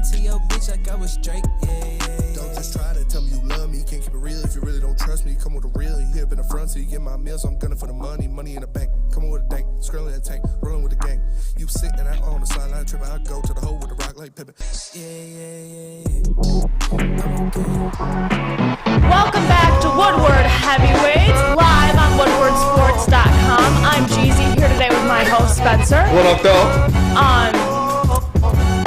to your bitch like I was Drake, yeah. Don't just try to tell me you love me. Can't keep it real if you really don't trust me. Come with a real, you hip in the front, so you get my meals. I'm gunning for the money in the bank. Come with a dank, scrolling in the tank, rolling with the gang. You sick and I on the sideline tripping. I go to the hole with the rock like Pippin. Yeah. Welcome back to Woodward Heavyweights, live on WoodwardSports.com. I'm Jeezy here today with my host Spencer. What up, though?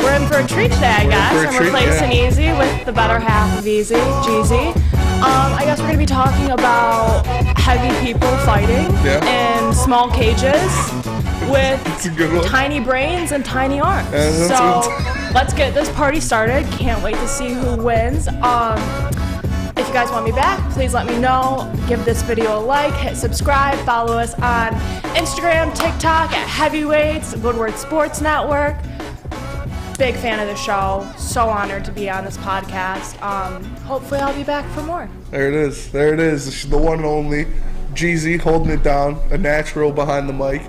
We're in for a treat today, I guess. I'm replacing Eazy with the better half of Eazy, Jeezy. I guess we're going to be talking about heavy people fighting in small cages with tiny brains and tiny arms. So let's get this party started. Can't wait to see who wins. If you guys want me back, please let me know. Give this video a like, hit subscribe, follow us on Instagram, TikTok at Heavyweights, Woodward Sports Network. Big fan of the show. So honored to be on this podcast. Hopefully I'll be back for more. There it is. The one and only Jeezy holding it down, a natural behind the mic.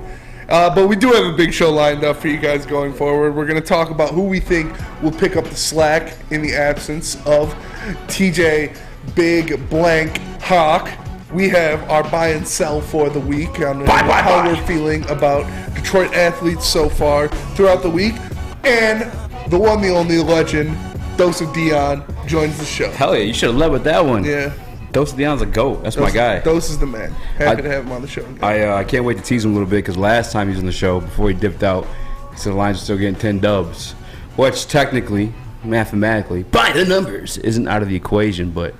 But we do have a big show lined up for you guys going forward. We're going to talk about who we think will pick up the slack in the absence of TJ Big Blank Hawk. We have our buy and sell for the week on how we're feeling about Detroit athletes so far throughout the week. And the one, the only legend, Dose of Dion, joins the show. Hell yeah, you should have led with that one. Yeah. Dose of Dion's a GOAT. That's my guy. Dose is the man. Happy to have him on the show. I can't wait to tease him a little bit because last time he was on the show, before he dipped out, he said the Lions are still getting 10 dubs, which technically, mathematically, by the numbers, isn't out of the equation, but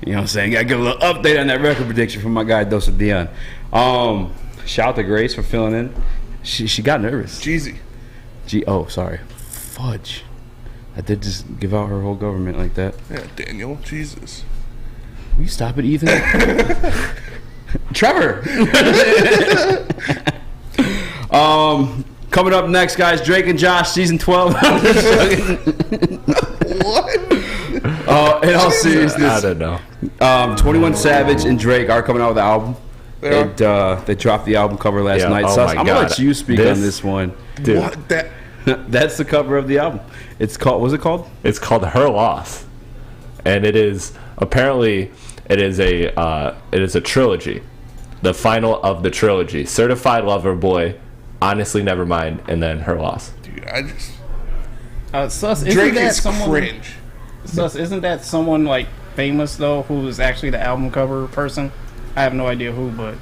you know what I'm saying? Gotta give a little update on that record prediction from my guy, Dose of Dion. Shout out to Grace for filling in. She got nervous. Jeezy. Sorry. Fudge. I did just give out her whole government like that. Yeah, Daniel. Jesus. Will you stop it, Ethan? Trevor. Coming up next, guys, Drake and Josh, season 12. What? In all seriousness, I don't know. 21 Savage and Drake are coming out with the album. They dropped the album cover last night. Oh Sus, I'm gonna let you speak on this one, dude. What? That's the cover of the album. It's called. What's it called? It's called Her Loss, and it is apparently it is a trilogy, the final of the trilogy. Certified Lover Boy, Honestly Nevermind, and then Her Loss. Dude, I just Sus, Drake is cringe. Sus, isn't that someone like famous though, who is actually the album cover person? I have no idea who, but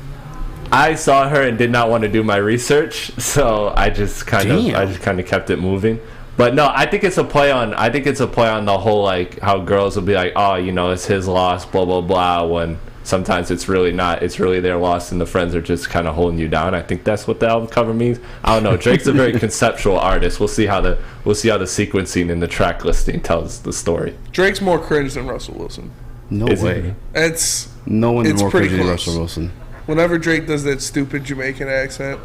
I saw her and did not want to do my research, so I just kind of kept it moving. But no, I think it's a play on the whole like how girls will be like, oh, you know, it's his loss, blah blah blah, when sometimes it's really not. It's really their loss, and the friends are just kind of holding you down. I think that's what the album cover means. I don't know. Drake's a very conceptual artist. We'll see how the sequencing and the track listing tells the story. Drake's more cringe than Russell Wilson. No way. No one's more pretty cringe than close. Russell Wilson. Whenever Drake does that stupid Jamaican accent,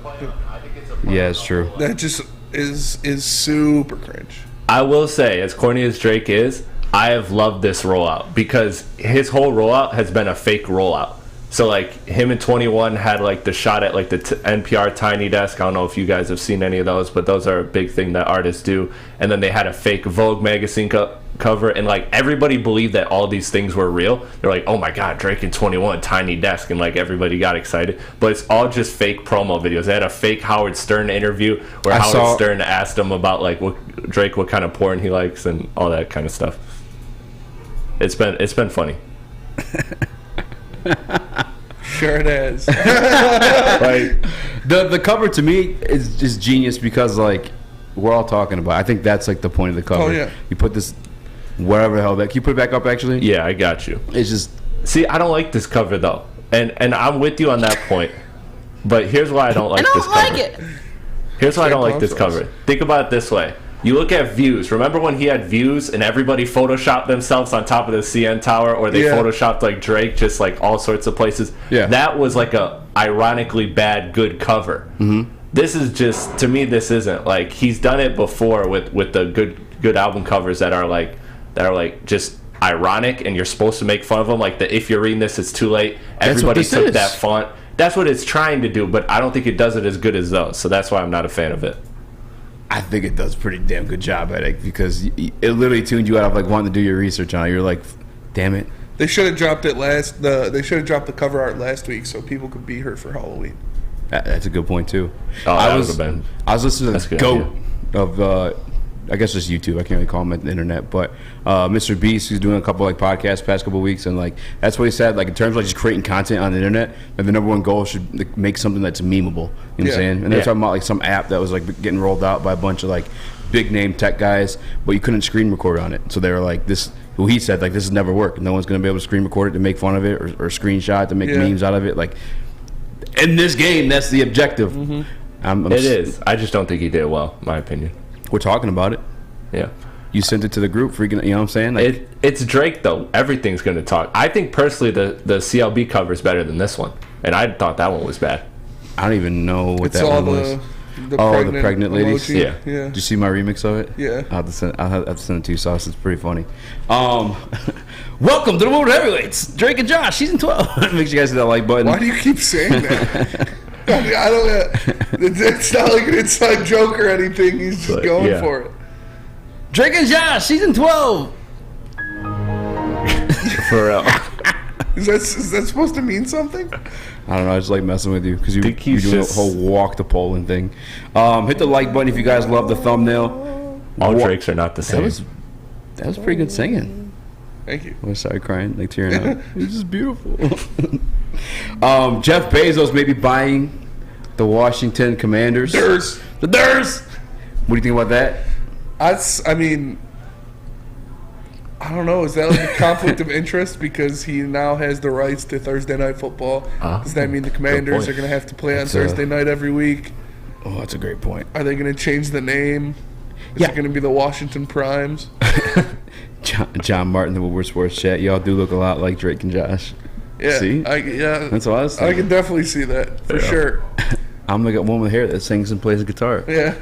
Yeah, it's true. that just is super cringe. I will say, as corny as Drake is, I have loved this rollout because his whole rollout has been a fake rollout. So like him and 21 had like the shot at like the NPR Tiny Desk. I don't know if you guys have seen any of those, but those are a big thing that artists do. And then they had a fake Vogue magazine cover, and like everybody believed that all these things were real. They're like, oh my god, Drake and 21 Tiny Desk, and like everybody got excited, but it's all just fake promo videos. They had a fake Howard Stern interview where Howard Stern asked him about like what kind of porn he likes and all that kind of stuff. It's been funny. Sure it is. Like the cover to me is just genius because like we're all talking about. I think that's like the point of the cover. Oh yeah. You put this wherever the hell back. Can you put it back up actually? Yeah, I got you. It's just see, I don't like this cover though, and I'm with you on that point. But here's why I don't like this cover. Here's why I don't like this cover. Think about it this way. You look at Views. Remember when he had Views and everybody photoshopped themselves on top of the CN Tower, or they photoshopped like Drake just like all sorts of places? Yeah. That was like a ironically bad good cover. Mm-hmm. This is just, to me, this isn't. Like, he's done it before with the good album covers that are like just ironic and you're supposed to make fun of them. Like the If You're Reading This, It's Too Late. Everybody took that font. That's what it's trying to do, but I don't think it does it as good as those. So that's why I'm not a fan of it. I think it does a pretty damn good job at it because it literally tuned you out of like wanting to do your research on it. You're like, damn it. They should have dropped it they should have dropped the cover art last week so people could be her for Halloween. That's a good point too. I was listening to the GOAT of I guess just YouTube. I can't really call him at the internet, but Mr. Beast, who's doing a couple like podcasts past couple weeks, and like that's what he said. Like in terms of like just creating content on the internet, and the number one goal should like, make something that's memeable. You know what I'm saying? And they're talking about like some app that was like getting rolled out by a bunch of like big name tech guys, but you couldn't screen record on it. So they were like, this. Well, he said like this has never worked. No one's gonna be able to screen record it to make fun of it or screenshot to make memes out of it. Like in this game, that's the objective. Mm-hmm. It is. I just don't think he did well, in my opinion. We're talking about it. Yeah. You sent it to the group, freaking. You know what I'm saying? Like, it's Drake though. Everything's gonna talk. I think personally the CLB cover is better than this one, and I thought that one was bad. I don't even know what It's that all one was. the pregnant ladies. emoji. Yeah. Did you see my remix of it? Yeah. I'll have to send it to you, Sauce. It's pretty funny. Welcome to the Woodward Heavyweights. Drake and Josh, season 12. Make sure you guys hit that like button. Why do you keep saying that? I mean, I don't. It's not like an inside joke or anything. He's just going for it. Drake and Josh, season 12. For real. Is that supposed to mean something? I don't know. I just like messing with you because you're doing just the whole walk to Poland thing. Hit the like button if you guys love the thumbnail. All Drakes are not the same. That was pretty good singing. Thank you. I started crying, like tearing up. It's just beautiful. Jeff Bezos may be buying the Washington Commanders. The Durs. What do you think about that? I mean, I don't know. Is that like a conflict of interest because he now has the rights to Thursday Night Football? Does that mean the Commanders are going to have to play on Thursday night every week? Oh, that's a great point. Are they going to change the name? Is it going to be the Washington Primes? John Martin, the Woodward Sports Chat. Y'all do look a lot like Drake and Josh. Yeah. See? That's what I was thinking. I can definitely see that for sure. I'm like a woman with hair that sings and plays the guitar. Yeah.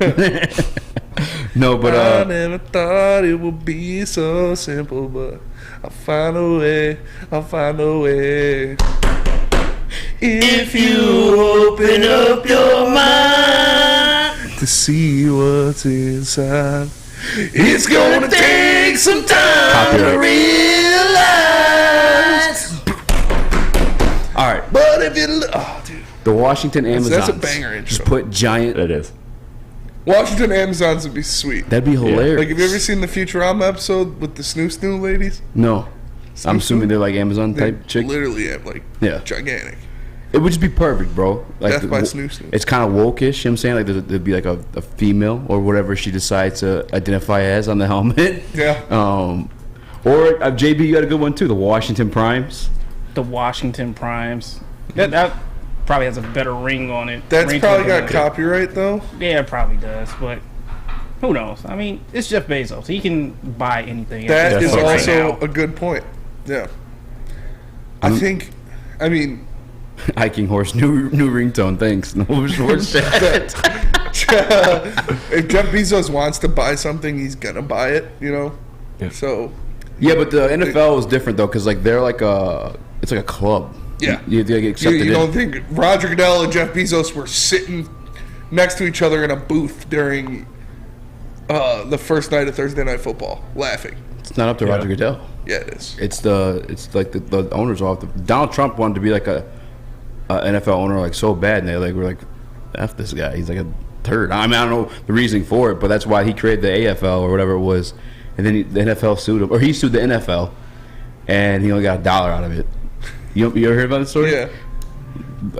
No, but I never thought it would be so simple, but I'll find a way. If you open up your mind to see what's inside, it's gonna take some time to realize. All right, but if you dude, the Washington Amazons. That's a banger intro. Just put giant. It is. Washington Amazons would be sweet. That'd be hilarious. Like, have you ever seen the Futurama episode with the Snoo ladies? No. I'm assuming they're like Amazon type chicks. Literally, like gigantic. It would just be perfect, bro. Like Death by Snoo. It's kind of woke-ish, you know what I'm saying? Like there'd be like a female or whatever she decides to identify as on the helmet. Yeah. Or JB, you got a good one too. The Washington Primes. The Washington Primes. That probably has a better ring on it. That's probably got copyright though. Yeah, it probly does, but who knows? I mean, it's Jeff Bezos. He can buy anything. That is also a good point. Yeah. I mean, hiking horse, new ringtone. Thanks. No horse chat. If Jeff Bezos wants to buy something, he's gonna buy it. You know. Yeah. So. Yeah, but the NFL is different though, because like they're like it's like a club. Yeah. You get accepted. You don't think Roger Goodell and Jeff Bezos were sitting next to each other in a booth during the first night of Thursday Night Football, laughing? It's not up to Roger Goodell. Yeah, it is. It's like the owners off. Donald Trump wanted to be like a NFL owner like so bad, and they were like, F this guy. He's like a turd. I mean, I don't know the reasoning for it, but that's why he created the AFL or whatever it was, and then the NFL sued him, or he sued the NFL, and he only got $1 out of it. You ever heard about the story? Yeah.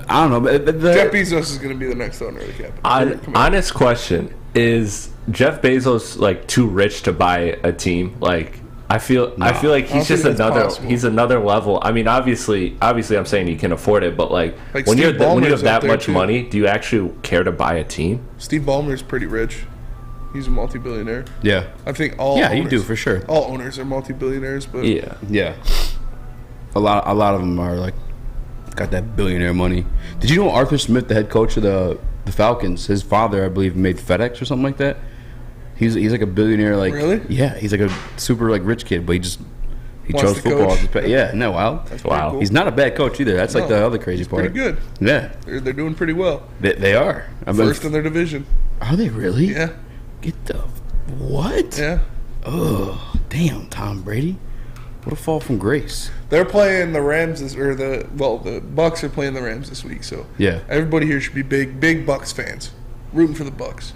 I don't know. But Jeff Bezos is going to be the next owner of the Capitals. Honest question: is Jeff Bezos like too rich to buy a team? Like, I feel like he's just another level. I mean, obviously, I'm saying he can afford it, but like when you have that much money, do you actually care to buy a team? Steve Ballmer's pretty rich. He's a multi-billionaire. Yeah. I think all owners, you do for sure. All owners are multi-billionaires, but yeah. A lot of them are like got that billionaire money. Did you know Arthur Smith, the head coach of the Falcons, his father, I believe, made FedEx or something like that? He's like a billionaire. Like, really? Yeah, he's like a super like rich kid, but he chose football. Yeah, isn't that wild? That's cool. He's not a bad coach either. That's like the other crazy part. Pretty good. Yeah, they're doing pretty well. They are First in their division. Are they really? Yeah. Get the what? Yeah. Oh, damn, Tom Brady. What a fall from grace. They're playing the Rams the Bucks are playing the Rams this week, so yeah. Everybody here should be big Bucks fans. Rooting for the Bucks.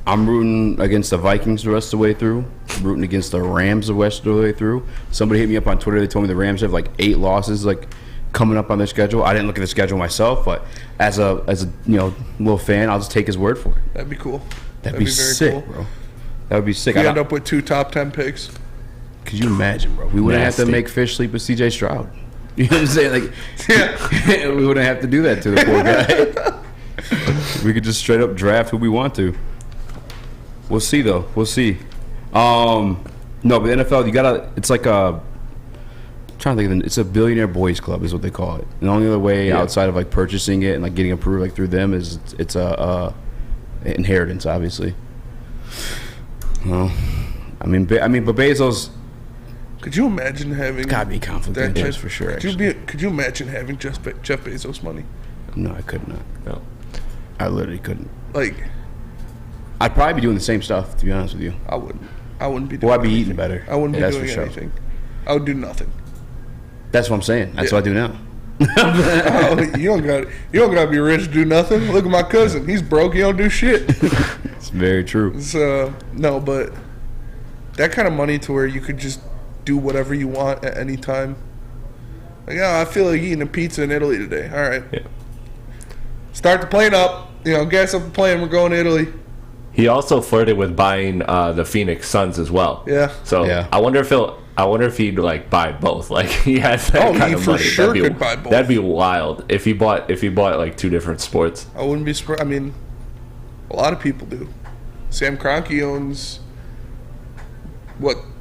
I'm rooting against the Vikings the rest of the way through. I'm rooting against the Rams the rest of the way through. Somebody hit me up on Twitter. They told me the Rams have like 8 losses coming up on their schedule. I didn't look at the schedule myself, but as a little fan, I'll just take his word for it. That'd be cool. That'd be very sick, cool. Bro. That would be sick. We end up with 2 top 10 picks. Could you imagine, bro? We wouldn't have to make Fish sleep with C.J. Stroud. You know what I'm saying? Yeah. We wouldn't have to do that to the poor guy. We could just straight up draft who we want to. We'll see, though. We'll see. No, but the NFL, you gotta. It's like a. I'm trying to think. It's a billionaire boys club, is what they call it. And the only other way outside of purchasing it and getting approved through them is it's a inheritance, obviously. Well, but Bezos. Could you imagine having? Gotta be conflict of interest for sure. Could you imagine having Jeff Bezos money? No, I could not. No, I literally couldn't. I'd probably be doing the same stuff. To be honest with you, I wouldn't be doing. Well, I'd be eating better. I wouldn't be doing anything. I would do nothing. That's what I'm saying. That's what I do now. You don't gotta be rich to do nothing. Look at my cousin. He's broke. He don't do shit. It's very true. No, but that kind of money to where you could just do whatever you want at any time. I feel like eating a pizza in Italy today. All right. Yeah. Start the plane up. Gas up the plane. We're going to Italy. He also flirted with buying the Phoenix Suns as well. Yeah. So yeah. I wonder if he'd buy both. He has that kind of money. Sure could buy both. That'd be wild if he bought 2 different sports. I wouldn't be surprised. A lot of people do. Sam Kroenke owns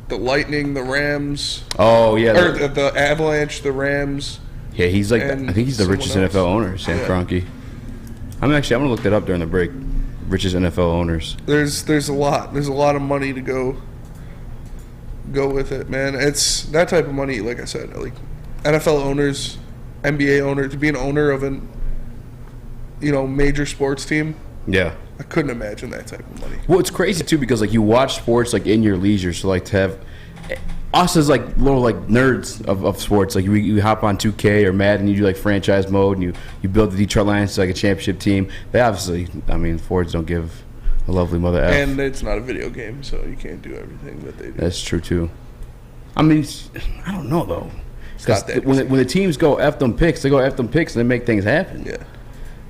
the Lightning, the Rams. Oh yeah. Or the Avalanche, the Rams. Yeah, he's I think he's the richest NFL owner, Sam Kroenke. I'm gonna look that up during the break. Richest NFL owners. There's a lot of money to go with it, man. It's that type of money, like I said, NFL owners, NBA owner, to be an owner of an major sports team. Yeah. I couldn't imagine that type of money. Well, it's crazy too because you watch sports in your leisure, so to have us as little nerds of sports, you hop on 2K or Madden, you do franchise mode, and you build the Detroit Lions to a championship team. They obviously, Fords don't give a lovely mother F. And it's not a video game, so you can't do everything that they do. That's true too. I don't know though. Because when the teams go F them picks, they go F them picks and they make things happen. Yeah.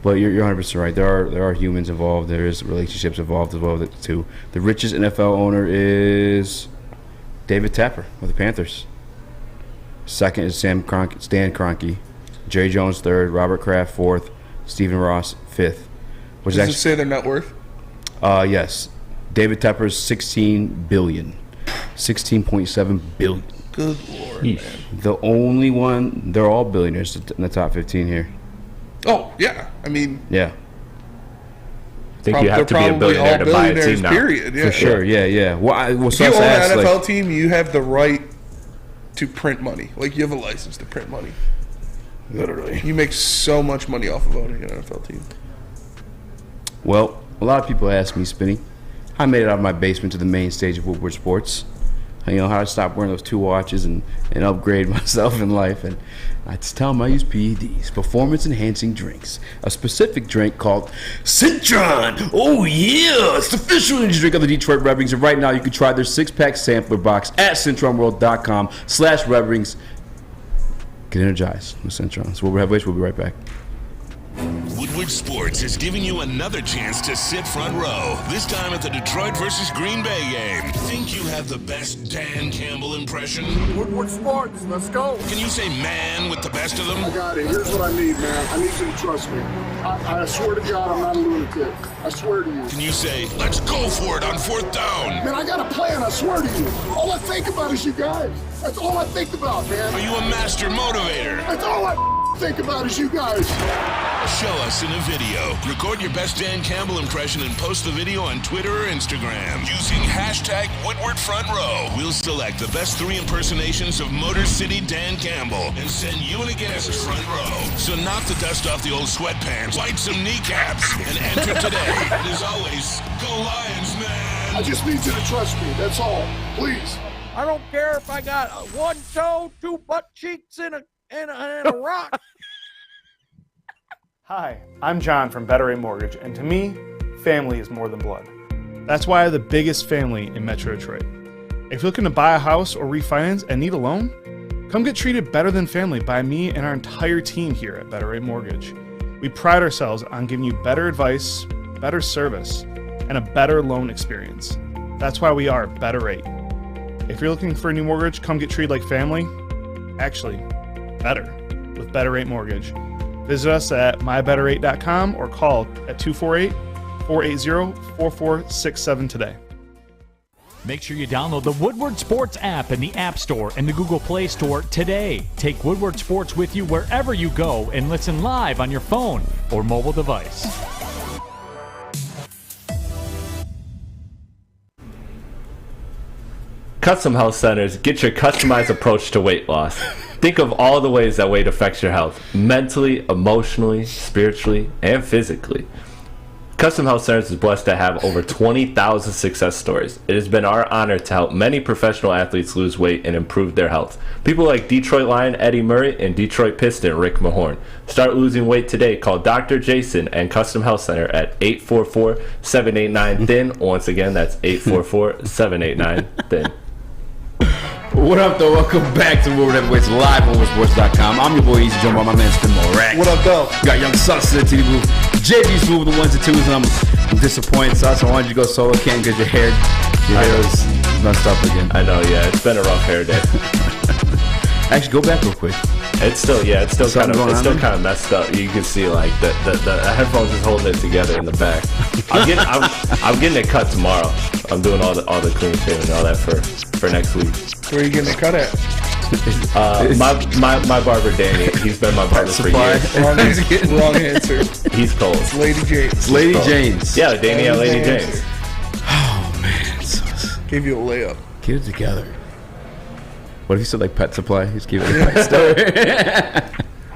But you're 100% right. There are humans involved. There is relationships involved as well too. The richest NFL owner is David Tepper with the Panthers. Second is Stan Kroenke. Jerry Jones third. Robert Kraft fourth. Stephen Ross fifth. Does it say their net worth? Yes. David Tepper's $16 billion. $16.7 billion. Good Lord, man. The only one, they're all billionaires in the top 15 here. Oh, yeah. Yeah. I think you have to be a billionaire to buy a team now. Period. Yeah. For sure, yeah. Well, if you own an NFL team, you have the right to print money. You have a license to print money. Literally. You make so much money off of owning an NFL team. Well, a lot of people ask me, Spinny, I made it out of my basement to the main stage of Woodward Sports. How I stopped wearing those 2 watches and upgrade myself in life. And I just tell them I use PEDs, performance-enhancing drinks. A specific drink called Citron. Oh, yeah. It's the official energy drink of the Detroit Red Wings. And right now you can try their 6-pack sampler box at CitronWorld.com/Red Wings. Get energized with Citron. So we'll be right back. Woodward Sports is giving you another chance to sit front row, this time at the Detroit versus Green Bay game. Think you have the best Dan Campbell impression? Woodward Sports, let's go. Can you say man with the best of them? I got it. Here's what I need, man. I need you to trust me. I swear to God, I'm not a lunatic. I swear to you. Can you say, let's go for it on 4th down? Man, I got a plan, I swear to you. All I think about is you guys. That's all I think about, man. Are you a master motivator? That's all I think about is you guys. Show us in a video. Record your best Dan Campbell impression and post the video on Twitter or Instagram using #WoodwardFrontRow. We'll select the best 3 impersonations of Motor City Dan Campbell and send you and a guest front row. So knock the dust off the old sweatpants, light some kneecaps, and enter today. And as always, go Lions, man! I just need you to trust me. That's all. Please. I don't care if I got one toe, two butt cheeks, and a rock. Hi, I'm John from Better Rate Mortgage, and to me, family is more than blood. That's why I have the biggest family in Metro Detroit. If you're looking to buy a house or refinance and need a loan, come get treated better than family by me and our entire team here at Better Rate Mortgage. We pride ourselves on giving you better advice, better service, and a better loan experience. That's why we are Better Rate. If you're looking for a new mortgage, come get treated like family. Actually, better with Better Rate Mortgage. Visit us at mybetterrate.com or call at 248-480-4467 today. Make sure you download the Woodward Sports app in the App Store and the Google Play Store today. Take Woodward Sports with you wherever you go and listen live on your phone or mobile device. Custom Health Centers, get your customized approach to weight loss. Think of all the ways that weight affects your health, mentally, emotionally, spiritually, and physically. Custom Health Centers is blessed to have over 20,000 success stories. It has been our honor to help many professional athletes lose weight and improve their health. People like Detroit Lion Eddie Murray and Detroit Piston Rick Mahorn. Start losing weight today. Call Dr. Jason and Custom Health Center at 844-789-THIN. Once again, that's 844-789-THIN. What up, though? Welcome back to Woodward Heavyweights live on WoodwardSports.com. I'm your boy Easy, joined by my man Spin Morak. What up, though? Got Young Sus in the TV booth. JB's moving the ones and twos, and I'm disappointed, Sus. I wanted you to go solo, Ken, because your hair was messed up again. I know, yeah. It's been a rough hair day. Actually, go back real quick. It's still kind of messed up. You can see like the headphones is holding it together in the back. I'm getting it cut tomorrow. I'm doing all the clean shave and all that for next week. Where are you getting it cut at? My barber Danny. He's been my barber for years. Wrong answer. He's cold. It's Lady Jane's. Lady Jane's. Yeah, Danny at Lady Jane's. Oh man, Sus. Gave you a layup. Get it together. What if you said like Pet Supply? Just keep it a pet store.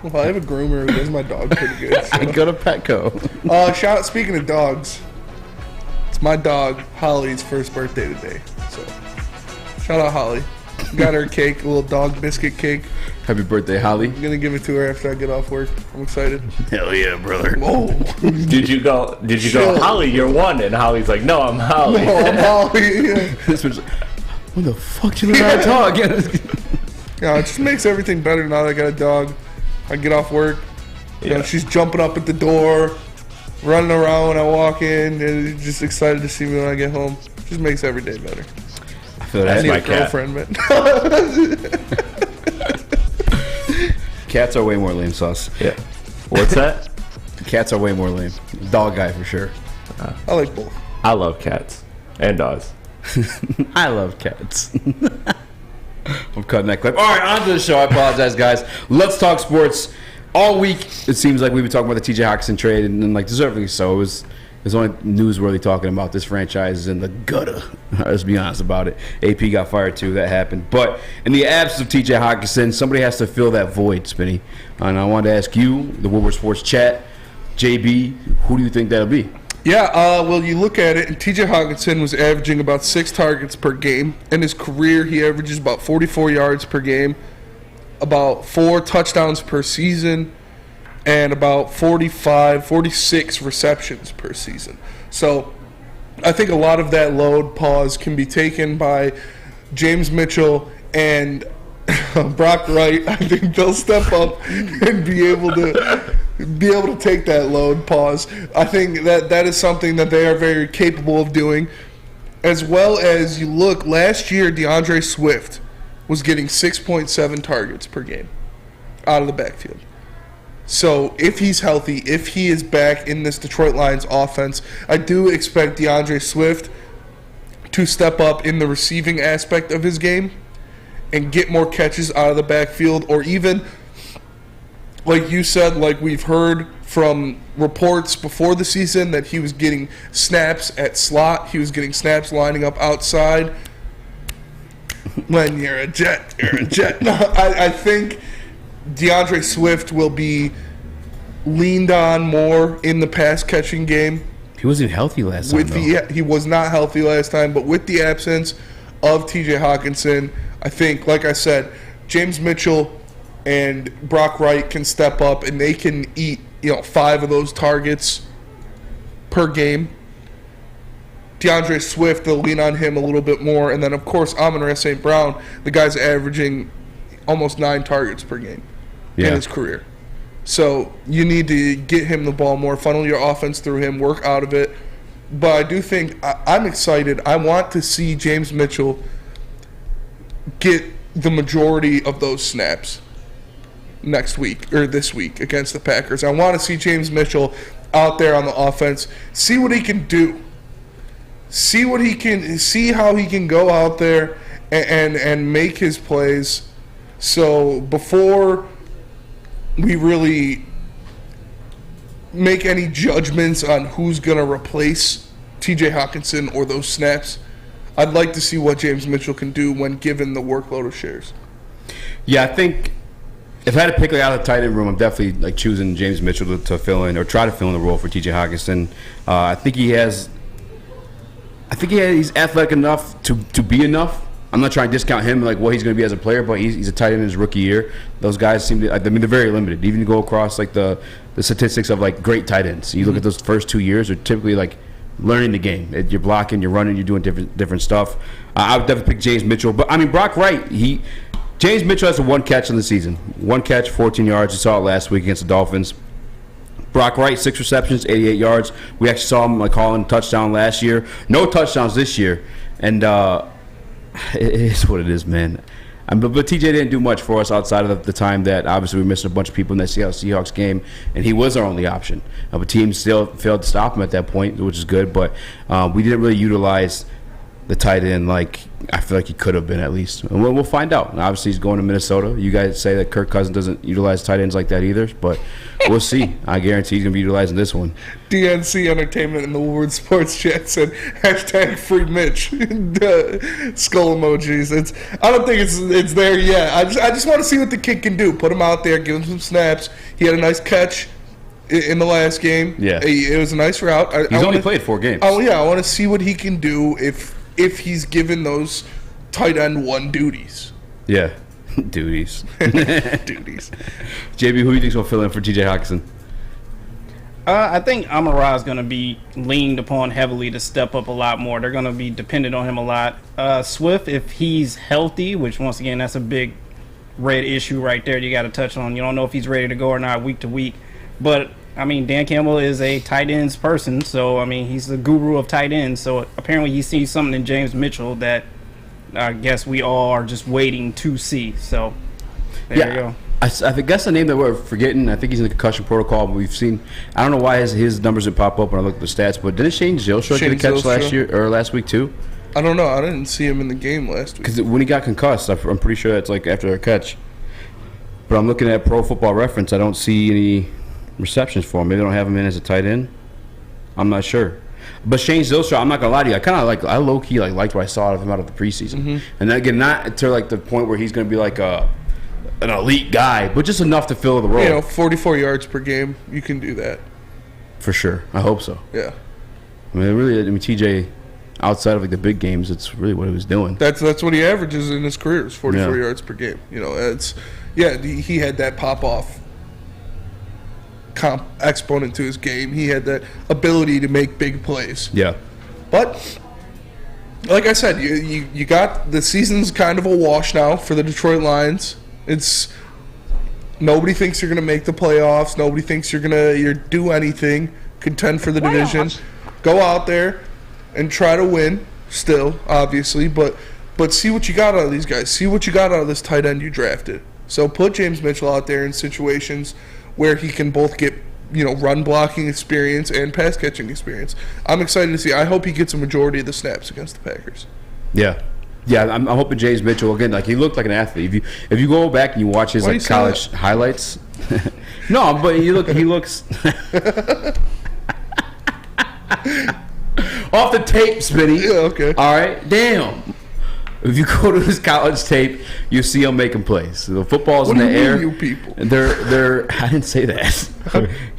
Well, I have a groomer who does my dog pretty good. So. I go to Petco. Speaking of dogs, it's my dog Holly's first birthday today. So shout out Holly. Got her a cake, a little dog biscuit cake. Happy birthday, Holly. I'm gonna give it to her after I get off work. I'm excited. Hell yeah, brother. Whoa. Did you go, Holly, you're one? And Holly's like, no, I'm Holly. No, I'm Holly. Yeah. This was like, what the fuck you learn how to talk? Yeah, it just makes everything better now that I got a dog. I get off work. You know, she's jumping up at the door, running around when I walk in, and just excited to see me when I get home. Just makes every day better. I feel that. I need a girlfriend, man. Cats are way more lame, Sauce. Yeah. What's that? Cats are way more lame. Dog guy for sure. I like both. I love cats and dogs. I love cats. I'm cutting that clip. All right, on to the show. I apologize, guys. Let's talk sports. All week, it seems like we've been talking about the TJ Hockenson trade, and like deservedly so. It was only newsworthy talking about this franchise is in the gutter. Let's be honest about it. AP got fired too. That happened. But in the absence of TJ Hockenson, somebody has to fill that void, Spinny. And I wanted to ask you, the Woodward Sports chat, JB, who do you think that'll be? Yeah, well, you look at it, and TJ Hockenson was averaging about 6 targets per game. In his career, he averages about 44 yards per game, about 4 touchdowns per season, and about 46 receptions per season. So I think a lot of that load pause can be taken by James Mitchell and Brock Wright. I think they'll step up and be able to take that load pause. I think that is something that they are very capable of doing. As well as you look, last year DeAndre Swift was getting 6.7 targets per game out of the backfield. So if he's healthy, if he is back in this Detroit Lions offense, I do expect DeAndre Swift to step up in the receiving aspect of his game and get more catches out of the backfield, or even, like you said, like we've heard from reports before the season, that he was getting snaps at slot, he was getting snaps lining up outside. When you're a Jet, you're a Jet. No, I think DeAndre Swift will be leaned on more in the pass-catching game. He wasn't healthy last time, He was not healthy last time, but with the absence of T.J. Hockenson, I think, like I said, James Mitchell and Brock Wright can step up, and they can eat 5 of those targets per game. DeAndre Swift, they'll lean on him a little bit more. And then, of course, Amon-Ra St. Brown, the guy's averaging almost 9 targets per game in his career. So you need to get him the ball more, funnel your offense through him, work out of it. But I do think I'm excited. I want to see James Mitchell get the majority of those snaps next week or this week against the Packers. I want to see James Mitchell out there on the offense, see what he can do. See how he can go out there and make his plays. So before we really make any judgments on who's going to replace T.J. Hockenson or those snaps, I'd like to see what James Mitchell can do when given the workload of shares. Yeah, I think if I had to pick out of the tight end room, I'm definitely choosing James Mitchell to fill in or try to fill in the role for T.J. Hockenson. I think he's athletic enough to be enough. I'm not trying to discount him what he's going to be as a player, but he's a tight end in his rookie year. Those guys seem to, they're very limited. Even to go across the statistics of great tight ends. You look at those first 2 years, they're typically learning the game. You're blocking, you're running, you're doing different stuff. I would definitely pick James Mitchell, but I mean Brock Wright. James Mitchell has 1 catch in the season. 1 catch, 14 yards. You saw it last week against the Dolphins. Brock Wright, 6 receptions, 88 yards. We actually saw him calling a touchdown last year. No touchdowns this year, and it is what it is, man. But TJ didn't do much for us outside of the time that obviously we missed a bunch of people in that Seattle Seahawks game, and he was our only option. But team still failed to stop him at that point, which is good. But we didn't really utilize the tight end like I feel like he could have been at least. And we'll find out. And obviously, he's going to Minnesota. You guys say that Kirk Cousins doesn't utilize tight ends like that either, but we'll see. I guarantee he's going to be utilizing this one. DNC Entertainment in the Woodward Sports Chat said #free Mitch. Skull emojis. I don't think it's there yet. I just want to see what the kid can do. Put him out there, give him some snaps. He had a nice catch in the last game. Yeah, it was a nice route. He's only played 4 games. Oh yeah, I want to see what he can do if he's given those tight end 1 duties. Yeah, duties. Duties. JB, who do you think's gonna fill in for T.J. Hockenson? I think Amon-Ra is going to be leaned upon heavily to step up a lot more. They're going to be dependent on him a lot. Swift, if he's healthy, which once again that's a big red issue right there. You got to touch on. You don't know if he's ready to go or not week to week, but I mean, Dan Campbell is a tight ends person, so I mean, he's the guru of tight ends. So apparently, he sees something in James Mitchell that I guess we all are just waiting to see. So there you go. I think that's the name that we're forgetting. I think he's in the concussion protocol. But we've seen. I don't know why his numbers didn't pop up when I looked at the stats. But didn't Shane Zylstra get a catch last week too? I don't know. I didn't see him in the game last week. Because when he got concussed, I'm pretty sure that's after a catch. But I'm looking at Pro Football Reference. I don't see any receptions for him. Maybe they don't have him in as a tight end. I'm not sure. But Shane Zylstra, I'm not gonna lie to you. I low key liked what I saw of him out of the preseason. And then again, not to the point where he's gonna be an elite guy, but just enough to fill the role. 44 yards per game. You can do that for sure. I hope so. Yeah. I mean, TJ, outside of the big games, it's really what he was doing. That's what he averages in his career. Is 44 yards per game. He had that pop off exponent to his game. He had that ability to make big plays. Yeah. But like I said, you got the season's kind of a wash now for the Detroit Lions. It's nobody thinks you're going to make the playoffs. Nobody thinks you're do anything, contend for the division. Go out there and try to win still, obviously, but see what you got out of these guys. See what you got out of this tight end you drafted. So put James Mitchell out there in situations where he can both get run blocking experience and pass catching experience. I'm excited to see. I hope he gets a majority of the snaps against the Packers. Yeah. Yeah, I'm hoping James Mitchell, again, he looked like an athlete. If you go back and you watch his college highlights. No, but he looks off the tape, Spinny. Yeah, okay. All right, damn. If you go to his college tape, you see him making plays. The football's in the air. You people. They're I didn't say that.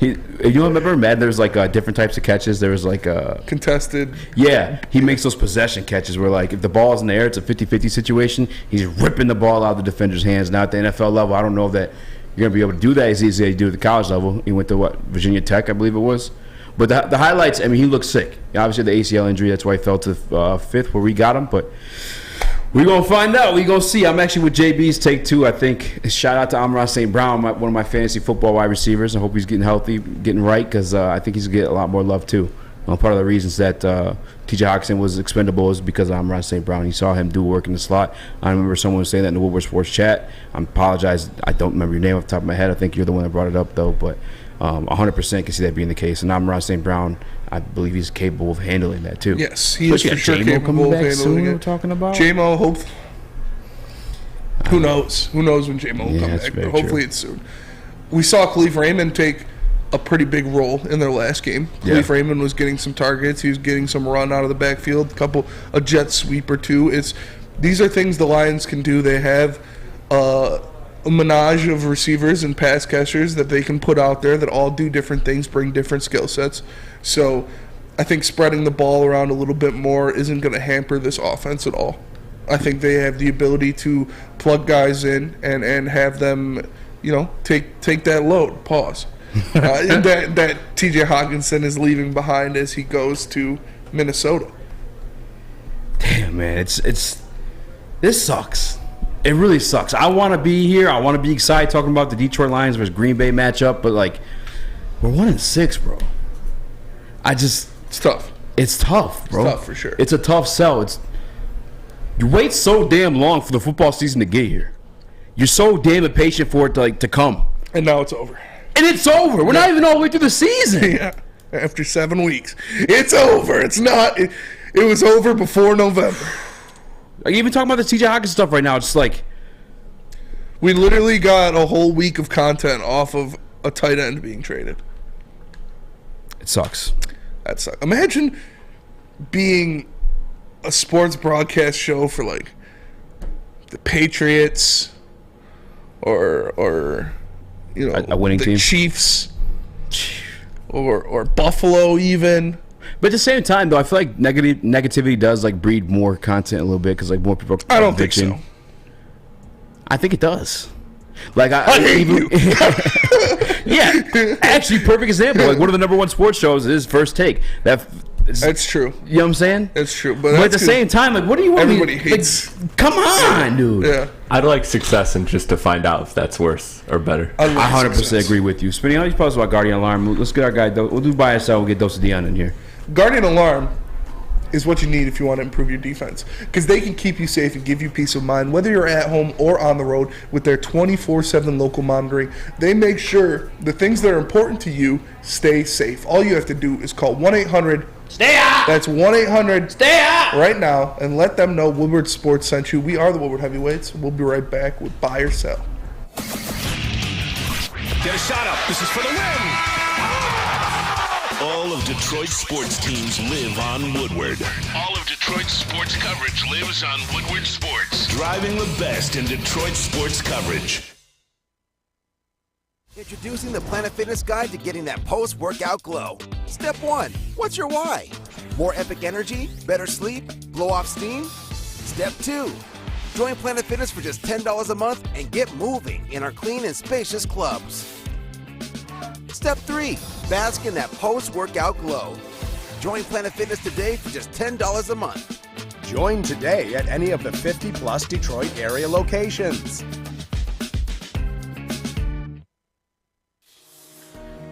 You remember Madden? There's like different types of catches. There was like contested. Yeah, he makes those possession catches where like if the ball's in the air, it's a 50-50 situation. He's ripping the ball out of the defender's hands. Now at the NFL level, I don't know if that you're gonna be able to do that as easy as you do at the college level. He went to Virginia Tech, I believe it was. But the highlights, I mean, he looked sick. Obviously the ACL injury, that's why he fell to fifth where we got him. But we're going to find out. We're going to see. I'm actually with JB's take two. I think shout out to Amon-Ra St. Brown, one of my fantasy football wide receivers. I hope he's getting healthy, getting right, because I think he's going to get a lot more love too. Part of the reasons that T.J. Hockenson was expendable is because of Amon-Ra St. Brown. You saw him do work in the slot. I remember someone saying that in the Woodward Sports chat. I apologize. I don't remember your name off the top of my head. I think you're the one that brought it up, though. But 100% can see that being the case. And Amon-Ra St. Brown, I believe he's capable of handling that too. Yes, he is for sure capable of handling it. We're talking about J-Mo, who knows? Who knows when J-Mo will come back? But hopefully it's soon. We saw Khalif Raymond take a pretty big role in their last game. Khalif Raymond was getting some targets. He was getting some run out of the backfield, a jet sweep or two. These are things the Lions can do. They have a menage of receivers and pass catchers that they can put out there that all do different things, bring different skill sets. So I think spreading the ball around a little bit more isn't going to hamper this offense at all. I think they have the ability to plug guys in and have them, take that load. Pause. that T.J. Hockenson is leaving behind as he goes to Minnesota. Damn, man, this sucks. It really sucks. I want to be here. I want to be excited talking about the Detroit Lions versus Green Bay matchup, but like, we're 1-6, bro. It's tough. It's tough, bro. It's tough for sure. It's a tough sell. You wait so damn long for the football season to get here. You're so damn impatient for it to come. And now it's over. And it's over. We're not even all the way through the season. Yeah. After 7 weeks. It's over. It's not. It was over before November. Like, even talking about the T.J. Hockenson stuff right now, it's like we literally got a whole week of content off of a tight end being traded. It sucks. That sucks. Imagine being a sports broadcast show for like the Patriots or a winning the team, Chiefs or Buffalo even. But at the same time, though, I feel like negativity does like breed more content a little bit because like more people. I don't think so. I think it does. Like I hate you. Yeah, actually, perfect example. Like one of the #1 sports shows is First Take. That's true. You know what I'm saying? That's true. But at the same time, like, what do you want? Everybody hates. Come on, dude. Yeah. I'd like success and just to find out if that's worse or better. I 100% agree with you. Spinny, how you post about Guardian Alarm? Let's get our guy. We'll do buy or sell. We'll get Dose of Dion in here. Guardian Alarm is what you need if you want to improve your defense, because they can keep you safe and give you peace of mind whether you're at home or on the road. With their 24/7 local monitoring, they make sure the things that are important to you stay safe. All you have to do is call 1-800 Stay out. That's 1-800 Stay out right now and let them know Woodward Sports sent you. We are the Woodward Heavyweights. We'll be right back with Buy or Sell. Get a shot up. This is for the win. All of Detroit's sports teams live on Woodward. All of Detroit's sports coverage lives on Woodward Sports. Driving the best in Detroit sports coverage. Introducing the Planet Fitness Guide to getting that post-workout glow. Step 1, what's your why? More epic energy, better sleep, blow off steam? Step 2, join Planet Fitness for just $10 a month and get moving in our clean and spacious clubs. Step 3, bask in that post-workout glow. Join Planet Fitness today for just $10 a month. Join today at any of the 50-plus Detroit area locations.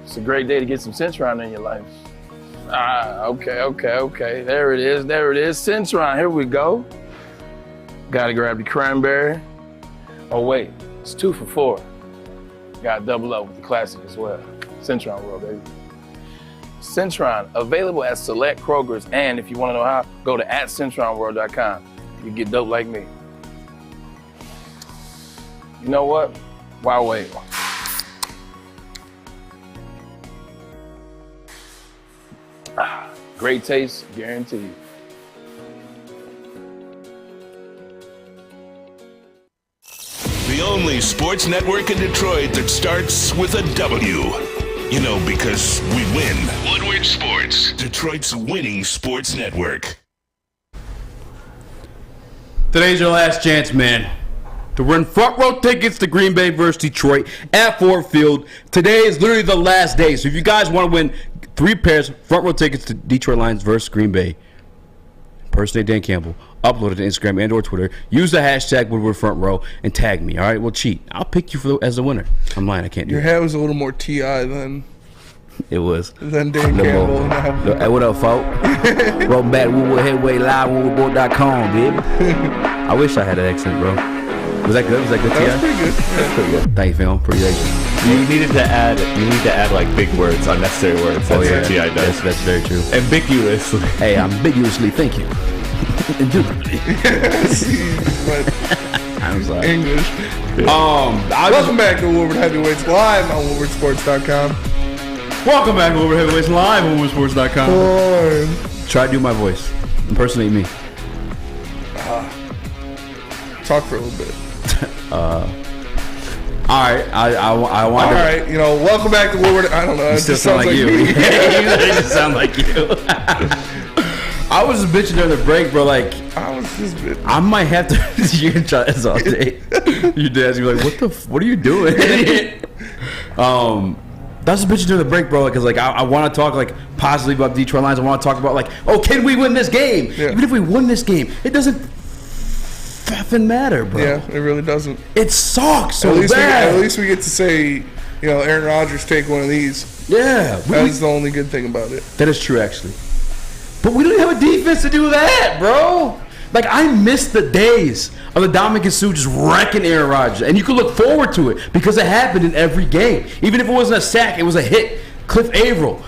It's a great day to get some Centron in your life. Okay. There it is. Centron, here we go. Gotta grab the cranberry. Oh wait, it's 2 for $4. Gotta double up with the classic as well. Centron World, baby. Centron, available at select Krogers, and if you wanna know how, go to @CentronWorld.com. You get dope like me. You know what? Why wait? Great taste, guaranteed. The only sports network in Detroit that starts with a W. You know, because we win. Woodward Sports, Detroit's winning sports network. Today's your last chance, man, to win front row tickets to Green Bay versus Detroit at Ford Field. Today is literally the last day. So if you guys want to win 3 pairs front row tickets to Detroit Lions versus Green Bay, impersonate Dan Campbell, upload it to Instagram and or Twitter, use the hashtag Woodward Front Row, and tag me. All right, we'll cheat. I'll pick you as the winner. I'm lying. I can't do Your that. hat was a little more T.I. than It was. Dan Campbell. Hey, what up, folk? Welcome back to Woodward Headway Live, WoodwardBoard.com, baby. I wish I had an accent, bro. Was that good? Was that good, T.I.? That was pretty good. That's pretty good. Thank you, Phil. Appreciate you. You need to add like big words, unnecessary words. That's what T.I. does. That's very true. Ambiguously. Hey, ambiguously, thank you. Indubitably. I'm sorry. English. Welcome back to Woodward Heavyweights Live on WoodwardSports.com. Welcome back to Woodward Heavyweights Live on WoodwardSports.com. Try to do my voice. Impersonate me. Talk for a little bit. All right, I want. All right, welcome back to Woodward. I don't know. You still sound like you. You just sound like you. I was bitching during the break, bro. Like I was just bitching. I might have to. You can try this all day. Your dad's be like, what are you doing? That's just bitching during the break, bro. Because I want to talk positively about Detroit Lions. I want to talk about can we win this game? Yeah. Even if we win this game, it doesn't effing matter, bro. Yeah, it really doesn't. It sucks so bad. At least we get to say, Aaron Rodgers take one of these. Yeah, that's the only good thing about it. That is true, actually. But we don't have a defense to do that, bro. I miss the days of the Dominican Sue just wrecking Aaron Rodgers. And you could look forward to it because it happened in every game. Even if it wasn't a sack, it was a hit. Cliff Averill.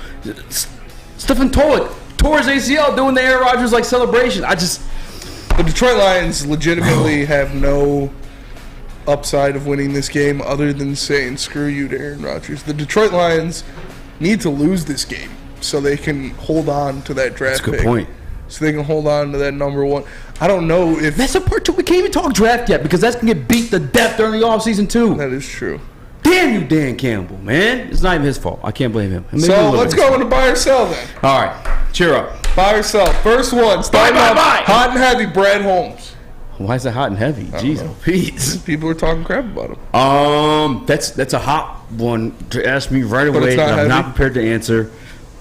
Stephen Tolik tore his ACL doing the Aaron Rodgers celebration. The Detroit Lions legitimately have no upside of winning this game other than saying screw you to Aaron Rodgers. The Detroit Lions need to lose this game so they can hold on to that draft pick. That's a good point. So they can hold on to that number 1. I don't know if... That's a part 2. We can't even talk draft yet because that's going to get beat to death during the offseason too. That is true. Damn you, Dan Campbell, man. It's not even his fault. I can't blame him. So let's go into buy or sell then. All right. Cheer up. Buy or sell. First one. Buy. Hot and heavy, Brad Holmes. Why is that hot and heavy? Jeez, Pete. People are talking crap about him. That's a hot one to ask me right away. But I'm not prepared to answer.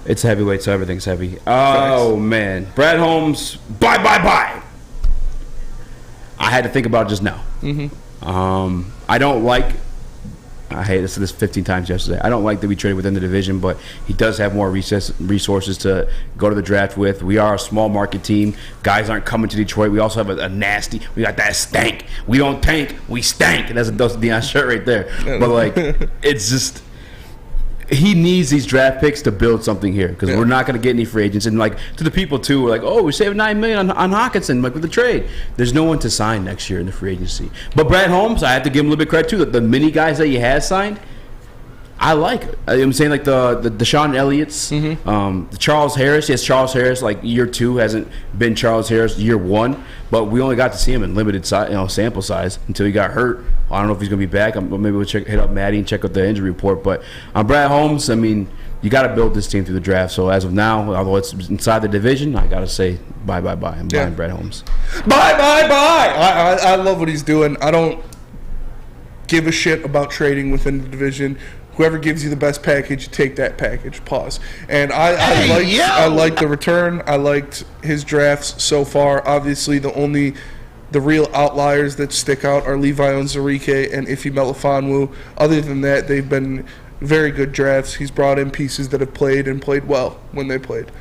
It's heavyweight, so everything's heavy. Oh, man. Brad Holmes, bye. I had to think about it just now. I hate to say this 15 times yesterday. I don't like that we traded within the division, but he does have more resources to go to the draft with. We are a small market team. Guys aren't coming to Detroit. We also have a nasty. We got that stank. We don't tank. We stank. That's a Dose of Dion shirt right there. But it's just. He needs these draft picks to build something here because we're not going to get any free agents. And to the people too, we're like, oh, we saved $9 million on Hockenson with the trade. There's no one to sign next year in the free agency. But Brad Holmes, I have to give him a little bit of credit too. The many guys that he has signed, I like it. I'm saying the Deshaun Elliott's, the Charles Harris. Yes, Charles Harris year 2 hasn't been Charles Harris year 1, but we only got to see him in limited sample size until he got hurt. I don't know if he's going to be back. Maybe we'll hit up Maddie and check out the injury report. But on Brad Holmes, you got to build this team through the draft. So as of now, although it's inside the division, I got to say bye. I'm buying Brad Holmes. Bye. I love what he's doing. I don't give a shit about trading within the division. Whoever gives you the best package, you take that package. Pause. And I liked the return. I liked his drafts so far. Obviously, the real outliers that stick out are Levi Onwuzurike and Ife Melifonwu. Other than that, they've been very good drafts. He's brought in pieces that have played and played well when they played.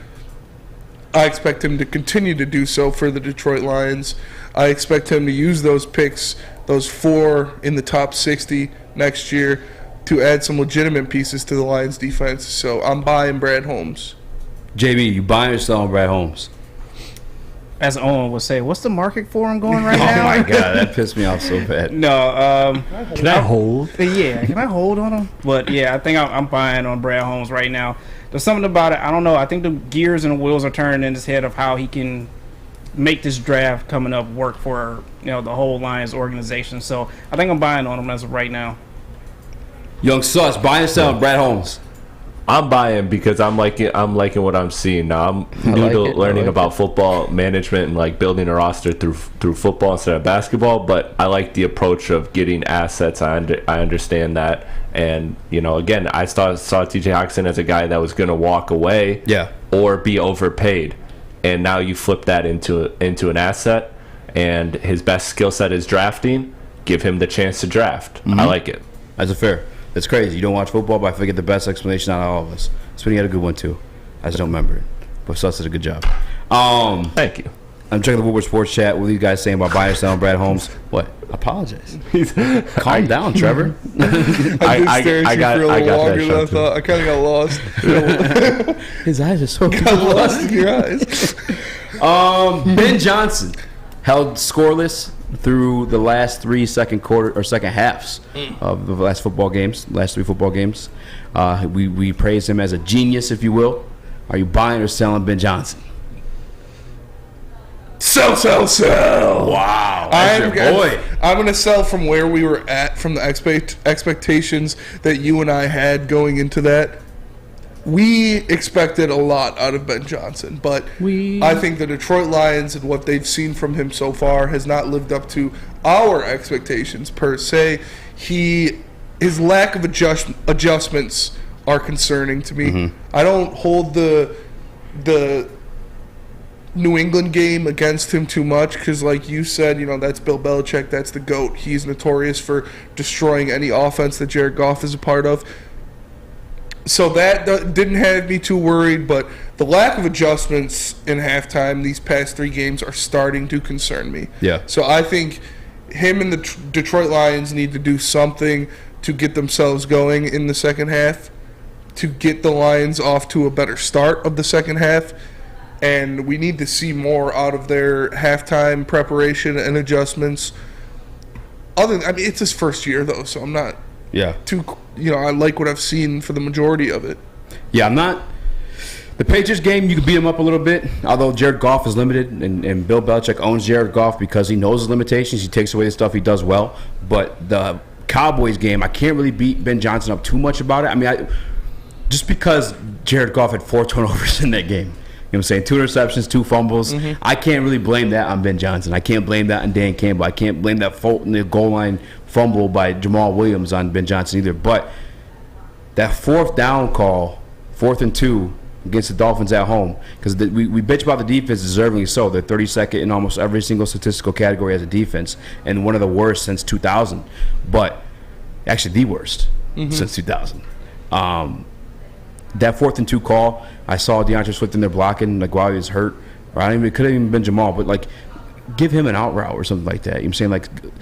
I expect him to continue to do so for the Detroit Lions. I expect him to use those picks, those 4 in the top 60 next year, to add some legitimate pieces to the Lions defense. So I'm buying Brad Holmes. JB, you buying or selling Brad Holmes? As Owen would say, what's the market for him going right now? Oh my God, that pissed me off so bad. No, can I hold? Yeah, can I hold on him? But yeah, I think I'm buying on Brad Holmes right now. There's something about it. I don't know. I think the gears and the wheels are turning in his head of how he can make this draft coming up work for the whole Lions organization. So I think I'm buying on him as of right now. Young Sus, buying or selling Brad Holmes? I'm buying because I'm liking what I'm seeing now. I'm new to learning about football management and like building a roster through football instead of basketball. But I like the approach of getting assets. I understand that, and again, I saw T.J. Hockenson as a guy that was going to walk away, or be overpaid, and now you flip that into an asset, and his best skill set is drafting. Give him the chance to draft. I like it. That's fair. It's crazy. You don't watch football, but I forget the best explanation out of all of us. Spinny had a good one, too. I just don't remember it. But Sus did a good job. Thank you. I'm checking the Woodward Sports chat. What are you guys saying about buying or selling Brad Holmes? What? Apologize. Calm down, Trevor. I kind of got lost. His eyes are so got lost in your eyes. Ben Johnson held scoreless through the last second halves of the last three football games. We praise him as a genius, if you will. Are you buying or selling Ben Johnson? Sell. Wow, that's your boy. I'm going to sell from where we were at, from the expectations that you and I had going into that. We expected a lot out of Ben Johnson, but I think the Detroit Lions and what they've seen from him so far has not lived up to our expectations per se. His lack of adjustments are concerning to me. Mm-hmm. I don't hold the New England game against him too much because, like you said, that's Bill Belichick, that's the GOAT. He's notorious for destroying any offense that Jared Goff is a part of. So that didn't have me too worried, but the lack of adjustments in halftime these past 3 games are starting to concern me. Yeah. So I think him and the Detroit Lions need to do something to get themselves going in the second half, to get the Lions off to a better start of the second half, and we need to see more out of their halftime preparation and adjustments. It's his first year, though, so I'm not too... I like what I've seen for the majority of it. Yeah, I'm not. The Patriots game, you can beat him up a little bit, although Jared Goff is limited, and Bill Belichick owns Jared Goff because he knows his limitations. He takes away the stuff he does well. But the Cowboys game, I can't really beat Ben Johnson up too much about it. Just because Jared Goff had 4 turnovers in that game. You know what I'm saying? 2 interceptions, 2 fumbles. Mm-hmm. I can't really blame that on Ben Johnson. I can't blame that on Dan Campbell. I can't blame that fault in the goal line fumble by Jamal Williams on Ben Johnson either. But that 4th down call, 4th and 2 against the Dolphins at home, because we bitch about the defense, deservingly so. They're 32nd in almost every single statistical category as a defense, and one of the worst since 2000. But actually the worst since 2000. That 4th and 2 call, I saw DeAndre Swift in there blocking, while he was hurt. Or it could have even been Jamal, but give him an out route or something like that. You know what I'm saying?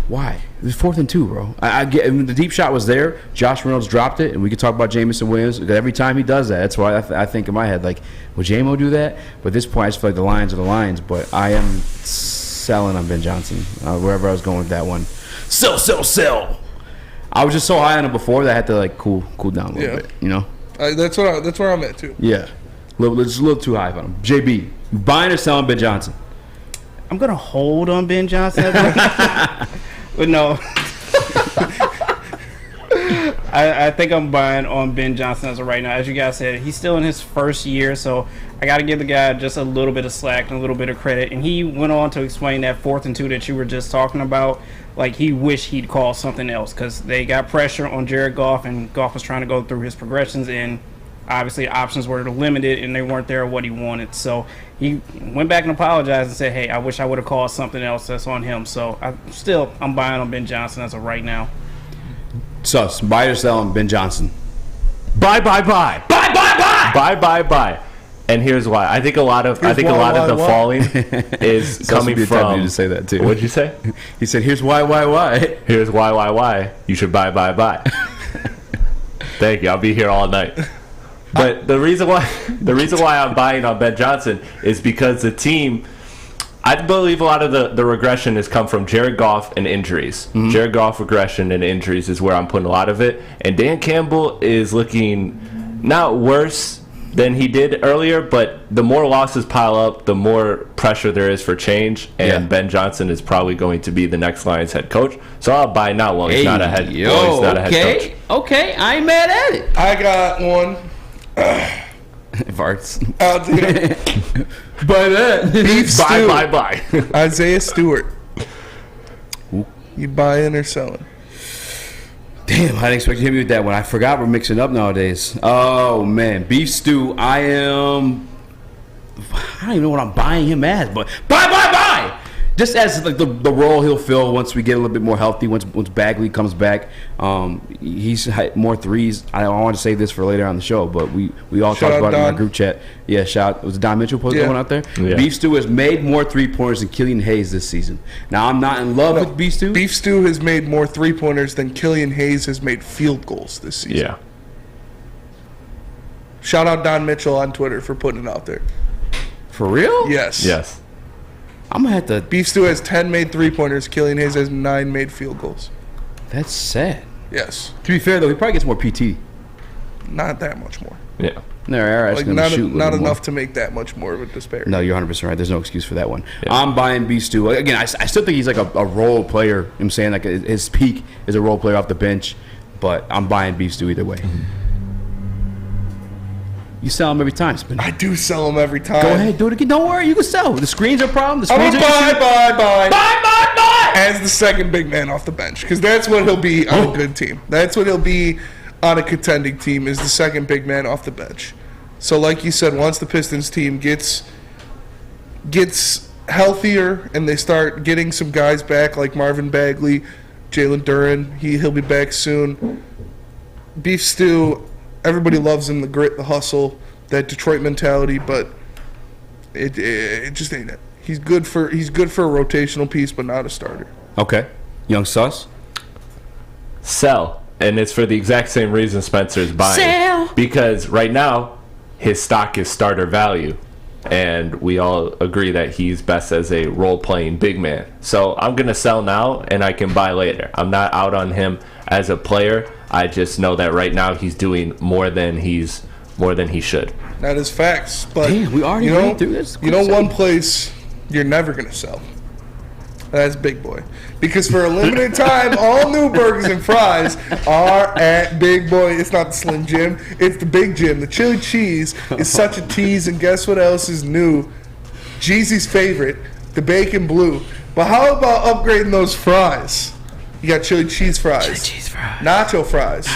Why? It was 4th and 2, bro. I get the deep shot was there. Josh Reynolds dropped it, and we could talk about Jameson Williams. Every time he does that, that's why I think in my head, would J-Mo do that? But at this point, I just feel like the Lions are the Lions. But I am selling on Ben Johnson, wherever I was going with that one. Sell. I was just so high on him before that I had to cool down a little bit. That's where I'm at too. Yeah, just a little too high on him. JB, you buying or selling Ben Johnson? I'm gonna hold on Ben Johnson, but no. I think I'm buying on Ben Johnson as of right now. As you guys said, he's still in his first year, so I got to give the guy just a little bit of slack and a little bit of credit. And he went on to explain that 4th and 2 that you were just talking about. He wished he'd call something else because they got pressure on Jared Goff, and Goff was trying to go through his progressions, and obviously options were limited, and they weren't there what he wanted. So he went back and apologized and said, hey, I wish I would have called something else. That's on him. So I'm buying on Ben Johnson as of right now. Sus, buy or sell on Ben Johnson? Buy. And here's why. I think a lot of the falling is coming from. To say that too. What'd you say? He said, "Here's why. Here's why. You should buy." Thank you. I'll be here all night. But the reason why I'm buying on Ben Johnson is because the team. I believe a lot of the regression has come from Jared Goff and injuries. Mm-hmm. Jared Goff regression and injuries is where I'm putting a lot of it. And Dan Campbell is looking not worse than he did earlier, but the more losses pile up, the more pressure there is for change, and Ben Johnson is probably going to be the next Lions head coach. So I'll buy now while he's not a head coach. Okay, I ain't mad at it. I got one. Varts. By that. Beef stew. Bye. Isaiah Stewart. You buying or selling? Damn, I didn't expect to hit me with that one. I forgot we're mixing up nowadays. Oh, man. Beef stew, I don't even know what I'm buying him as, but buy! Just as like the role he'll fill once we get a little bit more healthy, once Bagley comes back. He's had more threes. I want to say this for later on the show, but we all talked about it in our group chat. Yeah, was it Don Mitchell posted that one out there? Yeah. Beef Stew has made more 3-pointers than Killian Hayes this season. Now, I'm not in love with Beef Stew. Beef Stew has made more 3-pointers than Killian Hayes has made field goals this season. Yeah. Shout out Don Mitchell on Twitter for putting it out there. For real? Yes. I'm going to have to... Beef Stew has 10 made 3-pointers. Killian Hayes has 9 made field goals. That's sad. Yes. To be fair, though, he probably gets more PT. Not that much more. Yeah. Not enough to make that much more of a disparity. No, you're 100% right. There's no excuse for that one. Yeah. I'm buying Beef Stew. Again, I still think he's like a role player. I'm saying like his peak is a role player off the bench, but I'm buying Beef Stew either way. You sell them every time, Spin. I do sell them every time. Go ahead, do it again. Don't worry, you can sell. The screens are a problem. The screens buy. As the second big man off the bench, because that's what he'll be on a good team. That's what he'll be on a contending team, is the second big man off the bench. So like you said, once the Pistons team gets healthier and they start getting some guys back like Marvin Bagley, Jalen Duren, he'll be back soon. Beef Stew, everybody loves him, the grit, the hustle, that Detroit mentality, but it just ain't it. He's good for a rotational piece, but not a starter. Okay. Young Sus? Sell. And it's for the exact same reason Spencer's buying. Sell. Because right now, his stock is starter value. And we all agree that he's best as a role-playing big man. So I'm going to sell now, and I can buy later. I'm not out on him as a player. I just know that right now he's doing more than he should. That is facts. But damn, we already went through this. One place you're never going to sell. That's Big Boy. Because for a limited time, all new burgers and fries are at Big Boy. It's not the Slim Jim. It's the Big Jim. The chili cheese is such a tease. And guess what else is new? Jeezy's favorite, the bacon blue. But how about upgrading those fries? You got chili cheese fries. Nacho fries.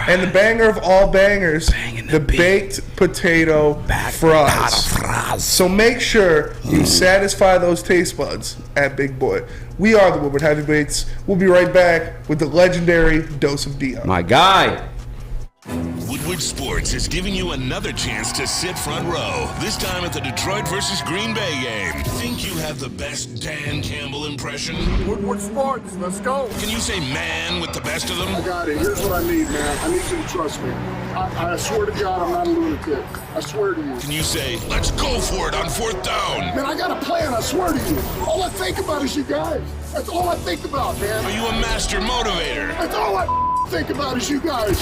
And the banger of all bangers, the baked potato fries. So make sure you satisfy those taste buds at Big Boy. We are the Woodward Heavyweights. We'll be right back with the legendary Dose of Dion. My guy. Woodward Sports is giving you another chance to sit front row, this time at the Detroit versus Green Bay game. Think you have the best Dan Campbell impression? Woodward Sports, let's go. Can you say man with the best of them? I got it. Here's what I need, man. I need you to trust me. I swear to God, I'm not a lunatic. I swear to you. Can you say, let's go for it on 4th down? Man, I got a plan, I swear to you. All I think about is you guys. That's all I think about, man. Are you a master motivator? That's all I think about is you guys.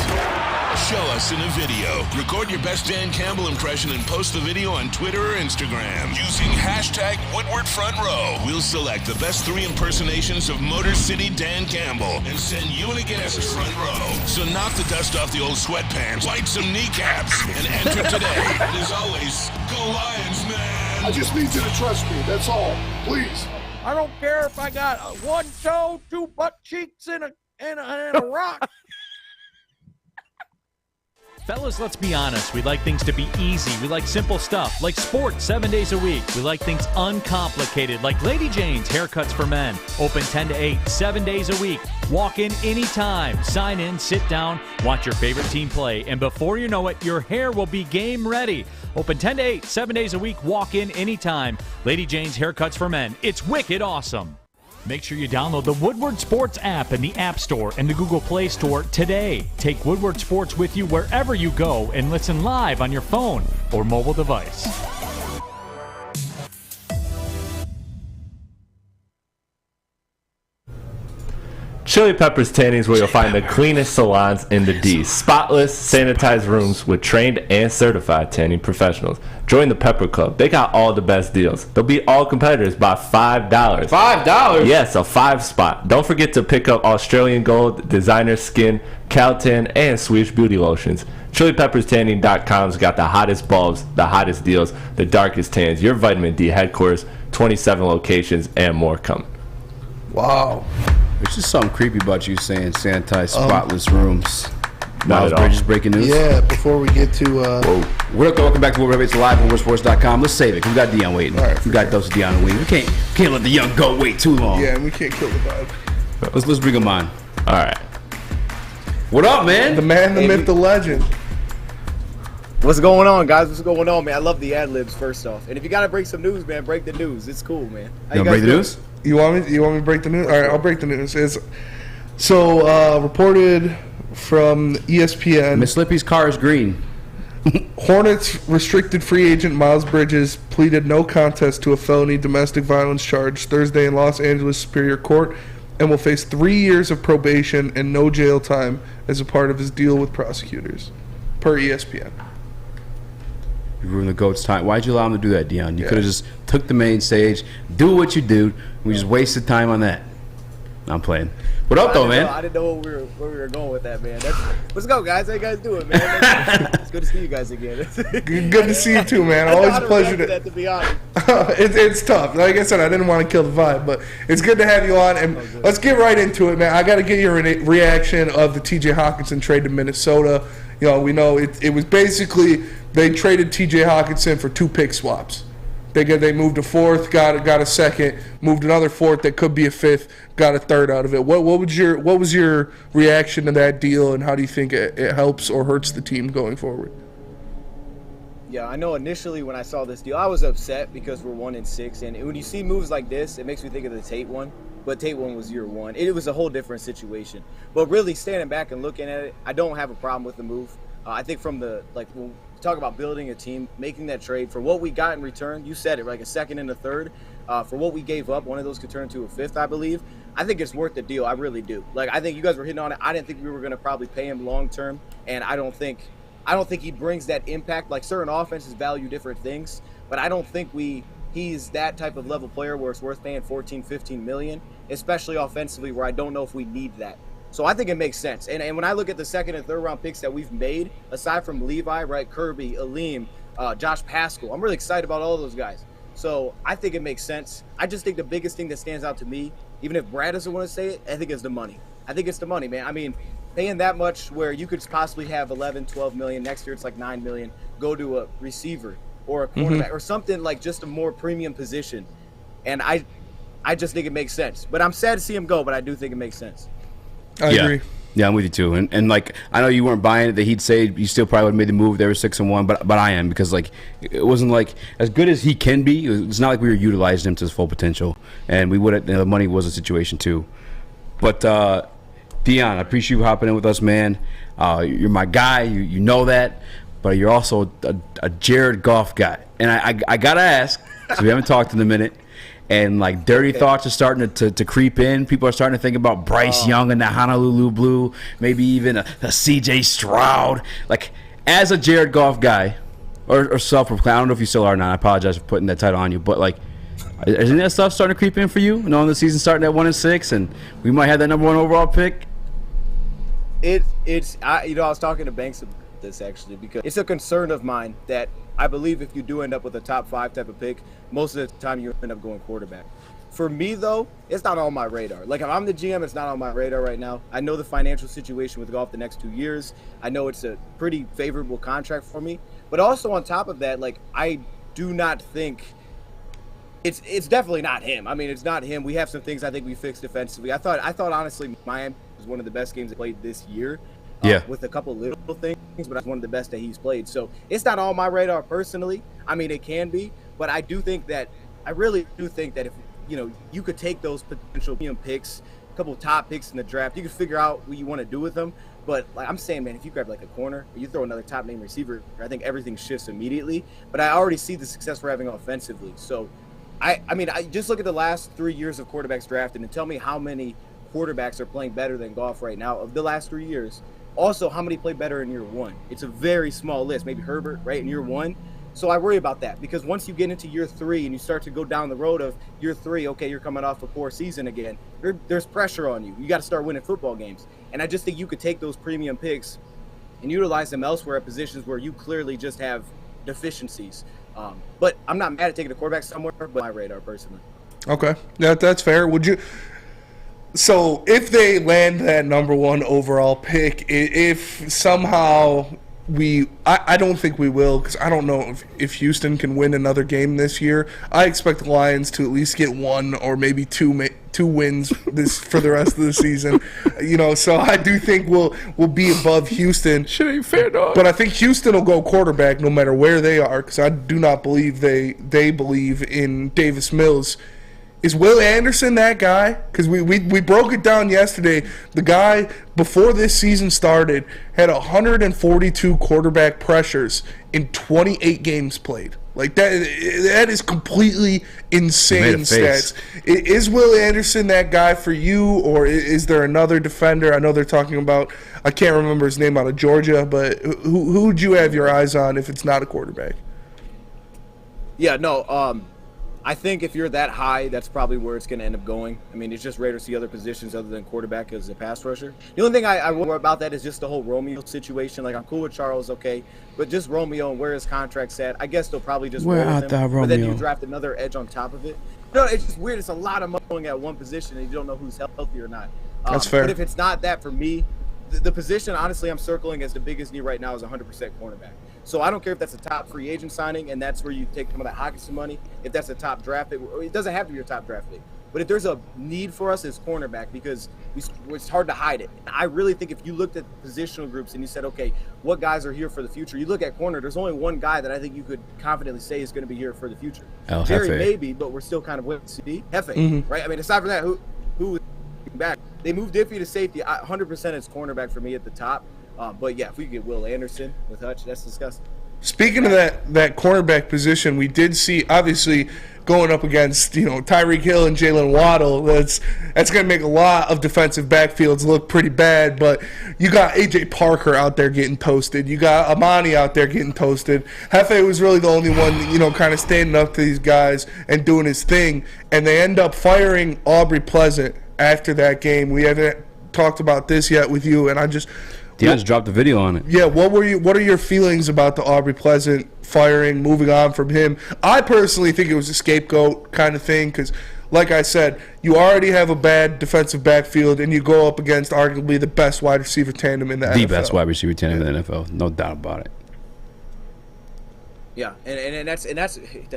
Show us in a video. Record your best Dan Campbell impression and post the video on Twitter or Instagram. Using hashtag #WoodwardFrontRow, we'll select the best 3 impersonations of Motor City Dan Campbell and send you and a guest to front row. So knock the dust off the old sweatpants, light some kneecaps, and enter today. And as always, go Lions, man. I just need you to trust me. That's all. Please. I don't care if I got 1 toe, 2 butt cheeks, and a rock. Fellas, let's be honest. We like things to be easy. We like simple stuff, like sports 7 days a week. We like things uncomplicated, like Lady Jane's Haircuts for Men. Open 10 to 8, 7 days a week. Walk in anytime. Sign in, sit down, watch your favorite team play. And before you know it, your hair will be game ready. Open 10 to 8, 7 days a week. Walk in anytime. Lady Jane's Haircuts for Men. It's wicked awesome. Make sure you download the Woodward Sports app in the App Store and the Google Play Store today. Take Woodward Sports with you wherever you go and listen live on your phone or mobile device. Chili Peppers Tanning is where you'll find the cleanest salons in the D. Spotless, sanitized rooms with trained and certified tanning professionals. Join the Pepper Club. They got all the best deals. They'll beat all competitors by $5. $5? Yes, a 5-spot. Don't forget to pick up Australian Gold, Designer Skin, Caltan, and Swedish Beauty Lotions. ChiliPeppersTanning.com's got the hottest bulbs, the hottest deals, the darkest tans, your vitamin D headquarters, 27 locations, and more coming. Wow. There's just something creepy about you saying sanitized, spotless rooms. Not Miles at all. Bridges breaking news. Yeah, before we get to... What up, welcome back to Woodward. It's live on WoodwardSports.com. Let's save it. We got Dion waiting. All right, we got Dose of Dion waiting. We can't let the young goat wait too long. Yeah, and we can't kill the vibe. Let's bring him on. All right. What up, man? The man, the myth, the legend. What's going on, guys? What's going on, man? I love the ad-libs, first off. And if you got to break some news, man, break the news. It's cool, man. You want to break the news? You want me to break the news? All right, I'll break the news. Reported from ESPN. Miss Slippy's car is green. Hornets restricted free agent Miles Bridges pleaded no contest to a felony domestic violence charge Thursday in Los Angeles Superior Court and will face 3 years of probation and no jail time as a part of his deal with prosecutors, per ESPN. You ruined the GOAT's time. Why'd you allow him to do that, Dion? You could have just took the main stage, do what you do. We just wasted time on that. I'm playing. What up, though, man? I didn't know where we were going with that, man. Let's go, guys. How you guys doing, man? It's good to see you guys again. Good to see you too, man. Always a pleasure to be honest. It's tough. Like I said, I didn't want to kill the vibe, but it's good to have you on. And let's get right into it, man. I got to get your reaction of the TJ Hockenson trade to Minnesota. You know, we know it was basically they traded TJ Hockenson for 2 pick swaps. They moved a 4th, got a 2nd, moved another 4th that could be a 5th, got a 3rd out of it. What was your reaction to that deal, and how do you think it helps or hurts the team going forward? Yeah, I know initially when I saw this deal, I was upset because we're 1-6, and when you see moves like this, it makes me think of the Tate one. But Tate one was year 1. It was a whole different situation. But really standing back and looking at it, I don't have a problem with the move. I think from the when we talk about building a team, making that trade for what we got in return, you said it, like a 2nd and a 3rd. For what we gave up, one of those could turn to a 5th, I believe. I think it's worth the deal. I really do. I think you guys were hitting on it. I didn't think we were going to probably pay him long term, and I don't think he brings that impact. Like, certain offenses value different things, but I don't think he's that type of level player where it's worth paying 14, 15 million, especially offensively, where I don't know if we need that. So I think it makes sense. And when I look at the 2nd and 3rd round picks that we've made, aside from Levi, right, Kirby, Aleem, Josh Pascal, I'm really excited about all those guys. So I think it makes sense. I just think the biggest thing that stands out to me, even if Brad doesn't want to say it, I think it's the money. I think it's the money, man. I mean, paying that much where you could possibly have 11, 12 million. Next year it's like 9 million. Go to a receiver or a cornerback or something like just a more premium position. And I just think it makes sense. But I'm sad to see him go, but I do think it makes sense. I agree. Yeah, I'm with you too. And like, I know you weren't buying it that he'd say you still probably would have made the move. They were 6-1, but I am, because like it wasn't like as good as he can be. It's not like we were utilizing him to his full potential, and we would have. The money was a situation too. But Dion, I appreciate you hopping in with us, man. You're my guy. You know that, but you're also a Jared Goff guy, and I gotta ask, because we haven't talked in a minute. And like dirty thoughts are starting to creep in. People are starting to think about Bryce Young and the Honolulu Blue, maybe even a CJ Stroud. Like, as a Jared Goff guy, or self-proclaimed, I don't know if you still are or not. I apologize for putting that title on you, but like, isn't that stuff starting to creep in for you? Knowing the season starting at 1-6, and we might have that number 1 overall pick. I was talking to Banks about this actually, because it's a concern of mine that I believe if you do end up with a top 5 type of pick, most of the time you end up going quarterback. For me, though, it's not on my radar. Like, if I'm the GM, it's not on my radar right now. I know the financial situation with Goff the next 2 years. I know it's a pretty favorable contract for me. But also on top of that, like, I do not think it's definitely not him. I mean, it's not him. We have some things I think we fixed defensively. I thought honestly Miami was one of the best games they played this year. With a couple little things, but it's one of the best that he's played. So it's not on my radar personally. I mean, it can be, but I really do think that if, you could take those potential picks, a couple of top picks in the draft, you could figure out what you want to do with them. But like I'm saying, man, if you grab like a corner or you throw another top name receiver, I think everything shifts immediately. But I already see the success we're having offensively. So I mean, I just look at the last 3 years of quarterbacks drafted and tell me how many quarterbacks are playing better than Goff right now of the last 3 years. Also, how many play better in year one? It's a very small list. Maybe Herbert, right, in year one. So I worry about that because once you get into year 3 and you start to go down the road of year 3, okay, you're coming off a poor season again. There's pressure on you. You got to start winning football games. And I just think you could take those premium picks and utilize them elsewhere at positions where you clearly just have deficiencies. But I'm not mad at taking a quarterback somewhere, but my radar personally. Okay, that's fair. Would you? So if they land that number 1 overall pick, if somehow I don't think we will, because I don't know if Houston can win another game this year. I expect the Lions to at least get 1 or maybe 2 wins this for the rest of the season. So I do think we'll be above Houston. Shit ain't fair, dog. But I think Houston will go quarterback no matter where they are, because I do not believe they believe in Davis Mills. Is Will Anderson that guy? Because we broke it down yesterday. The guy, before this season started, had 142 quarterback pressures in 28 games played. Like, that is completely insane stats. Is Will Anderson that guy for you, or is there another defender? I know they're talking about, I can't remember his name, out of Georgia, but who would you have your eyes on if it's not a quarterback? Yeah, no, I think if you're that high, that's probably where it's going to end up going. I mean, it's just rare to see other positions other than quarterback as a pass rusher. The only thing I worry about that is just the whole Romeo situation. Like, I'm cool with Charles, okay, but just Romeo and where his contract's at, I guess they'll probably just roll with him. But then you draft another edge on top of it. No, it's just weird. It's a lot of money at one position, and you don't know who's healthy or not. That's fair. But if it's not that for me, the position, honestly, I'm circling as the biggest need right now is 100% cornerback. So I don't care if that's a top free agent signing, and that's where you take some of that Hockenson money. If that's a top draft pick, it doesn't have to be your top draft pick. But if there's a need for us as cornerback, because it's hard to hide it. And I really think if you looked at positional groups and you said, okay, what guys are here for the future? You look at corner, there's only one guy that I think you could confidently say is going to be here for the future. Jerry maybe, but we're still kind of waiting to see. Hefe, right? I mean, aside from that, who is back? They moved Diffie to safety. 100% is cornerback for me at the top. But yeah, if we could get Will Anderson with Hutch, that's disgusting. Speaking of that cornerback position, we did see, obviously, going up against Tyreek Hill and Jalen Waddle. That's going to make a lot of defensive backfields look pretty bad. But you got A.J. Parker out there getting toasted. You got Amani out there getting toasted. Hefe was really the only one, kind of standing up to these guys and doing his thing. And they end up firing Aubrey Pleasant after that game. We haven't talked about this yet with you, and I just. Dion's dropped the video on it. Yeah, what are your feelings about the Aubrey Pleasant firing, moving on from him? I personally think it was a scapegoat kind of thing because, like I said, you already have a bad defensive backfield and you go up against arguably the best wide receiver tandem in the NFL. The best wide receiver tandem in the NFL, no doubt about it. Yeah, and that's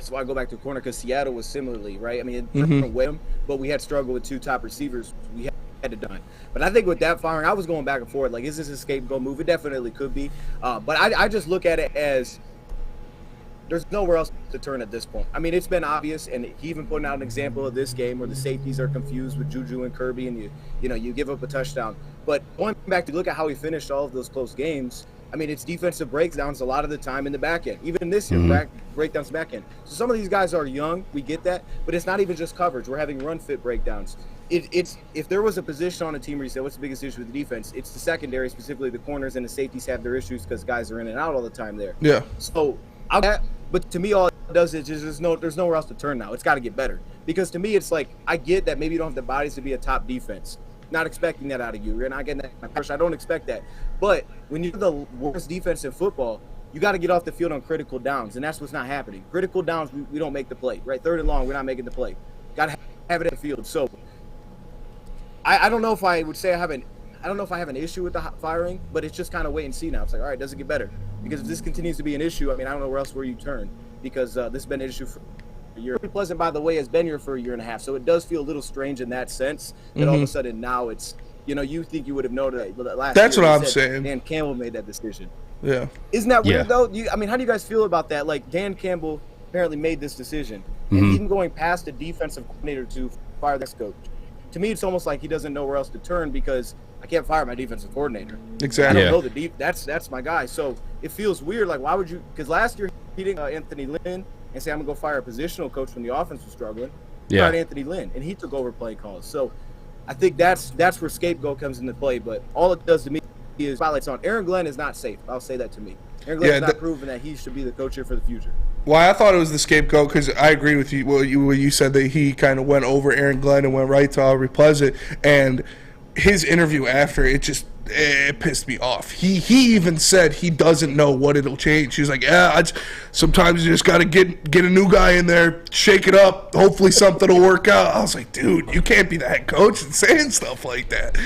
why I go back to corner because Seattle was similarly, right? I mean, different way, but we had struggled with 2 top receivers. We had to done. But I think with that firing, I was going back and forth. Like, is this a scapegoat move? It definitely could be. But I just look at it as there's nowhere else to turn at this point. I mean, it's been obvious, and he even putting out an example of this game where the safeties are confused with Juju and Kirby, and you give up a touchdown. But going back to look at how he finished all of those close games, I mean, it's defensive breakdowns a lot of the time in the back end. Even this year, breakdowns back end. So some of these guys are young, we get that, but it's not even just coverage. We're having run fit breakdowns. It's if there was a position on a team where you say, what's the biggest issue with the defense? It's the secondary, specifically the corners and the safeties have their issues because guys are in and out all the time there. Yeah. So, but to me, all it does is just there's nowhere else to turn now. It's got to get better. Because to me, it's like, I get that maybe you don't have the bodies to be a top defense. Not expecting that out of you. You're not getting that pressure. I don't expect that. But when you're the worst defense in football, you got to get off the field on critical downs, and that's what's not happening. Critical downs, we don't make the play, right? 3rd and long, we're not making the play. Got to have it in the field. So I don't know if I would say I have an issue with the firing, but it's just kind of wait and see now. It's like, all right, does it get better? Because if this continues to be an issue, I mean, I don't know where you turn because this has been an issue for a year. Pleasant, by the way, has been here for a year and a half, so it does feel a little strange in that sense that all of a sudden now it's, you think you would have known that last That's year. That's what I'm saying. Dan Campbell made that decision. Yeah. Isn't that weird, though? I mean, how do you guys feel about that? Like, Dan Campbell apparently made this decision, and even going past the defensive coordinator to fire the coach. To me, it's almost like he doesn't know where else to turn because I can't fire my defensive coordinator. Exactly. I don't know that's my guy. So it feels weird. Like, why would you? Because last year he didn't Anthony Lynn and say I'm gonna go fire a positional coach when the offense was struggling. He fired Anthony Lynn, and he took over play calls. So I think that's where scapegoat comes into play. But all it does to me is spotlights on. Aaron Glenn is not safe. I'll say that to me. Aaron Glenn has not proven that he should be the coach here for the future. Why I thought it was the scapegoat, because I agree with you. What you said, that he kind of went over Aaron Glenn and went right to Aubrey Pleasant, and his interview after, it pissed me off. He even said he doesn't know what it'll change. He's like, sometimes you just got to get a new guy in there, shake it up, hopefully something will work out. I was like, dude, you can't be the head coach and saying stuff like that.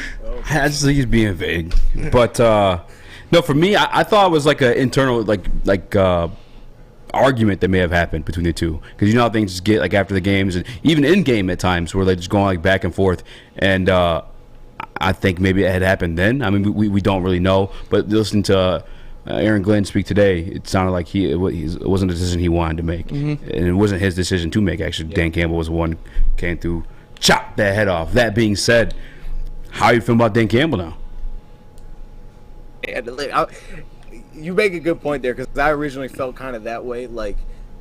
I just think he's being vague. But no, for me, I thought it was like an internal argument that may have happened between the two, because you know how things just get like after the games and even in game at times where they're just going like back and forth, and I think maybe it had happened then. I mean, we don't really know, but listening to Aaron Glenn speak today, it sounded like it wasn't a decision he wanted to make, and it wasn't his decision to make. Actually, Dan Campbell was the one who came through, chopped that head off. That being said, how you feel about Dan Campbell now? You make a good point there, because I originally felt kind of that way. Like,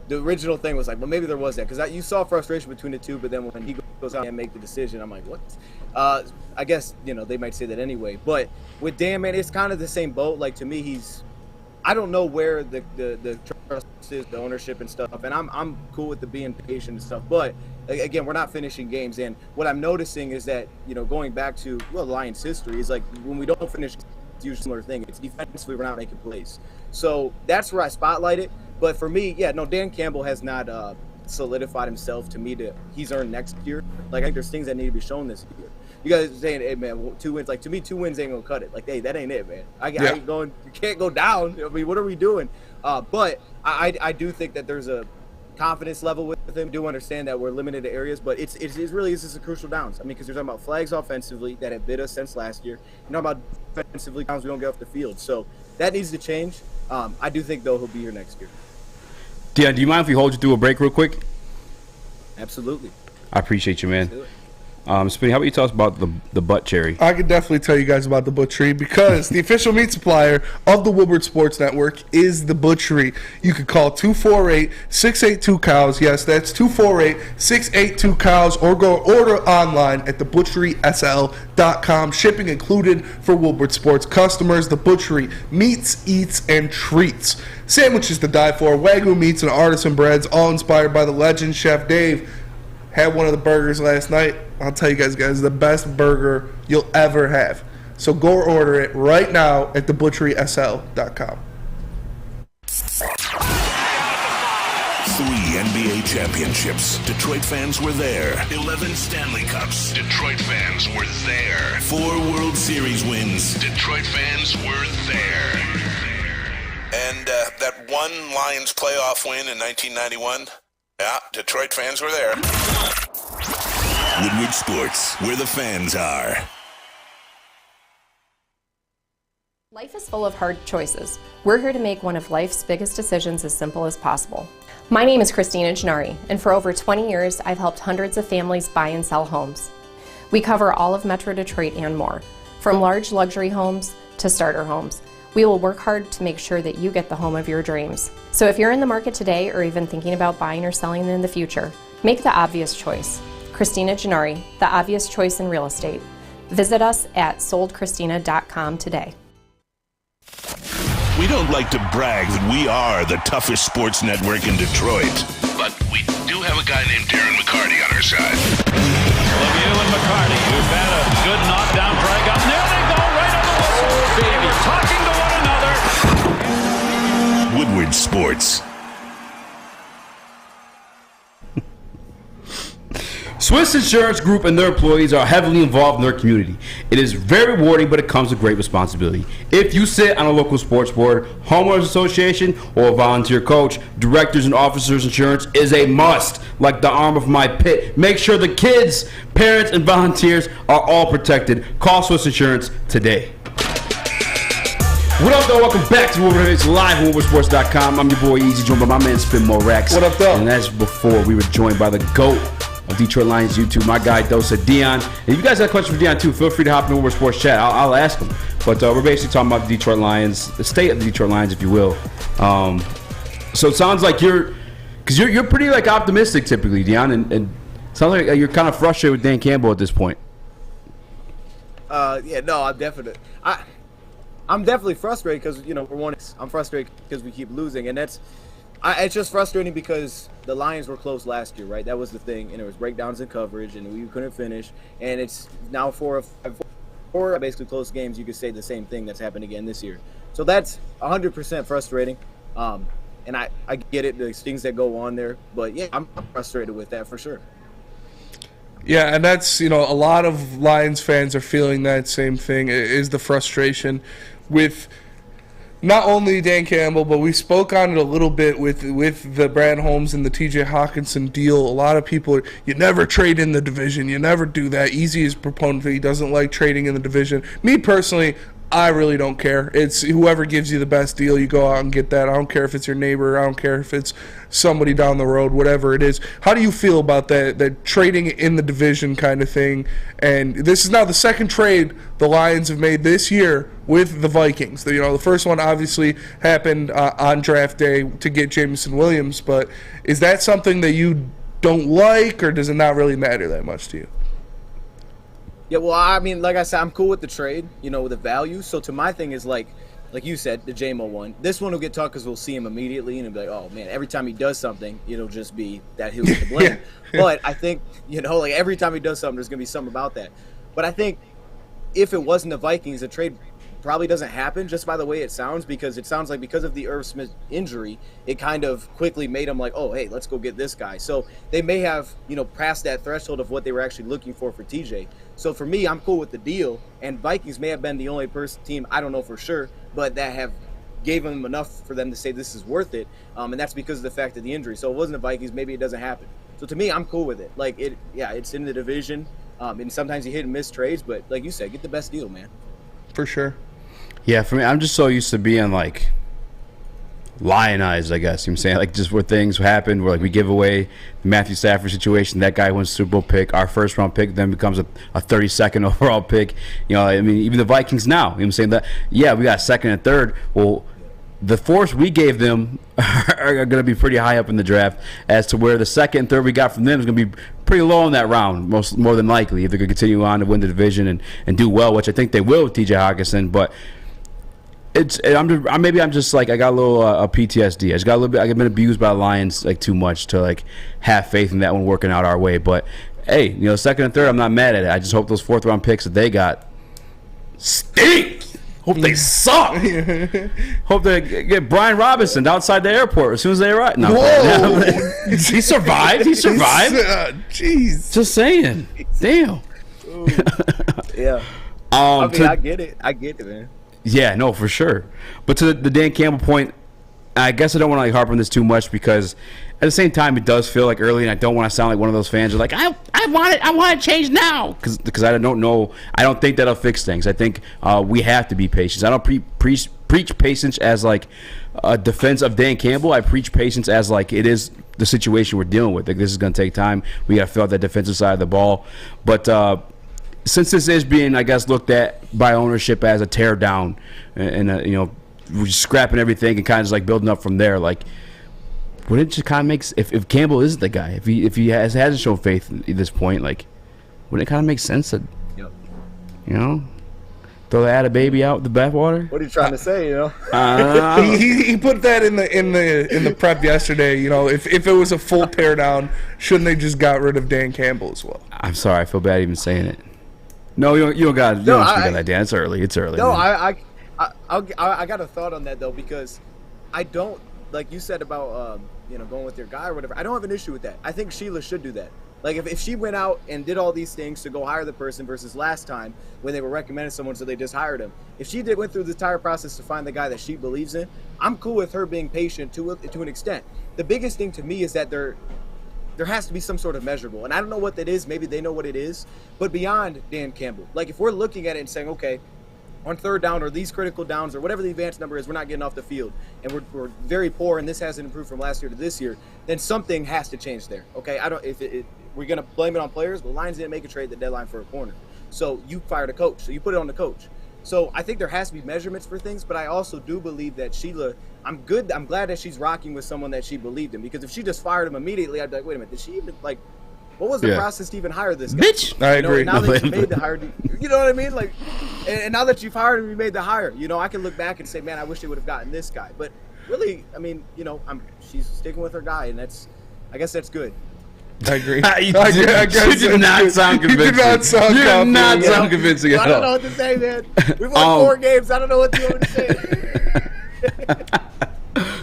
the original thing was like, well, maybe there was that, because you saw frustration between the two, but then when he goes out and make the decision, I'm like, what? I guess, they might say that anyway. But with Dan, man, it's kind of the same boat. Like, to me, I don't know where the trust is, the ownership and stuff, and I'm cool with the being patient and stuff. But again, we're not finishing games, and what I'm noticing is that going back to Lions history is like when we don't finish, it's usually a similar thing. It's defensively we're not making plays, so that's where I spotlight it. But for me, Dan Campbell has not solidified himself to me he's earned next year. Like, I think there's things that need to be shown this year. You guys are saying, hey, man, 2 wins. Like, to me, 2 wins ain't going to cut it. Like, hey, that ain't it, man. I ain't going. You can't go down. I mean, what are we doing? But I do think that there's a confidence level with him. I do understand that we're limited to areas, but it's really is just a crucial downs. I mean, because you're talking about flags offensively that have bit us since last year. You're talking about defensively downs we don't get off the field. So that needs to change. I do think, though, he'll be here next year. Dion, do you mind if we hold you through a break real quick? Absolutely. I appreciate you, man. Spinny, how about you tell us about the butt cherry? I can definitely tell you guys about the Butchery, because the official meat supplier of the Woodward Sports Network is the Butchery. You can call 248-682-COWS. Yes, that's 248-682-COWS, or go order online at thebutcherysl.com. Shipping included for Woodward Sports customers. The Butchery, meats, eats, and treats. Sandwiches to die for, Wagyu meats and artisan breads, all inspired by the legend Chef Dave. Had one of the burgers last night. I'll tell you guys, the best burger you'll ever have. So go order it right now at thebutcherysl.com. 3 NBA championships. Detroit fans were there. 11 Stanley Cups. Detroit fans were there. 4 World Series wins. Detroit fans were there. And that one Lions playoff win in 1991. Yeah, Detroit fans were there. Woodward Sports, where the fans are. Life is full of hard choices. We're here to make one of life's biggest decisions as simple as possible. My name is Christina Gennari, and for over 20 years, I've helped hundreds of families buy and sell homes. We cover all of Metro Detroit and more, from large luxury homes to starter homes. We will work hard to make sure that you get the home of your dreams. So if you're in the market today or even thinking about buying or selling in the future, make the obvious choice. Christina Gennari, the obvious choice in real estate. Visit us at soldchristina.com today. We don't like to brag that we are the toughest sports network in Detroit, but we do have a guy named Darren McCarty on our side. Lemieux and McCarty, who've had a good knockdown drag up. There they go, right on the whistle. They were talking to one another. Woodward Sports. Swiss Insurance Group and their employees are heavily involved in their community. It is very rewarding, but it comes with great responsibility. If you sit on a local sports board, homeowners association, or a volunteer coach, directors and officers insurance is a must. Like the arm of my pit. Make sure the kids, parents, and volunteers are all protected. Call Swiss Insurance today. What up, though? Welcome back to Woodward. It's live on WoodwardSports.com. I'm your boy Eazy, joined by my man Spin Morax. What up, though? And that's before we were joined by the GOAT of Detroit Lions YouTube, my guy Dose of Dion. And if you guys have questions for Dion too, feel free to hop in the Woodward Sports chat. I'll ask him. But we're basically talking about the Detroit Lions, the state of the Detroit Lions, if you will. So it sounds like you're pretty like optimistic typically, Dion, and it sounds like you're kind of frustrated with Dan Campbell at this point. I'm definitely. I'm definitely frustrated because I'm frustrated because we keep losing, and it's just frustrating because the Lions were close last year, right? That was the thing, and there was breakdowns in coverage, and we couldn't finish, and it's now four basically close games. You could say the same thing that's happened again this year, so that's 100% frustrating. And I get it, there's things that go on there, but yeah, I'm frustrated with that for sure. Yeah, and that's, a lot of Lions fans are feeling that same thing, is the frustration with not only Dan Campbell, but we spoke on it a little bit with the Brad Holmes and the TJ Hockenson deal. A lot of people, you never trade in the division. You never do that. Eazy is a proponent that he doesn't like trading in the division. Me personally, I really don't care. It's whoever gives you the best deal, you go out and get that. I don't care if it's your neighbor. I don't care if it's somebody down the road, whatever it is. How do you feel about that trading in the division kind of thing? And this is now the second trade the Lions have made this year with the Vikings. The first one obviously happened on draft day to get Jameson Williams, but is that something that you don't like, or does it not really matter that much to you? Yeah, well, I mean, like I said, I'm cool with the trade, with the value. So to my thing is like you said, the JMO one. This one will get talked because we'll see him immediately and it'll be like, oh man, every time he does something, it'll just be that he'll get the blame. But I think, like every time he does something, there's gonna be something about that. But I think if it wasn't the Vikings, the trade probably doesn't happen just by the way it sounds, because it sounds like because of the Irv Smith injury, it kind of quickly made them like, oh, hey, let's go get this guy. So they may have, passed that threshold of what they were actually looking for TJ. So for me, I'm cool with the deal, and Vikings may have been the only team, I don't know for sure, but that have gave them enough for them to say this is worth it, and that's because of the fact of the injury. So it wasn't the Vikings, maybe it doesn't happen. So to me, I'm cool with it. Like, it's in the division, and sometimes you hit and miss trades, but like you said, get the best deal, man. For sure. Yeah, for me, I'm just so used to being like lionized, I guess. I'm saying, like, just where things happen, where like we give away the Matthew Stafford situation, that guy wins Super Bowl pick, our first round pick then becomes a 32nd overall pick. I mean, even the Vikings now. I'm saying that, yeah, we got second and third. Well, the fourth we gave them are going to be pretty high up in the draft, as to where the second and third we got from them is going to be pretty low in that round, more than likely, if they could continue on to win the division and do well, which I think they will with TJ Hockenson. But I'm just like, I got a little PTSD. I just got a little bit. I've been abused by the Lions like too much to like have faith in that one working out our way. But hey, second and third, I'm not mad at it. I just hope those fourth round picks that they got stink. Hope they suck. Hope they get Brian Robinson outside the airport as soon as they arrive. No, whoa. He survived. Jeez. Just saying. Damn. Yeah. I get it. I get it, man. Yeah, no, for sure. But to the Dan Campbell point, I guess I don't want to harp on this too much, because at the same time it does feel like early, and I don't want to sound like one of those fans who are like, I want it changed now, because I don't know. I don't think that'll fix things. I think we have to be patient. I don't preach patience as like a defense of Dan Campbell. I preach patience as like it is the situation we're dealing with. Like, this is going to take time. We got to fill out that defensive side of the ball. But since this is being, I guess, looked at by ownership as a tear down, and we're just scrapping everything and kind of just like building up from there, like, wouldn't it just kind of make, if Campbell isn't the guy, if he hasn't shown faith at this point, like, wouldn't it kind of make sense to, throw the add a baby out with the bathwater? What are you trying to say? He put that in the prep yesterday. If it was a full tear down, shouldn't they just got rid of Dan Campbell as well? I'm sorry, I feel bad even saying it. No, you don't got that, Dan. It's early. No, I got a thought on that though, because I don't, like you said about going with your guy or whatever. I don't have an issue with that. I think Sheila should do that. Like, if she went out and did all these things to go hire the person versus last time when they were recommending someone so they just hired him. If she went through the entire process to find the guy that she believes in, I'm cool with her being patient to an extent. The biggest thing to me is that there has to be some sort of measurable. And I don't know what that is. Maybe they know what it is. But beyond Dan Campbell, like, if we're looking at it and saying, okay, on third down or these critical downs or whatever the advanced number is, we're not getting off the field and we're very poor and this hasn't improved from last year to this year, then something has to change there. Okay, we're going to blame it on players. Well, Lions didn't make a trade at the deadline for a corner. So you fired a coach. So you put it on the coach. So I think there has to be measurements for things, but I also do believe that Sheila, I'm glad that she's rocking with someone that she believed in, because if she just fired him immediately, I'd be like, wait a minute, did she even, like, What was the process to even hire this guy? Bitch, I agree. Now that you made the hire, you know what I mean? Like, and now that you've hired him, you made the hire. I can look back and say, man, I wish they would have gotten this guy. But really, I mean, she's sticking with her guy, and I guess that's good. I agree. You did not sound convincing. You did not sound convincing at all. I don't know what to say, man. We've won 4 games. I don't know what you want to say.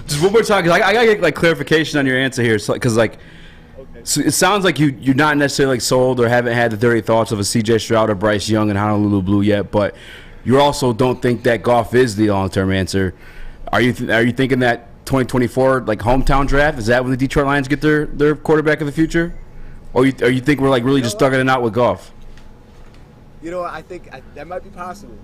Just one more time, because I gotta get clarification on your answer here, because so it sounds like you're not necessarily sold or haven't had the 30 thoughts of a CJ Stroud or Bryce Young and Honolulu Blue yet, but you also don't think that Goff is the long-term answer. Are you thinking that 2024 hometown draft, is that when the Detroit Lions get their quarterback of the future, or you think we're really just thugging it out with Goff? I think that might be possible.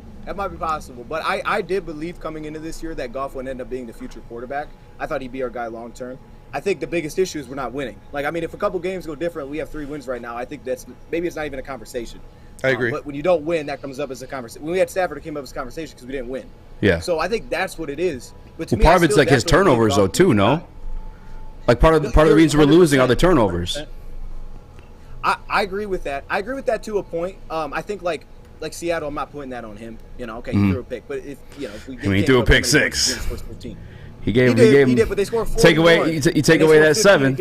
But I did believe coming into this year that Goff would end up being the future quarterback. I thought he'd be our guy long term. I think the biggest issue is we're not winning. If a couple games go different, we have 3 wins right now. I think maybe it's not even a conversation. I agree. But when you don't win, that comes up as a conversation. When we had Stafford, it came up as a conversation because we didn't win. Yeah. So I think that's what it is. But to me, part of it's his turnovers though too, no? Part of the reason we're losing are the turnovers. I agree with that. I agree with that to a point. I think like Seattle, I'm not putting that on him. Okay, he threw a pick, but if we he threw a pick 6. He did, but they scored 4. Take away that 7.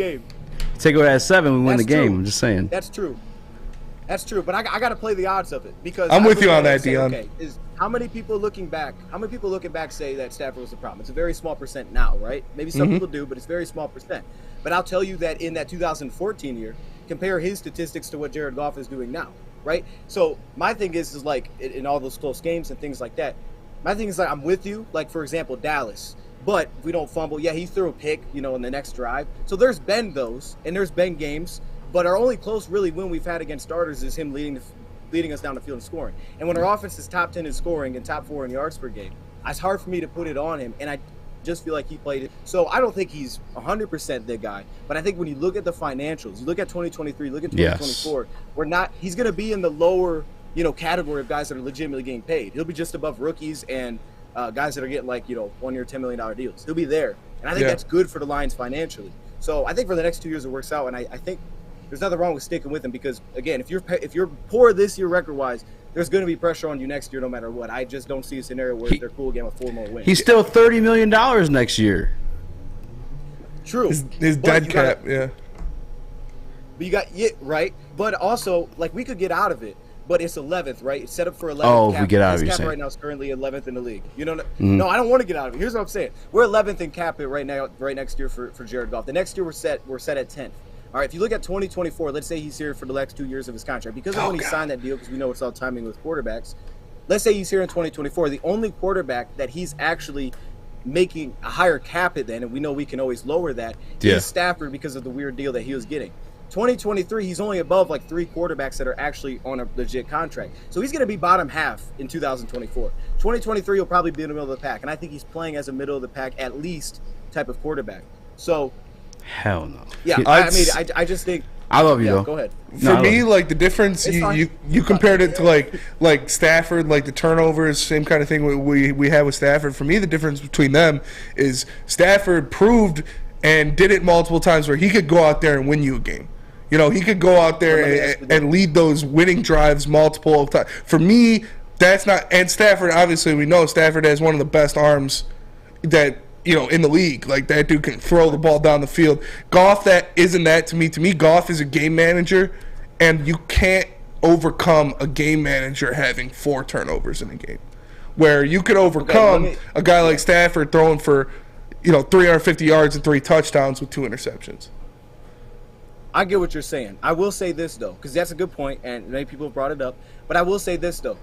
Take away that 7, we win the game. I'm just saying. That's true. But I got to play the odds of it because I'm with you on that, Dion. Okay, how many people looking back say that Stafford was the problem? It's a very small percent now, right? Maybe some people do, but it's a very small percent. But I'll tell you that in that 2014 year, compare his statistics to what Jared Goff is doing now, right? So my thing is in all those close games and things like that, my thing is I'm with you. For example, Dallas. But if we don't fumble, he threw a pick, in the next drive. So there's been those, and there's been games. But our only close really win we've had against starters is him leading us down the field and scoring. And when our offense is top 10 in scoring and top 4 in yards per game, it's hard for me to put it on him. And I just feel like he played it. So I don't think he's 100% the guy. But I think when you look at the financials, you look at 2023, look at 2024, he's going to be in the lower, category of guys that are legitimately getting paid. He'll be just above rookies and guys that are getting 1-year, $10 million deals. He'll be there. And I think that's good for the Lions financially. So I think for the next 2 years it works out. And I think there's nothing wrong with sticking with him because, again, if you're poor this year record-wise, there's going to be pressure on you next year no matter what. I just don't see a scenario where they're cool again with 4 more wins. He's still $30 million next year. True. His dead cap, yeah. But you got right. But also, we could get out of it. But it's 11th, right? It's set up for 11th. Oh, if we get out of it, his cap right now is currently 11th in the league. No, I don't want to get out of it. Here's what I'm saying: we're 11th in cap hit right now, right next year for Jared Goff. The next year we're set at 10th. All right, if you look at 2024, let's say he's here for the next 2 years of his contract. Because of when he signed that deal, because we know it's all timing with quarterbacks, let's say he's here in 2024. The only quarterback that he's actually making a higher cap hit than, and we know we can always lower that, is Stafford because of the weird deal that he was getting. 2023, he's only above 3 quarterbacks that are actually on a legit contract. So he's going to be bottom half in 2024. 2023, he'll probably be in the middle of the pack. And I think he's playing as a middle of the pack, at least, type of quarterback. So hell no. Yeah, I just think. I love you though. Go ahead. For me, the difference you compared it to like Stafford, the turnovers, same kind of thing we have with Stafford. For me, the difference between them is Stafford proved and did it multiple times where he could go out there and win you a game. He could go out there and lead those winning drives multiple times. For me, that's not. And Stafford, obviously, we know Stafford has one of the best arms that. In the league, that dude can throw the ball down the field. Goff, that isn't that to me. To me, Goff is a game manager, and you can't overcome a game manager having 4 turnovers in a game. Where you could overcome a guy like Stafford throwing for, 350 yards and 3 touchdowns with 2 interceptions. I get what you're saying. I will say this though, because that's a good point, and many people have brought it up. But I will say this though.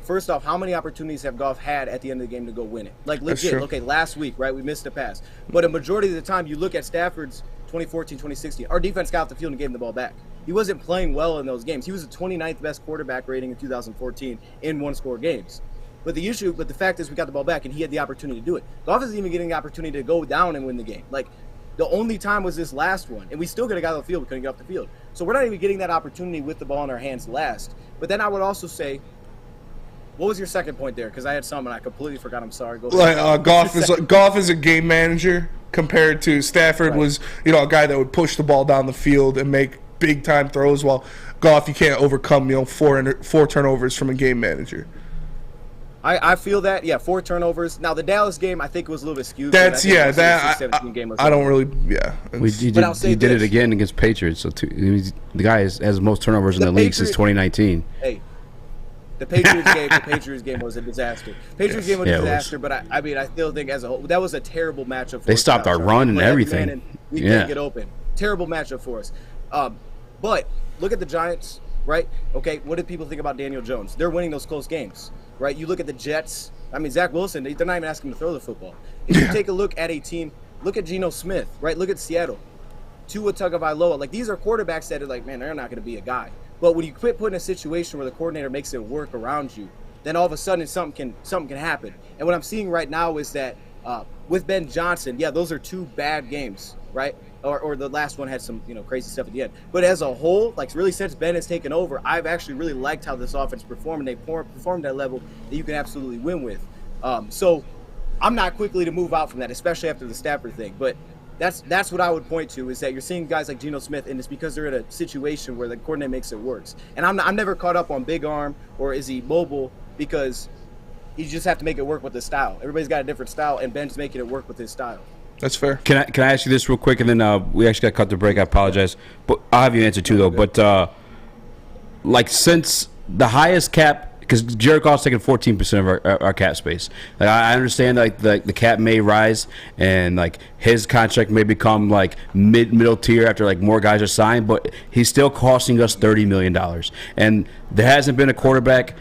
First off, how many opportunities have Goff had at the end of the game to go win it? Legit. Okay, last week, right? We missed a pass. But a majority of the time, you look at Stafford's 2014, 2016, our defense got off the field and gave him the ball back. He wasn't playing well in those games. He was the 29th best quarterback rating in 2014 in one-score games. But the fact is we got the ball back, and he had the opportunity to do it. Goff isn't even getting the opportunity to go down and win the game. The only time was this last one, and we still could have got off the field. We couldn't get off the field. So we're not even getting that opportunity with the ball in our hands last. But then I would also say, what was your second point there? Because I had some and I completely forgot. I'm sorry. Go ahead. Goff is a game manager compared to Stafford was a guy that would push the ball down the field and make big time throws. While Goff, you can't overcome four turnovers from a game manager. I feel that, 4 turnovers. Now the Dallas game, I think it was a little bit skewed. That's I don't really, He did it again against Patriots. So the guy has the most turnovers in the league since 2019. Hey, the Patriots game was a disaster. Patriots game was a disaster, but I mean, I still think as a whole, that was a terrible matchup. They stopped our run and everything. We can't get open. Terrible matchup for us. But look at the Giants, right? Okay, what did people think about Daniel Jones? They're winning those close games. Right, you look at the Jets. I mean, Zach Wilson, they're not even asking him to throw the football. If you take a look at a team, look at Geno Smith, right? Look at Seattle. Tua Tagovailoa. Like, these are quarterbacks that are like, man, they're not going to be a guy. But when you quit putting a situation where the coordinator makes it work around you, then all of a sudden something can happen. And what I'm seeing right now is that with Ben Johnson, those are 2 bad games, right? Or the last one had some crazy stuff at the end. But as a whole, like really since Ben has taken over, I've actually really liked how this offense performed, and they performed at a level that you can absolutely win with. So I'm not quickly to move out from that, especially after the Stafford thing. But that's what I would point to, is that you're seeing guys like Geno Smith, and it's because they're in a situation where the coordinator makes it works. And I'm never caught up on big arm or is he mobile, because you just have to make it work with the style. Everybody's got a different style, and Ben's making it work with his style. That's fair. Can I ask you this real quick, and then we actually got to cut the break. I apologize, but I'll have you answer too, though. But since the highest cap, because Jared Goff's taking 14% of our cap space. Like, I understand the cap may rise, and like his contract may become like middle tier after like more guys are signed, but he's still costing us $30 million, and there hasn't been a quarterback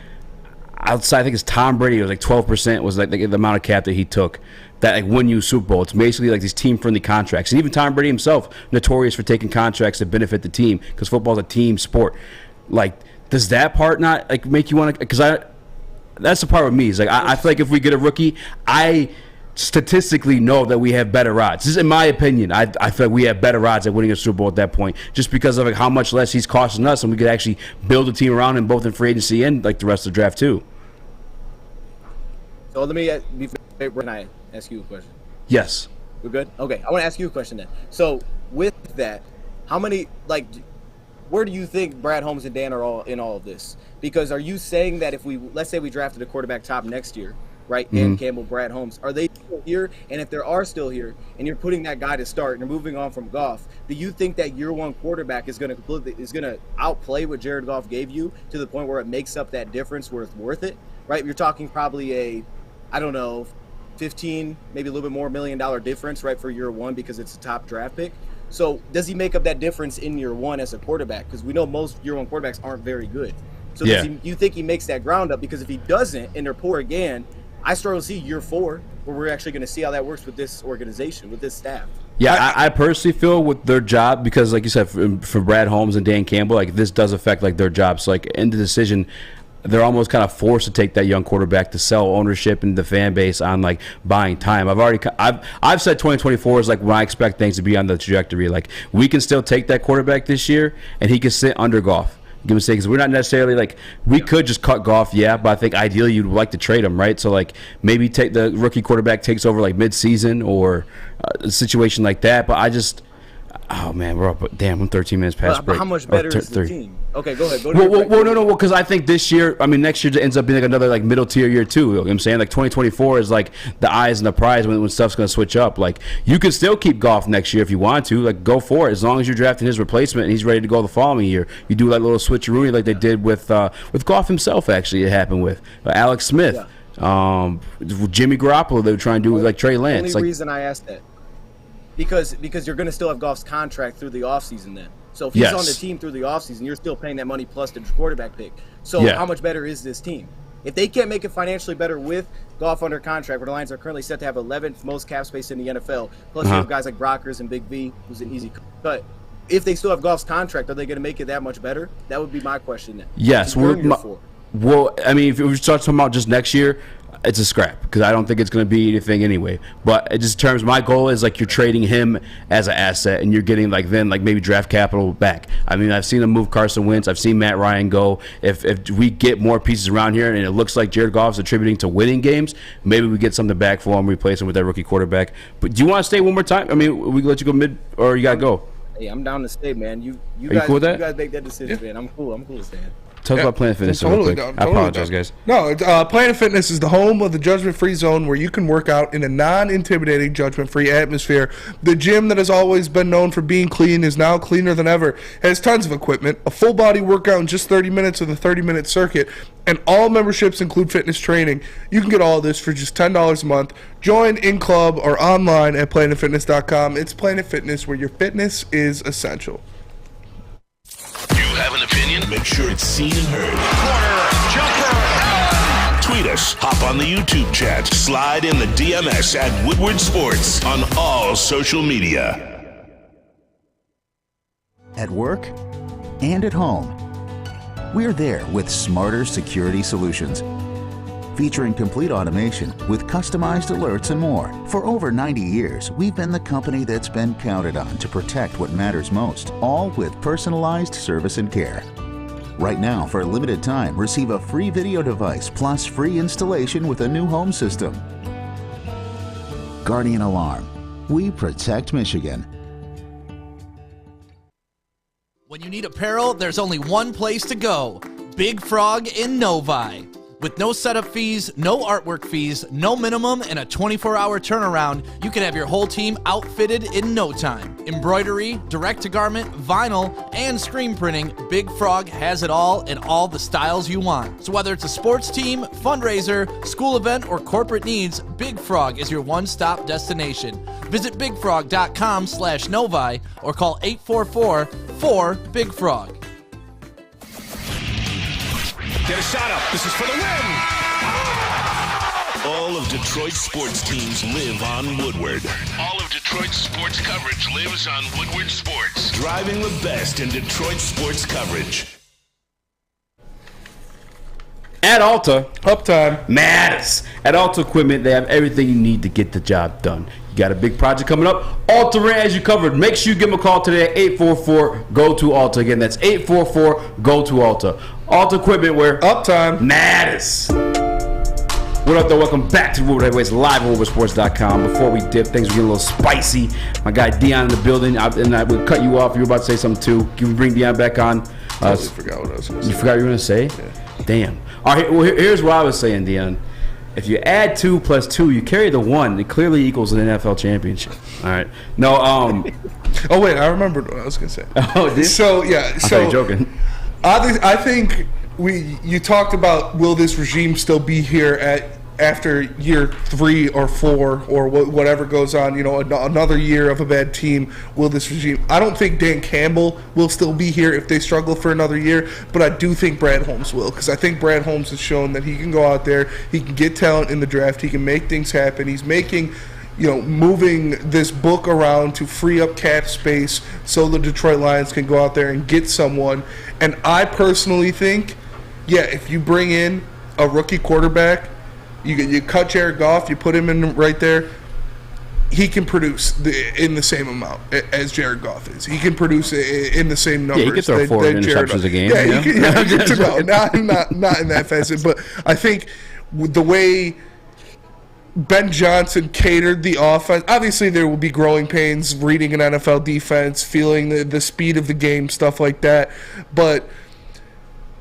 outside. I think it's Tom Brady. It was like 12% was like the amount of cap that he took that like win you Super Bowl. It's basically like these team-friendly contracts. And even Tom Brady himself, notorious for taking contracts that benefit the team, because football's a team sport. Like, does that part not like make you want to? Because that's the part with me. Is like I feel like if we get a rookie, I statistically know that we have better odds. This is in my opinion. I feel like we have better odds at winning a Super Bowl at that point, just because of like how much less he's costing us, and we could actually build a team around him both in free agency and like the rest of the draft too. So let me can I ask you a question? Yes. We're good? Okay. I want to ask you a question then. So with that, how many, like, where do you think Brad Holmes and Dan are all in all of this? Because are you saying that if let's say we drafted a quarterback top next year, right? Dan Campbell, Brad Holmes, are they still here? And if they are still here, and you're putting that guy to start and you're moving on from Goff, do you think that year one quarterback is going to outplay what Jared Goff gave you to the point where it makes up that difference where it's worth it, right? You're talking probably I don't know, 15, maybe a little bit more $1 million difference, right, for year one, because it's a top draft pick. So does he make up that difference in year one as a quarterback? Because we know most year one quarterbacks aren't very good. So do you think he makes that ground up? Because if he doesn't and they're poor again, I struggle to see year 4 where we're actually going to see how that works with this organization, with this staff. Yeah, I personally feel with their job, because like you said, for Brad Holmes and Dan Campbell, like this does affect like their jobs. So like in the decision, they're almost kind of forced to take that young quarterback to sell ownership and the fan base on like buying time. I've said 2024 is like when I expect things to be on the trajectory. Like we can still take that quarterback this year, and he can sit under Goff. Give him a second, because we're not necessarily like we could just cut Goff, but I think ideally you'd like to trade him, right? So like maybe take the rookie quarterback takes over like mid-season or a situation like that. But I just. Oh man, we're up. Damn, I'm 13 minutes past break. How much better is the team? Okay, go ahead. No, because I think this year, next year ends up being like another like middle tier year too. You know what I'm saying? Like 2024 is like the eyes and the prize when stuff's gonna switch up. Like you can still keep Goff next year if you want to. Like go for it, as long as you're drafting his replacement and he's ready to go the following year. You do like a little switcheroo like they did with Goff himself. Actually, it happened with Alex Smith, Jimmy Garoppolo. They were trying to do with like Trey Lance. The only reason I asked that. Because you're going to still have Goff's contract through the offseason then. So if he's on the team through the offseason, you're still paying that money plus the quarterback pick. So how much better is this team? If they can't make it financially better with Goff under contract, where the Lions are currently set to have 11th most cap space in the NFL, plus you have guys like Brockers and Big V, who's an easy cut. If they still have Goff's contract, are they going to make it that much better? That would be my question then. Yes. Well, if we start talking about just next year, it's a scrap, because I don't think it's going to be anything anyway. But it just terms, my goal is like you're trading him as an asset, and you're getting like maybe draft capital back. I've seen them move Carson Wentz. I've seen Matt Ryan go. If we get more pieces around here, and it looks like Jared Goff's attributing to winning games, maybe we get something back for him, replace him with that rookie quarterback. But do you want to stay one more time? We can let you go mid, or you got to go. Hey, I'm down to stay, man. You Are you cool with that? You guys make that decision, man. I'm cool. I'm cool with staying. Talk about Planet Fitness real quick. I apologize, guys. No, Planet Fitness is the home of the judgment-free zone where you can work out in a non-intimidating, judgment-free atmosphere. The gym that has always been known for being clean is now cleaner than ever. Has tons of equipment, a full-body workout in just 30 minutes with a 30-minute circuit, and all memberships include fitness training. You can get all this for just $10 a month. Join in club or online at planetfitness.com. It's Planet Fitness, where your fitness is essential. You have an opinion? Make sure it's seen and heard. Corner, jumper. Tweet us, hop on the YouTube chat, slide in the DMS at Woodward Sports on all social media. At work and at home, we're there with smarter security solutions. Featuring complete automation with customized alerts and more. For over 90 years, we've been the company that's been counted on to protect what matters most, all with personalized service and care. Right now, for a limited time, receive a free video device plus free installation with a new home system. Guardian Alarm. We protect Michigan. When you need apparel, there's only one place to go. Big Frog in Novi. With no setup fees, no artwork fees, no minimum, and a 24-hour turnaround, you can have your whole team outfitted in no time. Embroidery, direct-to-garment, vinyl, and screen printing, Big Frog has it all in all the styles you want. So whether it's a sports team, fundraiser, school event, or corporate needs, Big Frog is your one-stop destination. Visit bigfrog.com/Novi or call 844-4-BIG-FROG. Get a shot up. This is for the win. All of Detroit's sports teams live on Woodward. All of Detroit's sports coverage lives on Woodward Sports. Driving the best in Detroit sports coverage. At Alta, uptime matters. At Alta Equipment, they have everything you need to get the job done. You got a big project coming up. Alta Rent has you covered. Make sure you give them a call today at 844-GO-TO-ALTA. Again, that's 844-GO-TO-ALTA. Alta Equipment, where uptime matters. What up, though? Welcome back to Woodward Heavyweights live at WoodwardSports.com. Before we dip, things are getting a little spicy. My guy Dion in the building, and I would cut you off. You were about to say something too. Can we bring Dion back on? I forgot what I was going to say. You forgot what you were going to say? Yeah. Damn. All right. Well, here's what I was saying, Dion. If you add 2 plus 2, you carry the 1. It clearly equals an NFL championship. All right. No. Oh wait, I remembered what I was going to say. Oh, did? So yeah. I thought you were joking. I think you talked about, will this regime still be here after year 3 or 4 or whatever goes on, another year of a bad team, will this regime? I don't think Dan Campbell will still be here if they struggle for another year, but I do think Brad Holmes will, because I think Brad Holmes has shown that he can go out there, he can get talent in the draft, he can make things happen. He's making, moving this book around to free up cap space so the Detroit Lions can go out there and get someone. And I personally think, if you bring in a rookie quarterback, you cut Jared Goff, you put him in right there, he can produce in the same amount as Jared Goff is. He can produce in the same numbers. Yeah, he can throw 4 interceptions a game. Yeah, not in that facet. But I think the way Ben Johnson catered the offense, obviously there will be growing pains reading an NFL defense, feeling the speed of the game, stuff like that. But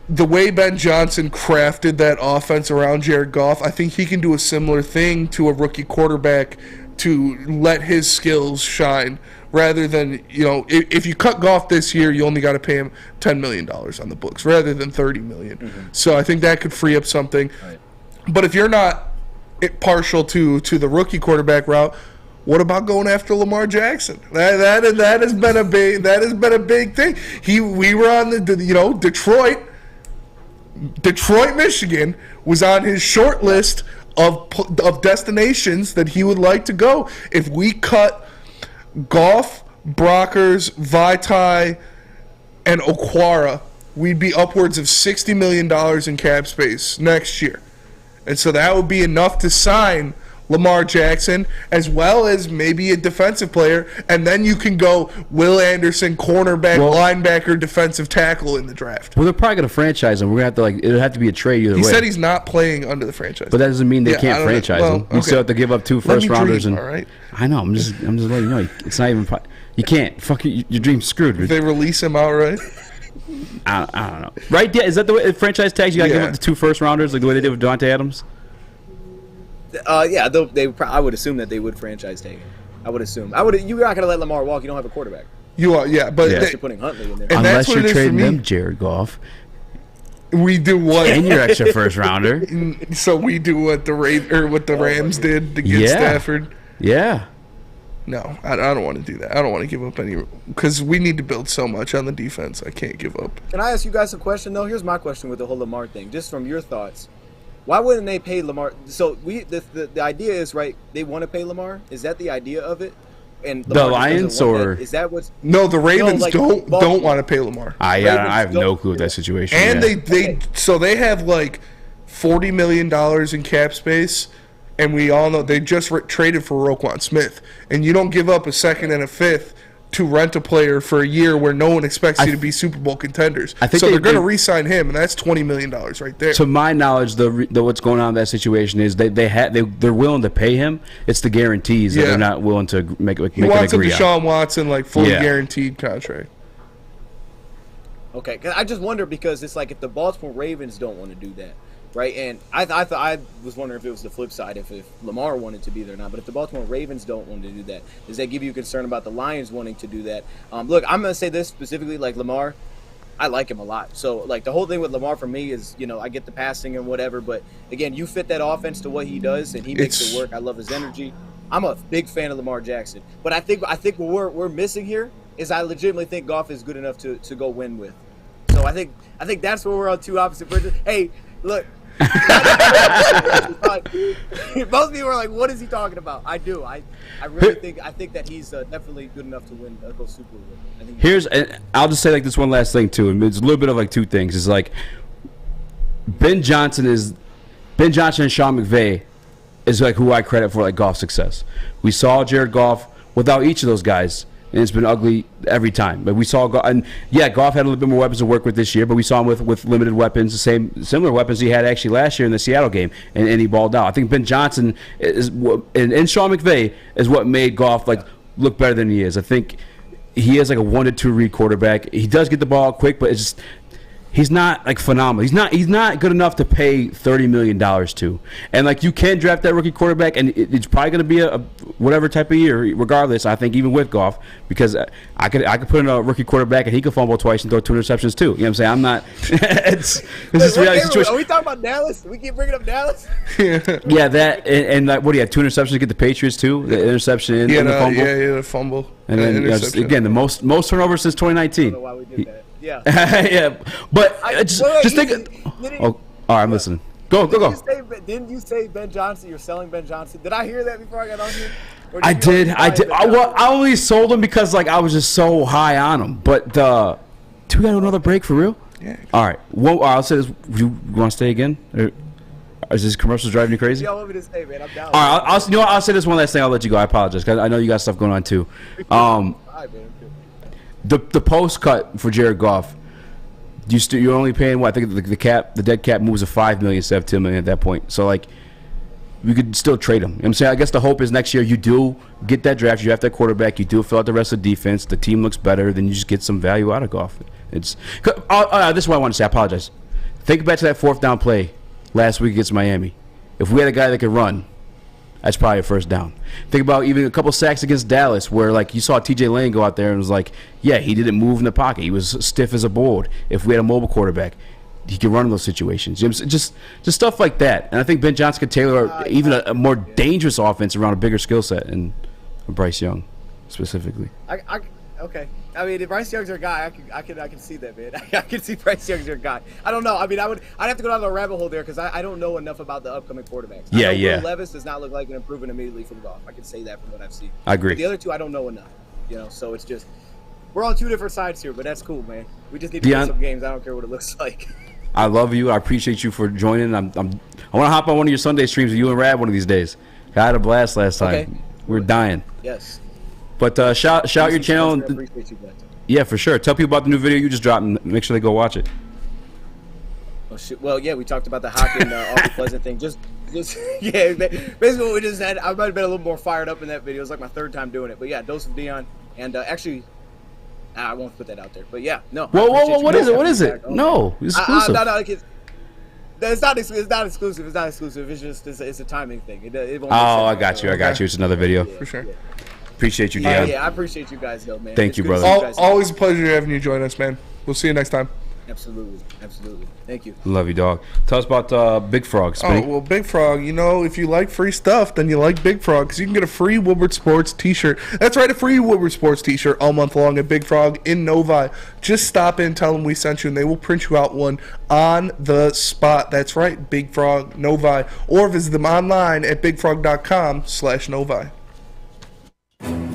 the way Ben Johnson crafted that offense around Jared Goff, I think he can do a similar thing to a rookie quarterback to let his skills shine, rather than, if you cut Goff this year, you only got to pay him $10 million on the books rather than $30 million. Mm-hmm. So I think that could free up something. Right. But if you're not partial to the rookie quarterback route, what about going after Lamar Jackson? That has been a big thing. We were on the Detroit, Michigan was on his short list of destinations that he would like to go. If we cut Goff, Brockers, Vitae, and Okwara, we'd be upwards of $60 million in cap space next year. And so that would be enough to sign Lamar Jackson, as well as maybe a defensive player, and then you can go Will Anderson, cornerback, linebacker, defensive tackle in the draft. Well, they're probably going to franchise him. We're going to have to, it'll have to be a trade either way. He said he's not playing under the franchise. But that doesn't mean they can't franchise him. You still have to give up 2 first rounders. All right. I know. I'm just letting you know. It's not even. You can't. Fuck your dream's screwed. If they release him outright. I don't know. Right? Yeah, is that the way franchise tags? You gotta give up the 2 first-rounders, like the way they did with Devontae Adams. Yeah, I would assume that they would franchise tag. I would assume. You're not gonna let Lamar walk. You don't have a quarterback. You are, yeah, but unless you're putting Huntley in there. And unless that's what you're it is for trading me. them Jared Goff. We do what? And your extra first-rounder. So we do what the Rams did to get Stafford. Yeah. No, I don't want to do that. I don't want to give up any because we need to build so much on the defense. I can't give up. Can I ask you guys a question though? Here's my question with the whole Lamar thing, just from your thoughts. Why wouldn't they pay Lamar? So the idea is right. They want to pay Lamar. Is that the idea of it? And the Lions or is that what's? No, the Ravens don't want to pay Lamar. I have no clue with that situation. And they have like $40 million in cap space. And we all know they just traded for Roquan Smith. And you don't give up a second and a fifth to rent a player for a year where no one expects you to be Super Bowl contenders. I think so they're going to re-sign him, and that's $20 million right there. To my knowledge, what's going on in that situation is they're willing to pay him. It's the guarantees that they're not willing to make an agree on. He wants a Deshaun Watson, like, fully guaranteed contract. Okay, 'cause I just wonder because it's like if the Baltimore Ravens don't want to do that. Right, and I was wondering if it was the flip side, if Lamar wanted to be there or not. But if the Baltimore Ravens don't want to do that, does that give you concern about the Lions wanting to do that? Look, I'm going to say this specifically, like Lamar, I like him a lot. So, like, the whole thing with Lamar for me is, I get the passing and whatever. But, again, you fit that offense to what he does, and he makes it work. I love his energy. I'm a big fan of Lamar Jackson. But I think what we're missing here is I legitimately think Goff is good enough to go win with. So I think that's where we're on two opposite bridges. Hey, look. Most people are like, "What is he talking about?" I do. I really think that he's definitely good enough to win go Super Bowl. I'll just say like this one last thing too, and it's a little bit of like two things. It's like Ben Johnson and Sean McVay is like who I credit for like Goff's success. We saw Jared Goff without each of those guys. And it's been ugly every time. But we saw, Goff had a little bit more weapons to work with this year, but we saw him with limited weapons, similar weapons he had actually last year in the Seattle game, and he balled out. I think Ben Johnson and Sean McVay is what made Goff look better than he is. I think he is like a 1-2 read quarterback. He does get the ball quick, but it's just he's not like phenomenal. He's not good enough to pay $30 million to. And like you can draft that rookie quarterback, and it's probably going to be a whatever type of year, regardless. I think even with Goff, because I could put in a rookie quarterback and he could fumble twice and throw 2 interceptions too. You know what I'm saying? I'm not. It's a reality situation. Are we talking about Dallas? We keep bringing up Dallas. Yeah, that and what do you have? 2 interceptions to get the Patriots too. The interception and the fumble. Yeah, the fumble. And then again the most turnovers since 2019. I don't know why we did that. Yeah. Yeah, but just think. All right, I'm listening. Go. Didn't you say Ben Johnson? You're selling Ben Johnson. Did I hear that before I got on here? I did. I only sold him because I was just so high on him. But do we got another break for real? Yeah. All right. Well, I'll say this. You want to stay again? Or is this commercials driving you crazy? Yeah, I want me to stay, man. I'm down. All right. I'll say this one last thing. I'll let you go. I apologize because I know you got stuff going on too. The post cut for Jared Goff, you're only paying what? I think the dead cap moves to $5 million instead of $10 million at that point. So we could still trade him. You know what I'm saying? I guess the hope is next year you do get that draft, you have that quarterback, you do fill out the rest of the defense, the team looks better, then you just get some value out of Goff. This is what I want to say. I apologize. Think back to that 4th down play last week against Miami. If we had a guy that could run, that's probably a first down. Think about even a couple sacks against Dallas where, you saw TJ Lane go out there and was like, yeah, he didn't move in the pocket. He was stiff as a board. If we had a mobile quarterback, he could run in those situations. Just stuff like that. And I think Ben Johnson could tailor even a more dangerous offense around a bigger skill set and Bryce Young specifically. Okay. I mean, if Bryce Young's your guy, I can see that, man. I can see Bryce Young's your guy. I don't know. I mean, I'd have to go down the rabbit hole there because I don't know enough about the upcoming quarterbacks. Yeah. Will Levis does not look like an improvement immediately from Goff. I can say that from what I've seen. I agree. But the other two, I don't know enough. So it's just we're on two different sides here, but that's cool, man. We just need to win some games. I don't care what it looks like. I love you. I appreciate you for joining. I want to hop on one of your Sunday streams with you and Rad one of these days. I had a blast last time. Okay. We were dying. Yes. But shout your channel. I appreciate you, man. Yeah, for sure. Tell people about the new video you just dropped and make sure they go watch it. Oh, shit. Well, yeah, we talked about the Hockenson Awful Pleasant thing. Just yeah, basically what we just had. I might have been a little more fired up in that video. It was like my 3rd time doing it. But yeah, Dose of Dion. And actually, I won't put that out there. But yeah, no. Whoa! What is it? What is it? No, it's exclusive. No, it's not exclusive. It's just it's a timing thing. It won't I got you. It's another video. For sure. Appreciate you, Dion. Yeah, I appreciate you guys, though, man. Thank you, brother. Always a pleasure having you join us, man. We'll see you next time. Absolutely. Thank you. Love you, dog. Tell us about Big Frog. Spinny. Oh, well, Big Frog, if you like free stuff, then you like Big Frog, because you can get a free Woodward Sports t-shirt. That's right, a free Woodward Sports t-shirt all month long at Big Frog in Novi. Just stop in, tell them we sent you, and they will print you out one on the spot. That's right, Big Frog Novi. Or visit them online at bigfrog.com/Novi.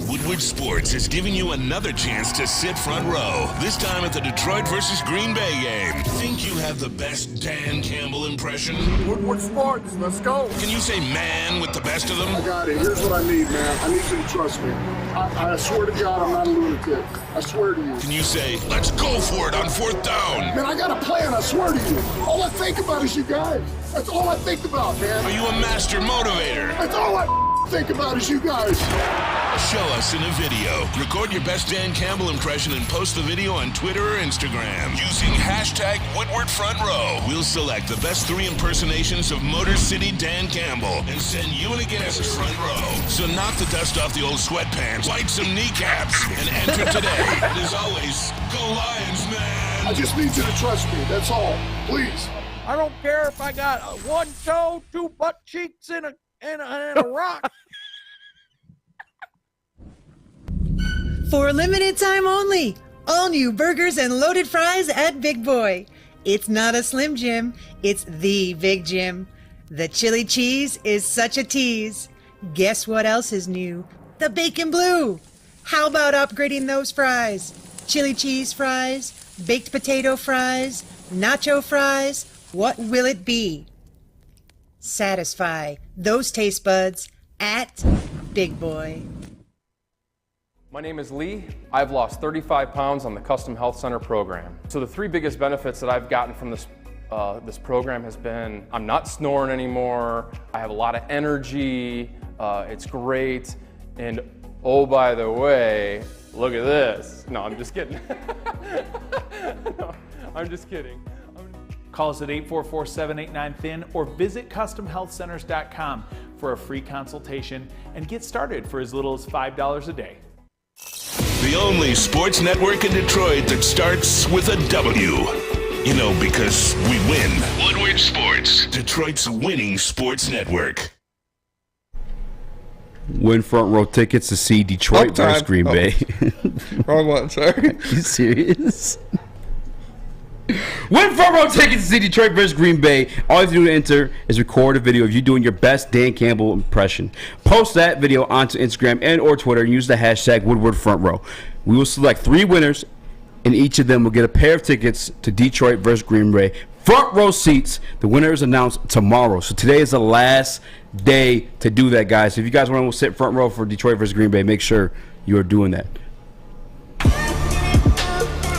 Woodward Sports is giving you another chance to sit front row, this time at the Detroit versus Green Bay game. Think you have the best Dan Campbell impression? Woodward Sports, let's go. Can you say man with the best of them? I got it. Here's what I need, man. I need you to trust me. I swear to God, I'm not a lunatic. I swear to you. Can you say, let's go for it on 4th down? Man, I got a plan, I swear to you. All I think about is you guys. That's all I think about, man. Are you a master motivator? That's all I think about is you guys. Show us in a video. Record your best Dan Campbell impression and post the video on Twitter or Instagram using hashtag #WoodwardFrontRow. We'll select the best 3 impersonations of Motor City Dan Campbell and send you and a guest front row. So knock the dust off the old sweatpants, light some kneecaps, and enter today. And as always, go Lions, man. I just need you to trust me. That's all. Please. I don't care if I got 1 toe, 2 butt cheeks, and a rock. For a limited time only, all new burgers and loaded fries at Big Boy. It's not a Slim Jim, it's the Big Jim. The chili cheese is such a tease. Guess what else is new? The bacon blue. How about upgrading those fries? Chili cheese fries, baked potato fries, nacho fries. What will it be? Satisfy those taste buds at Big Boy. My name is Lee. I've lost 35 pounds on the Custom Health Center program. So the 3 biggest benefits that I've gotten from this program has been I'm not snoring anymore, I have a lot of energy, it's great, and oh, by the way, look at this. No, I'm just kidding. No, I'm just kidding. Call us at 844-789-THIN or visit CustomHealthCenters.com for a free consultation and get started for as little as $5 a day. The only sports network in Detroit that starts with a W. Because we win. Woodward Sports, Detroit's winning sports network. Win front row tickets to see Detroit versus Green Bay. Wrong one, sorry. Are you serious? Win front row tickets to see Detroit versus Green Bay. All you have to do to enter is record a video of you doing your best Dan Campbell impression. Post that video onto Instagram and or Twitter and use the hashtag WoodwardFrontRow. We will select 3 winners, and each of them will get a pair of tickets to Detroit versus Green Bay. Front row seats. The winner is announced tomorrow. So today is the last day to do that, guys. So if you guys want to sit front row for Detroit versus Green Bay, make sure you are doing that.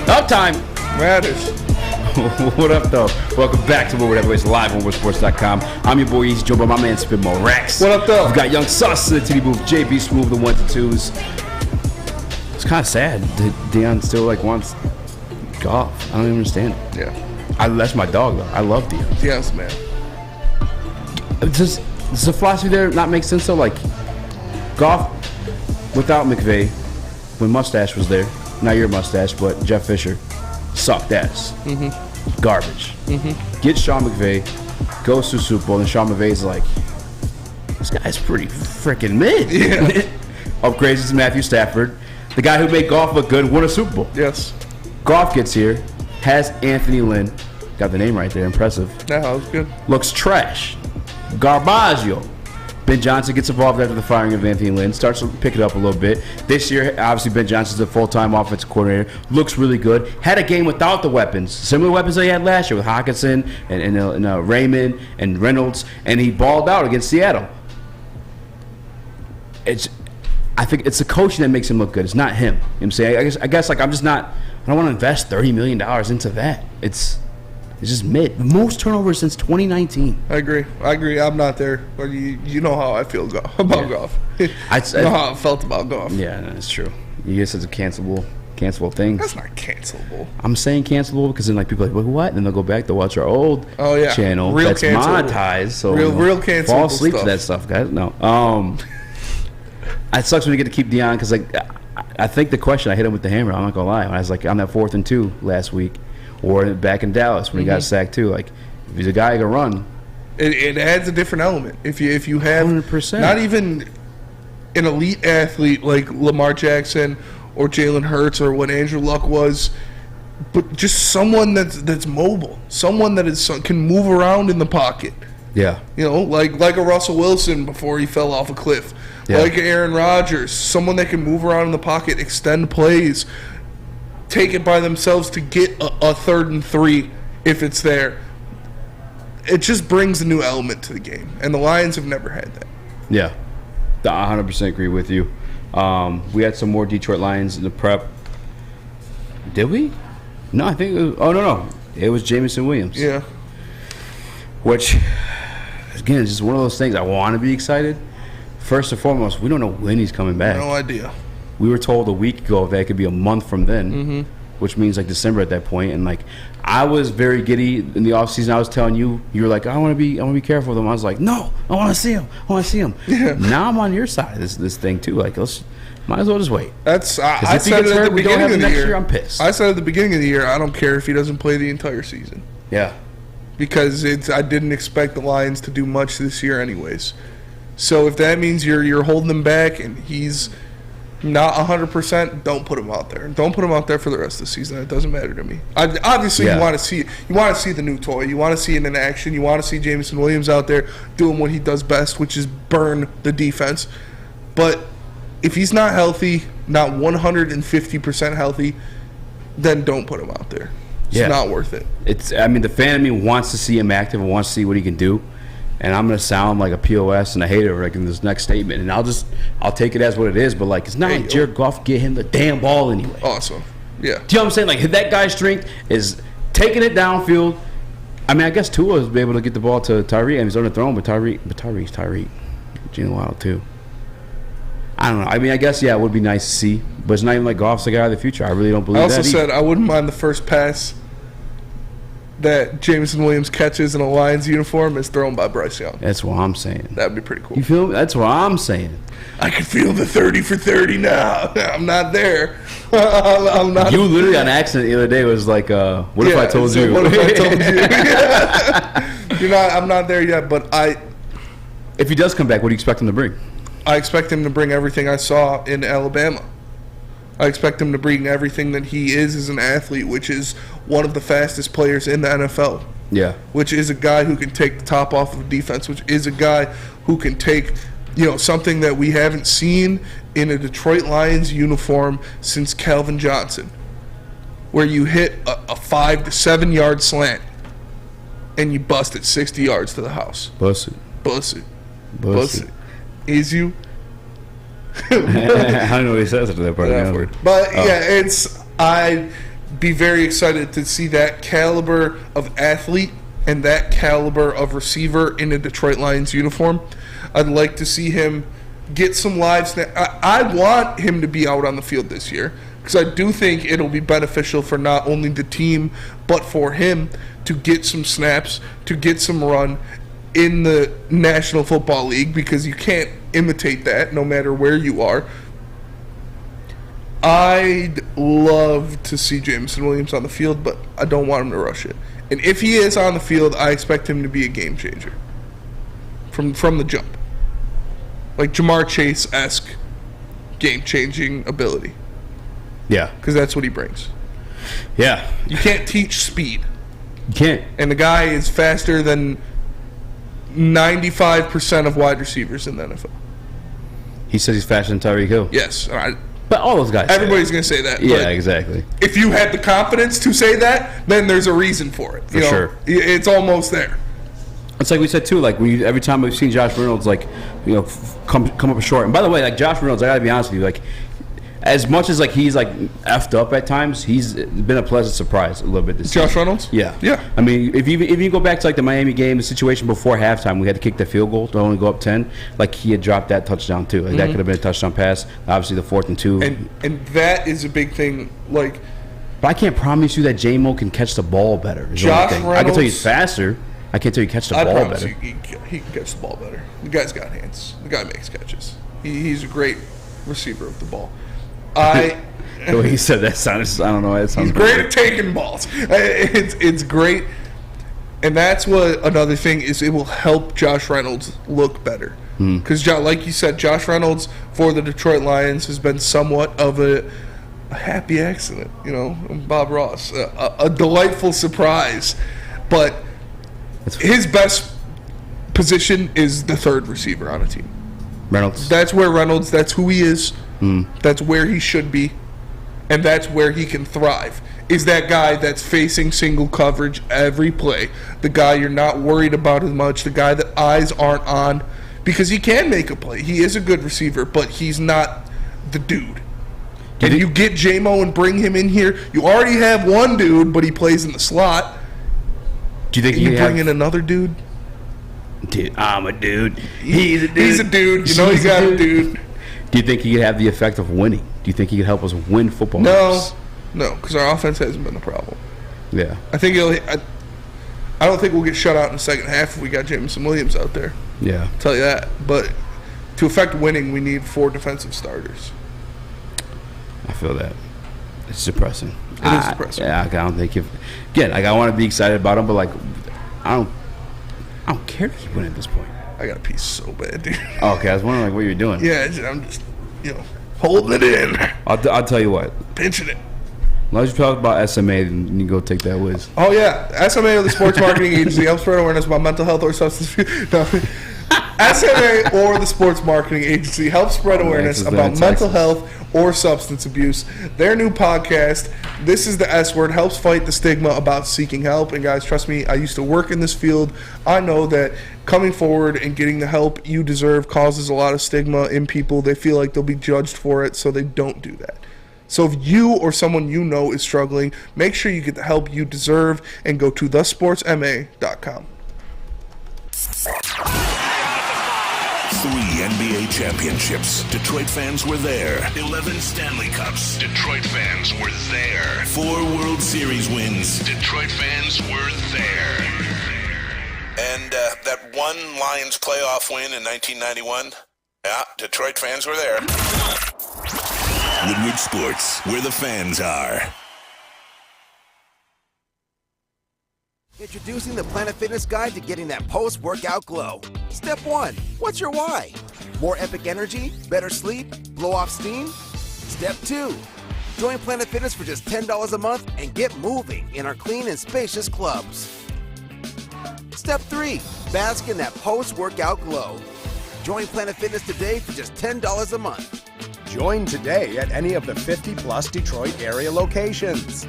Uptime matters. What up, though? Welcome back to Woodward Heavyweights live on WoodwardSports.com. I'm your boy Eazy, joined by my man Spitmo Rex. What up, though? We've got Young Sus in the TV booth, JB Smooth, the 1s and 2s. It's kind of sad that Dion still wants golf. I don't even understand it. Yeah. That's my dog, though. I love Dion. Yes, man. Does the philosophy there not make sense, though? Golf without McVay, when Mustache was there, not your mustache, but Jeff Fisher, sucked ass. Mm-hmm. Garbage. Mm-hmm. Get Sean McVay, goes to Super Bowl, and Sean McVay's like, this guy's pretty freaking mid. Yeah. Upgrades to Matthew Stafford, the guy who made golf look good, won a Super Bowl. Yes. Golf gets here, has Anthony Lynn, got the name right there, impressive. Yeah, that was good. Looks trash. Garbaggio. Ben Johnson gets involved after the firing of Anthony Lynn, starts to pick it up a little bit. This year, obviously, Ben Johnson's a full-time offensive coordinator, looks really good. Had a game without the weapons, similar weapons that he had last year with Hockenson and Raymond and Reynolds, and he balled out against Seattle. I think it's the coaching that makes him look good. It's not him. You know what I'm saying? I guess I'm just not. I don't want to invest $30 million into that. It's just mid. The most turnovers since 2019. I agree. I'm not there, but you know how I feel about golf. I know how I felt about golf. Yeah, that's true. You guess it's a cancelable thing. That's not cancelable. I'm saying cancelable because then like people are like, what? And then they'll go back to watch our old channel real that's monetized. So real cancelable. Fall asleep stuff. to that stuff, guys. No. It sucks when you get to keep Dion because like I think the question I hit him with the hammer. I'm not gonna lie. I was like on that 4th and 2 last week, or back in Dallas when he got sacked too. Like if he's a guy who can run, it adds a different element. If you have 100%. Not even an elite athlete like Lamar Jackson or Jalen Hurts or what Andrew Luck was, but just someone that's mobile, someone that can move around in the pocket. Yeah. You know, like a Russell Wilson before he fell off a cliff. Yeah. Like Aaron Rodgers, someone that can move around in the pocket, extend plays, take it by themselves to get a 3rd and 3 if it's there. It just brings a new element to the game, and the Lions have never had that. Yeah. I 100% agree with you. We had some more Detroit Lions in the prep. Did we? No, I think it was, no. It was Jameson Williams. Yeah. Which, again, is just one of those things. I want to be excited. First and foremost, we don't know when he's coming back. No idea. We were told a week ago that it could be a month from then, which means like December at that point. And like, I was very giddy in the offseason. I was telling you, you were like, I want to be careful with him. I was like, no, I want to see him. Yeah. Now I'm on your side of this thing too. Like, might as well just wait. I said it at the beginning of the year. I'm pissed. I said at the beginning of the year, I don't care if he doesn't play the entire season. Yeah. Because I didn't expect the Lions to do much this year anyways. So if that means you're holding him back and he's not 100%, don't put him out there. Don't put him out there for the rest of the season. It doesn't matter to me. Obviously, you want to see the new toy. You want to see it in action. You want to see Jameson Williams out there doing what he does best, which is burn the defense. But if he's not healthy, not 150% healthy, then don't put him out there. It's not worth it. The fan of me wants to see him active and wants to see what he can do. And I'm going to sound like a POS and a hater like in this next statement. And I'll take it as what it is. But, like, it's not like Jared Goff get him the damn ball anyway. Awesome. Yeah. Do you know what I'm saying? Like, that guy's strength is taking it downfield. I mean, I guess Tua was able to get the ball to Tyreek. And he's on the throne, but Tyreek. Gene Wild, too. I don't know. I mean, I guess, it would be nice to see. But it's not even like Goff's the guy of the future. I really don't believe that. I also said I wouldn't mind the first pass that Jameson Williams catches in a Lions uniform is thrown by Bryce Young. That's what I'm saying. That'd be pretty cool. You feel me? That's what I'm saying. I can feel the 30 for 30 now. I'm not there. I'm not. You literally on accident the other day was like, what if I told you? What if I told you? I'm not there yet, but if he does come back, what do you expect him to bring? I expect him to bring everything I saw in Alabama. I expect him to bring everything that he is as an athlete, which is one of the fastest players in the NFL. Yeah. Which is a guy who can take the top off of defense, which is a guy who can take, something that we haven't seen in a Detroit Lions uniform since Calvin Johnson, where you hit a 5 to 7 yard slant and you bust it 60 yards to the house. Bust it. Is you? I don't know what he says after that part. But I'd be very excited to see that caliber of athlete and that caliber of receiver in a Detroit Lions uniform. I'd like to see him get some live snaps. I want him to be out on the field this year because I do think it'll be beneficial for not only the team but for him to get some snaps, to get some run in the National Football League, because you can't imitate that no matter where you are. I'd love to see Jameson Williams on the field, but I don't want him to rush it. And if he is on the field, I expect him to be a game changer from the jump. Like Jamar Chase-esque game-changing ability. Yeah. Because that's what he brings. Yeah. You can't teach speed. You can't. And the guy is faster than 95% of wide receivers in the NFL. He says he's faster than Tyreek Hill. Yes. But all those guys everybody's going to say that. Yeah, exactly. If you had the confidence to say that, then there's a reason for it. For sure. It's almost there. It's like we said, too, like every time we've seen Josh Reynolds, like, come up short. And by the way, like Josh Reynolds, I got to be honest with you, like, as much as like he's like effed up at times, he's been a pleasant surprise a little bit this season. Josh Reynolds? Yeah. Yeah. I mean, if you go back to like the Miami game, the situation before halftime, we had to kick the field goal to only go up 10. Like he had dropped that touchdown too. Like that could have been a touchdown pass. Obviously the 4th and 2. And that is a big thing. Like, but I can't promise you that J-Mo can catch the ball better. Josh Reynolds, I can tell you he's faster. I can't tell you catch the ball better. He can catch the ball better. The guy's got hands. The guy makes catches. He's a great receiver of the ball. The way he said that sounded, I don't know. It sounds he's great at taking balls. It's great. And that's what another thing is. It will help Josh Reynolds look better. Because, like you said, Josh Reynolds for the Detroit Lions has been somewhat of a happy accident. You know, Bob Ross. A delightful surprise. But his best position is the third receiver on a team. Reynolds. That's where Reynolds, that's who he is. That's where he should be. And that's where he can thrive. Is that guy that's facing single coverage every play. The guy you're not worried about as much. The guy that eyes aren't on. Because he can make a play. He is a good receiver, but he's not the dude. And you get J-Mo and bring him in here. You already have one dude, but he plays in the slot. Do you think you bring in another dude? Dude, I'm a dude. He's a dude. He's a dude. You know you got a dude. Do you think he could have the effect of winning? Do you think he could help us win football games? No, because our offense hasn't been the problem. Yeah. I think I don't think we'll get shut out in the second half if we got Jameson Williams out there. Yeah. I'll tell you that. But to affect winning, we need 4 defensive starters. I feel that. It's depressing. It is depressing. Yeah, I don't think again, like I want to be excited about him, but like I don't care to keep winning at this point. I got a piece so bad, dude. Okay, I was wondering like what you're doing. Yeah, I'm just holding it in. I'll tell you what. Pinching it. As long as you talk about SMA, then you go take that whiz. Oh yeah, SMA or the Sports Marketing Agency helps spread awareness about mental health or substance abuse. No. SMA or the Sports Marketing Agency helps spread awareness about mental health or substance abuse. Their new podcast, This is the S Word, helps fight the stigma about seeking help. And guys, trust me, I used to work in this field. I know that coming forward and getting the help you deserve causes a lot of stigma in people. They feel like they'll be judged for it, so they don't do that. So if you or someone you know is struggling, make sure you get the help you deserve and go to thesportsma.com. 3 NBA championships. Detroit fans were there. 11 Stanley Cups. Detroit fans were there. 4 World Series wins. Detroit fans were there. And that one Lions playoff win in 1991. Yeah, Detroit fans were there. Woodward Sports, where the fans are. Introducing the Planet Fitness Guide to getting that post-workout glow. Step 1, what's your why? More epic energy, better sleep, blow off steam? Step 2, join Planet Fitness for just $10 a month and get moving in our clean and spacious clubs. Step 3, bask in that post-workout glow. Join Planet Fitness today for just $10 a month. Join today at any of the 50-plus Detroit area locations.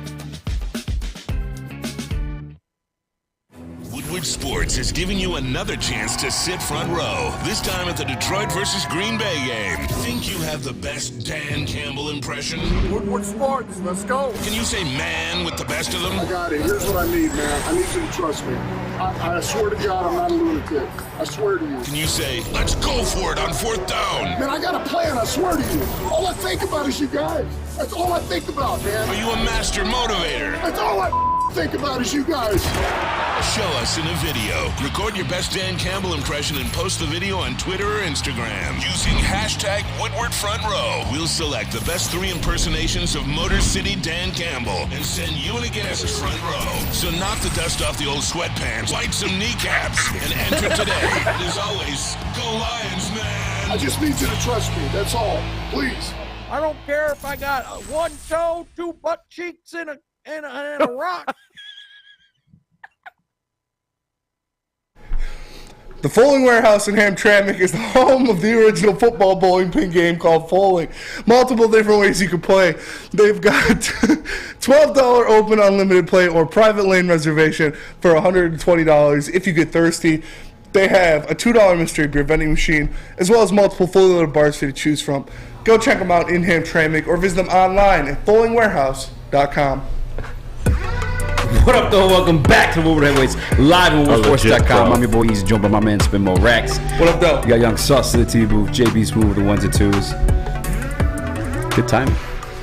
Woodward Sports is giving you another chance to sit front row, this time at the Detroit versus Green Bay game. Think you have the best Dan Campbell impression? Woodward Sports, let's go. Can you say man with the best of them? I got it. Here's what I need, man. I need you to trust me. I swear to God, I'm not a lunatic. I swear to you. Can you say, let's go for it on 4th down? Man, I got a plan, I swear to you. All I think about is you guys. That's all I think about, man. Are you a master motivator? That's all I think about is you guys. Show us in a video. Record your best Dan Campbell impression and post the video on Twitter or Instagram using hashtag Woodward Front Row. We'll select the best 3 impersonations of Motor City Dan Campbell and send you and a guest front row. So knock the dust off the old sweatpants, light some kneecaps, and enter today. And as always, go Lions, man. I just need you to trust me. That's all. Please. I don't care if I got 1 toe, 2 butt cheeks, and a rock. The Foaling Warehouse in Hamtramck is the home of the original football bowling pin game called Foaling. Multiple different ways you can play. They've got $12 open unlimited play or private lane reservation for $120 if you get thirsty. they have a $2 mystery beer vending machine, as well as multiple fully loaded bars for you to choose from. Go check them out in Hamtramck or visit them online at bowlingwarehouse.com. What up, though? Welcome back to Woodward Heavyweights, live on WoodwardSports.com. I'm your boy Eazy, joined by my man Spin Mo Racks. What up, though? You got Young Sauce in the TV booth, JB Spoon with the 1s and 2s. Good timing.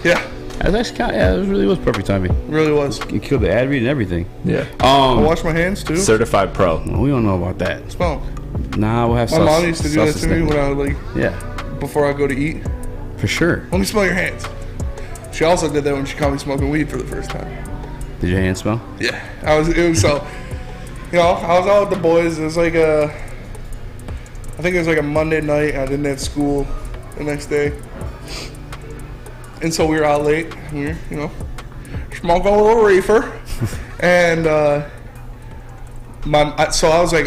Yeah. That was actually it really was perfect timing. It really was. You killed the ad read and everything. Yeah. I wash my hands, too. Certified pro. Well, we don't know about that. Smell. Nah, we'll have My mom used to do that to me when I was before I go to eat. For sure. Let me smell your hands. She also did that when she caught me smoking weed for the first time. Did your hands smell? Yeah. I was out with the boys. It was like I think it was like a Monday night. I didn't have school the next day. And so we were out late. We were, smoking a little reefer. And so I was like,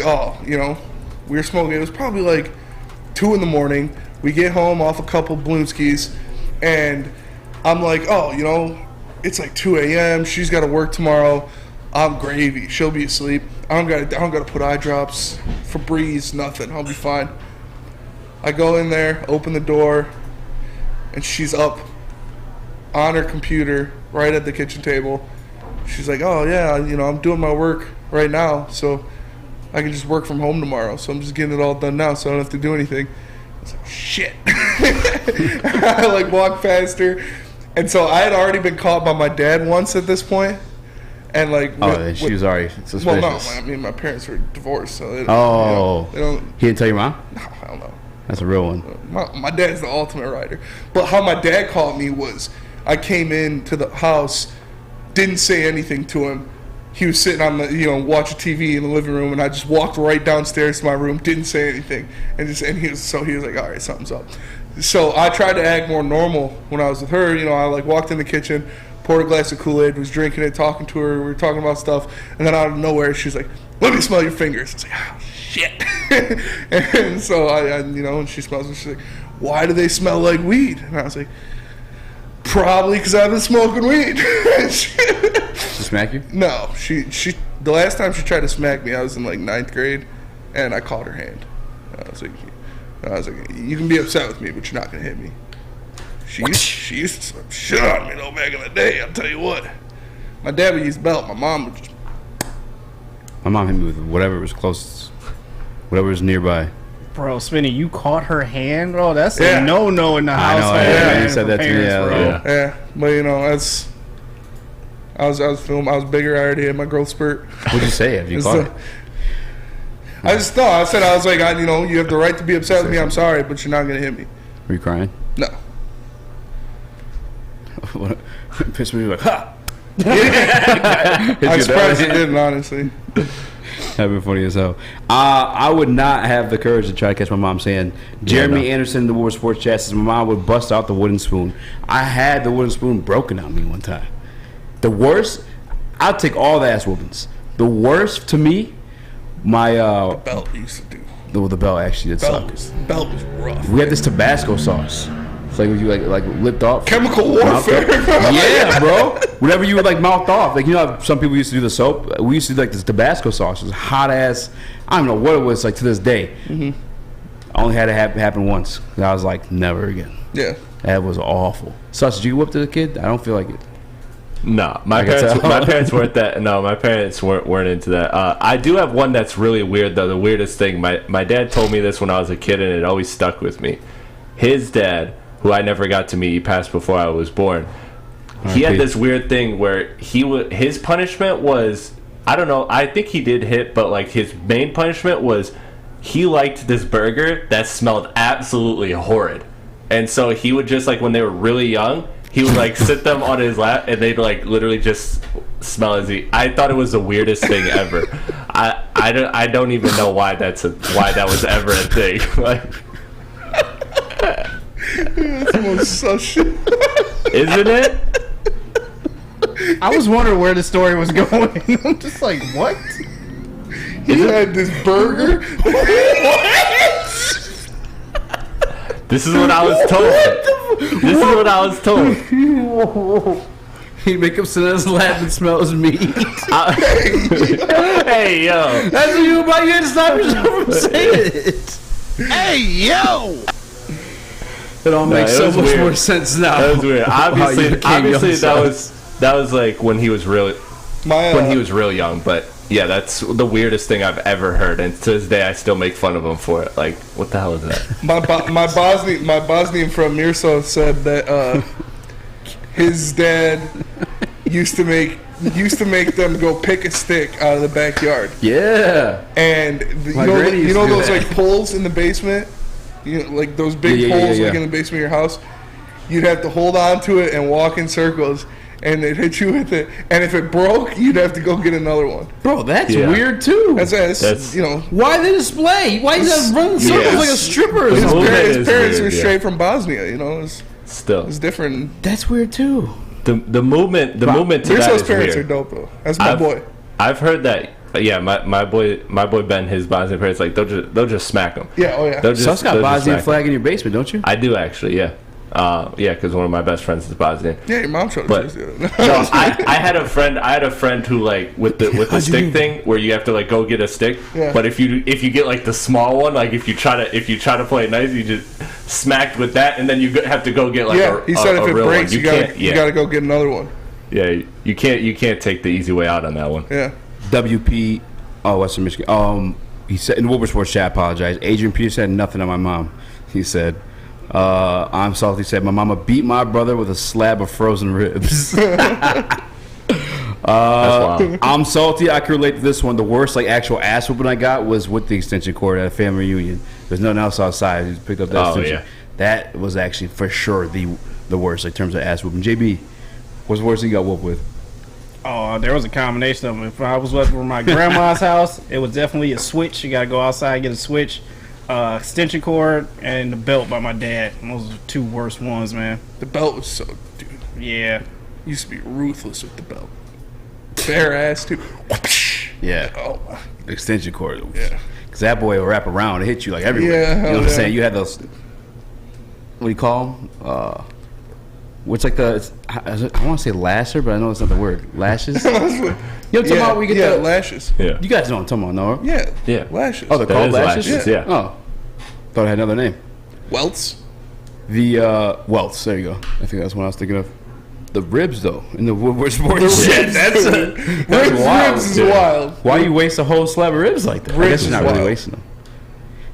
we were smoking. It was probably like 2 a.m. We get home off a couple Bloomskis. And I'm like, it's like 2 a.m. She's got to work tomorrow. I'm gravy. She'll be asleep. I don't gotta put eye drops, Febreze, nothing. I'll be fine. I go in there, open the door, and she's up on her computer right at the kitchen table. She's like, oh yeah, I'm doing my work right now, so I can just work from home tomorrow. So I'm just getting it all done now, so I don't have to do anything. I was like, shit. I walked past her, and so I had already been caught by my dad once at this point, and she was already suspicious. Well, no, my parents were divorced, so they don't. He didn't tell your mom? No, I don't know. That's a real one. My dad's the ultimate writer. But how my dad caught me was I came into the house, didn't say anything to him. He was sitting on the, watching TV in the living room, and I just walked right downstairs to my room, didn't say anything, and he was like, all right, something's up. So I tried to act more normal when I was with her. I walked in the kitchen, poured a glass of Kool-Aid, was drinking it, talking to her. We were talking about stuff, and then out of nowhere, she's like, "Let me smell your fingers." It's like, oh shit. And so and she smells it. She's like, "Why do they smell like weed?" And I was like, "Probably because I've been smoking weed." She smack you? No, she. The last time she tried to smack me, I was in 9th grade, and I caught her hand. I was like, "You can be upset with me, but you're not gonna hit me." She used to slap shit on me though back in the day. I'll tell you what. My dad would use belt. My mom would just. My mom hit me with whatever was closest, whatever was nearby. Bro, Spinny, you caught her hand, bro. That's a no-no in the house. I know. You said that to me. Yeah, but that's. I was filming. I was bigger. I already had my growth spurt. What'd you say after you caught it? I just thought. I said I was like, you have the right to be upset with me. I'm sorry, but you're not gonna hit me. Were you crying? No. Pissed me like, ha! I'm surprised you didn't, honestly. That'd been funny as hell. I would not have the courage to try to catch my mom saying, Jeremy Anderson, the Woodward Sports Chat, says my mom would bust out the wooden spoon. I had the wooden spoon broken on me one time. The worst, I'll take all the ass whoopings. The worst to me, my the belt used to do. The belt actually did suck. Belt was rough. We had this Tabasco sauce. It's like when you like lipped off. Chemical warfare. Yeah, bro. Whenever you would mouth off, how some people used to do the soap. We used to do this Tabasco sauce. It was hot ass. I don't know what it was to this day. Mm-hmm. I only had it happen once. And I was like, never again. Yeah. That was awful. Sauce, did you whip to the kid? I don't feel like it. No, my parents weren't that. No, my parents weren't into that. I do have one that's really weird though. The weirdest thing. My dad told me this when I was a kid, and it always stuck with me. His dad, who I never got to meet, he passed before I was born. He had this weird thing where his punishment was, I don't know, I think he did hit, but his main punishment was he liked this burger that smelled absolutely horrid. And so he would just when they were really young, he would sit them on his lap and they'd literally just smell as he. I thought it was the weirdest thing ever. I don't even know why that was ever a thing. That's almost so shit. Isn't it? I was wondering where the story was going. I'm just like, what? He had this burger? What? This is what I was told. This is what I was told. He'd make him sit on his lap and smell his meat. Hey, yo. That's what you about. You had to stop yourself from saying it. Hey, yo. It all makes so much more sense now. That was weird. Obviously that was like when he was really young. But yeah, that's the weirdest thing I've ever heard, and to this day I still make fun of him for it. Like, what the hell is that? My Bosnian from Mirso said that his dad used to make them go pick a stick out of the backyard. Yeah. And you know those like poles in the basement, like those big poles like in the basement of your house. You'd have to hold on to it and walk in circles, and they'd hit you with it. And if it broke, you'd have to go get another one. Bro, that's weird too. That's why the display? Why is that running circles like a stripper? His parents were straight from Bosnia. It's different. That's weird too. The movement to that is parents weird. are dope though. That's my boy. I've heard that. Yeah, my boy Ben, his Bosnian parents, like they'll just smack him. Yeah, oh yeah. So it's got a Bosnian flag in your basement, don't you? I do actually, yeah. Because one of my best friends is Bosnian. Yeah, your mom showed it. No, I had a friend who like with the stick thing where you have to like go get a stick. Yeah. But if you get like the small one, like if you try to play it nice, you just smacked with that, and then you have to go get like he said if it breaks, one. you gotta go get another one. Yeah, you can't take the easy way out on that one. Yeah. WP, Western Michigan. He said in Woodward Sports Chat, apologize. Adrian Pierce said nothing on my mom. He said. I'm salty. Said my mama beat my brother with a slab of frozen ribs. I'm salty. I can relate to this one. The worst like actual ass whooping I got was with the extension cord at a family reunion. There's nothing else outside. He just picked up that extension. Yeah. That was actually for sure the worst like, in terms of ass whooping. JB, what's the worst you got whooped with? Oh, there was a combination of them. If I was over my grandma's house, it was definitely a switch. You got to go outside and get a switch. Extension cord and the belt by my dad. Those are the two worst ones, man. The belt was so, dude. Yeah. Used to be ruthless with the belt. Bare ass too. Yeah. Oh. Extension cord. Yeah. Because that boy will wrap around and hit you like everywhere. Yeah. You know what I'm saying? You had those. What do you call them? What's like the? I want to say lasher, but I know it's not the word. Lashes. You know what I'm talking about? We get the lashes. Yeah. You guys know what I'm talking about, no? Yeah. Lashes. Oh, they're called lashes? Yeah. Oh. Thought it had another name. Welts? The welts. There you go. I think that's what I was thinking of. The ribs, though, in the Woodward Sports. That's wild. Ribs is wild. Why you waste a whole slab of ribs like that? I guess you're not really wasting them.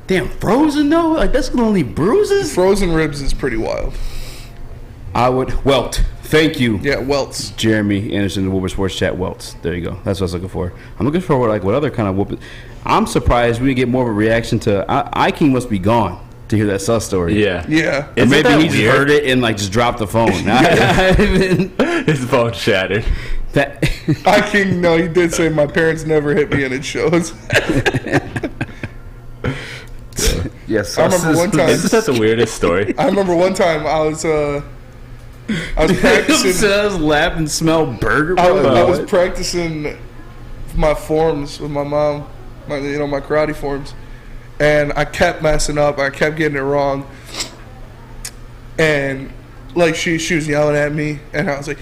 Damn, frozen though? Like that's gonna leave bruises? Frozen ribs is pretty wild. I would welt. Thank you. Yeah, welts. Jeremy Anderson, the Woodward Sports Chat, welts. There you go. That's what I was looking for. I'm looking for what other kind of whoop. I'm surprised we didn't get more of a reaction to. King must be gone to hear that sus story. Yeah. Yeah. Or maybe he just heard it and like just dropped the phone. His phone shattered. King, no, he did say my parents never hit me and it shows. Yes. I remember one time. Isn't that the weirdest story? I remember one time I was practicing. Says lap and smell burger. I was practicing my forms with my mom, my karate forms, and I kept messing up. I kept getting it wrong, and like she was yelling at me, and I was like,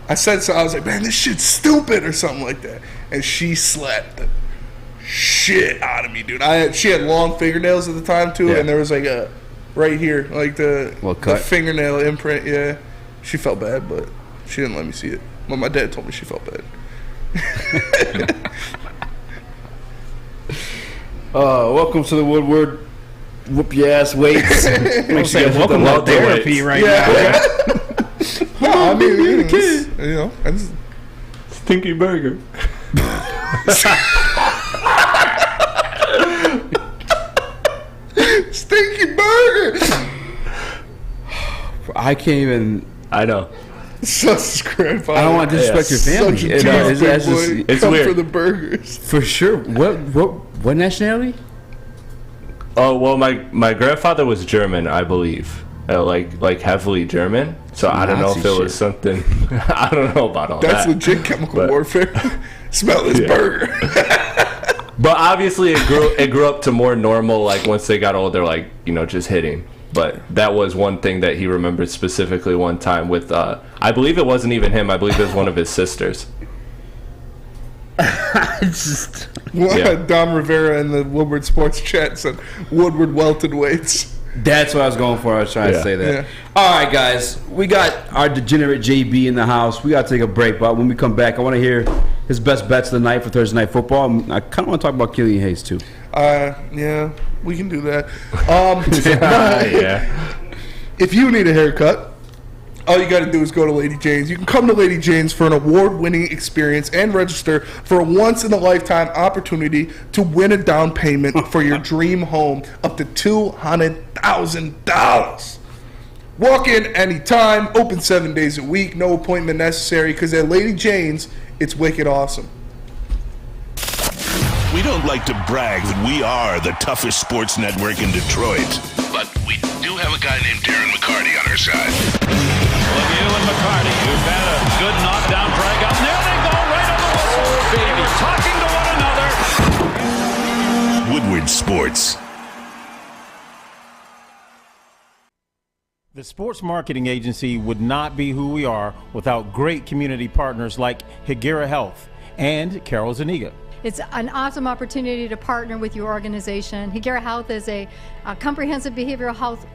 I was like, man, this shit's stupid or something like that, and she slapped the shit out of me, dude. She had long fingernails at the time too, and there was like a right here, like the fingernail imprint. Yeah, she felt bad, but she didn't let me see it. Well, my dad told me she felt bad. Welcome to the Woodward. Whoop your ass weights. Welcome to therapy right now. No, I mean, I just Stinky burger. Stinky burger. I can't even. I know. Sus grandfather. I don't want to disrespect your family. Such a boy. It's Come weird. for the burgers. For sure. What nationality? Oh well, my grandfather was German, I believe, like heavily German. So I don't know if it was something. I don't know about all that. That's legit chemical warfare. Smell this burger. But obviously, it grew up to more normal. Like once they got older, like just hitting. But that was one thing that he remembered specifically one time with, I believe it wasn't even him. I believe it was one of his sisters. Dom Rivera in the Woodward Sports chat said Woodward welted weights. That's what I was going for. I was trying to say that. Yeah. All right, guys. We got our degenerate JB in the house. We got to take a break, but when we come back, I want to hear his best bets of the night for Thursday Night Football. I kind of want to talk about Killian Hayes, too. Yeah, we can do that. Yeah. If you need a haircut, all you got to do is go to Lady Jane's. You can come to Lady Jane's for an award-winning experience and register for a once-in-a-lifetime opportunity to win a down payment for your dream home up to $200,000. Walk in anytime, open 7 days a week, no appointment necessary, because at Lady Jane's, it's wicked awesome. We don't like to brag that we are the toughest sports network in Detroit, but we do have a guy named Darren McCarty on our side. Lemieux and McCarty, who've had a good knockdown drag out. There they go, right on the whistle. They were talking to one another. Woodward Sports. The sports marketing agency would not be who we are without great community partners like Higuera Health and Carol Zuniga. It's an awesome opportunity to partner with your organization. Higuera Health is a comprehensive behavioral health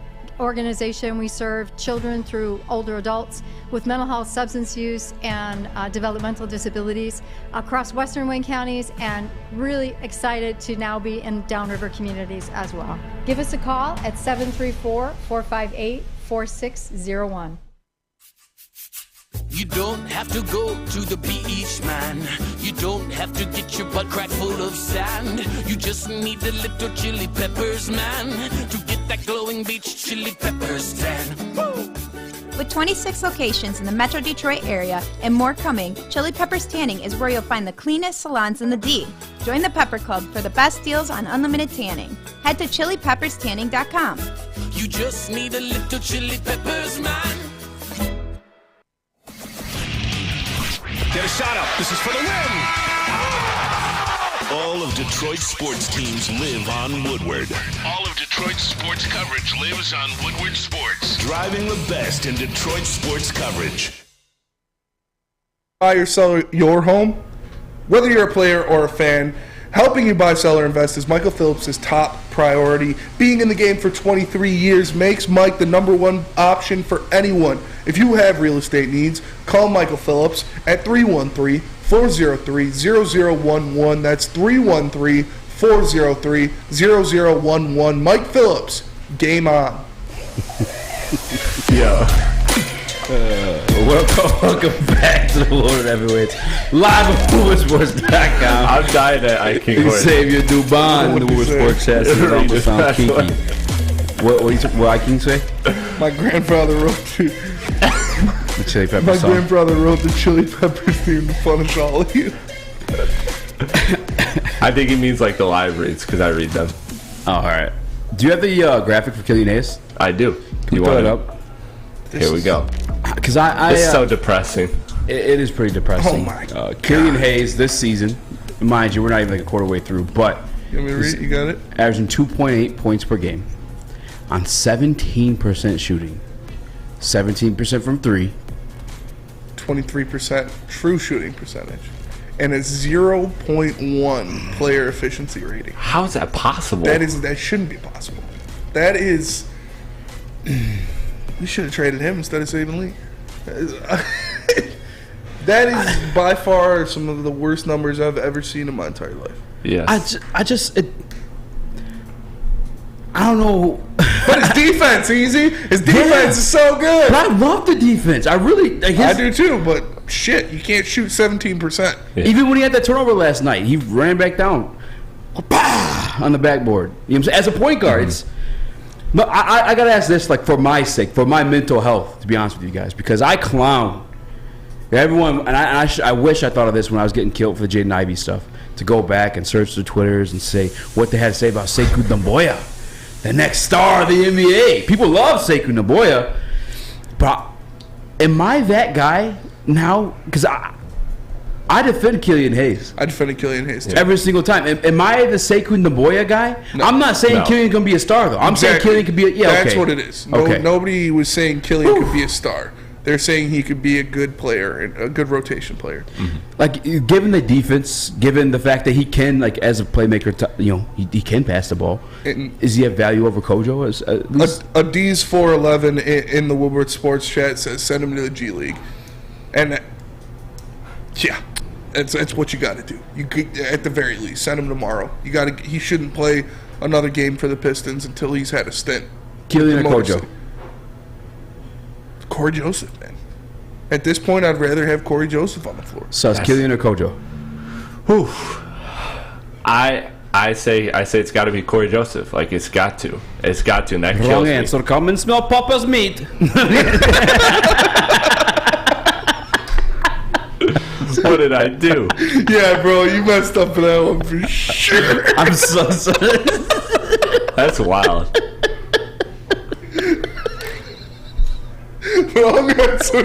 organization. We serve children through older adults with mental health, substance use, and developmental disabilities across Western Wayne counties, and really excited to now be in downriver communities as well. Give us a call at 734-458-4601. You don't have to go to the beach, man. You don't have to get your butt crack full of sand. You just need a little chili peppers, man, to get that glowing beach chili peppers tan. Woo! With 26 locations in the Metro Detroit area and more coming, Chili Peppers Tanning is where you'll find the cleanest salons in the D. Join the Pepper Club for the best deals on unlimited tanning. Head to chilipepperstanning.com. You just need a little chili peppers, man. Get a shot up. This is for the win. All of Detroit's sports teams live on Woodward. All of Detroit's sports coverage lives on Woodward Sports. Driving the best in Detroit sports coverage. Buy or sell your home? Whether you're a player or a fan, helping you buy, sell, or invest is Michael Phillips' top priority. Being in the game for 23 years makes Mike the number one option for anyone. If you have real estate needs, call Michael Phillips at 313-403-0011. That's 313-403-0011. Mike Phillips, game on. Welcome back to the Woodward Heavyweights. Live on WoodwardSports.com. I'm dying at I King Xavier Dubon, the Woodward Sports Chat. It sounds kinky. What I King say? My grandfather wrote the chili pepper My song. grandfather wrote the chili peppers theme to punish all of you. I think he means like the live reads because I read them. Oh, all right. Do you have the graphic for Killian Hayes? I do. Can you throw it up? Here we go. Because I it's so depressing. It is pretty depressing. Oh my God. Killian Hayes this season, mind you, we're not even like a quarter way through, but You want me to read? You got it? averaging 2.8 points per game on 17% shooting, 17% from three, 23% true shooting percentage, and a 0.1 player efficiency rating. How is that possible? That shouldn't be possible. That is. We should have traded him instead of saving Lee. That is by far some of the worst numbers I've ever seen in my entire life. Yes. I don't know. But his defense, Easy. His defense is so good. But I love the defense. I really. I do too, but shit, you can't shoot 17%. Yeah. Even when he had that turnover last night, he ran back down on the backboard. You know what I'm saying? As a point guard, it's. But I got to ask this, like, for my sake, for my mental health, to be honest with you guys, because I clown everyone, and I wish I thought of this when I was getting killed for the Jaden Ivey stuff, to go back and search the Twitters and say what they had to say about Sekou Doumbouya, the next star of the NBA. People love Sekou Doumbouya, but am I that guy now? Because I defend Killian Hayes. I defended Killian Hayes too. Every single time. Am I the Sekou Naboya guy? No. I'm not saying Killian can be a star, though. I'm saying Killian could be a... Yeah, That's okay. what it is. Okay. Nobody was saying Killian could be a star. They're saying he could be a good player, a good rotation player. Like, given the defense, given the fact that he can, like, as a playmaker, he can pass the ball. Is he have value over Kojo? A D's 411 in the Woodward Sports chat says send him to the G League, and yeah, it's what you got to do. You at the very least send him tomorrow. He shouldn't play another game for the Pistons until he's had a stint. Killian or Kojo? Corey Joseph, man. At this point, I'd rather have Corey Joseph on the floor. So it's Killian or Kojo? Whew. I say it's got to be Corey Joseph. Like, it's got to. It's got to. And that kills me. Answer. Come and smell Papa's meat. What did I do? Yeah, bro, you messed up for that one for sure. I'm so sorry. That's wild. Wrong answer.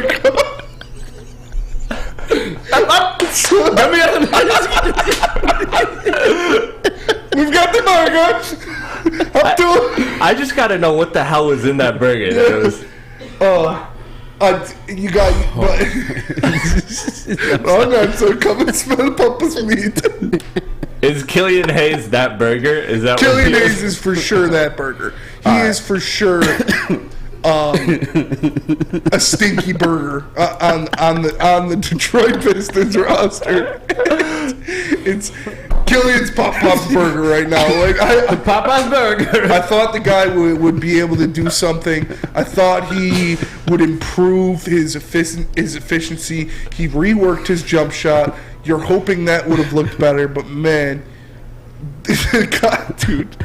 We've got the burger. I just got to know what the hell was in that burger. You got wrong answer. Come and smell Papa's meat. Is Killian Hayes that burger? Is that Killian Hayes is for sure that burger. He is for sure a stinky burger on the Detroit Pistons roster. It's Killian's Papa's burger right now. Like Papa's burger. I thought the guy would be able to do something. I thought he would improve his efficiency. He reworked his jump shot. You're hoping that would have looked better, but man, God, dude.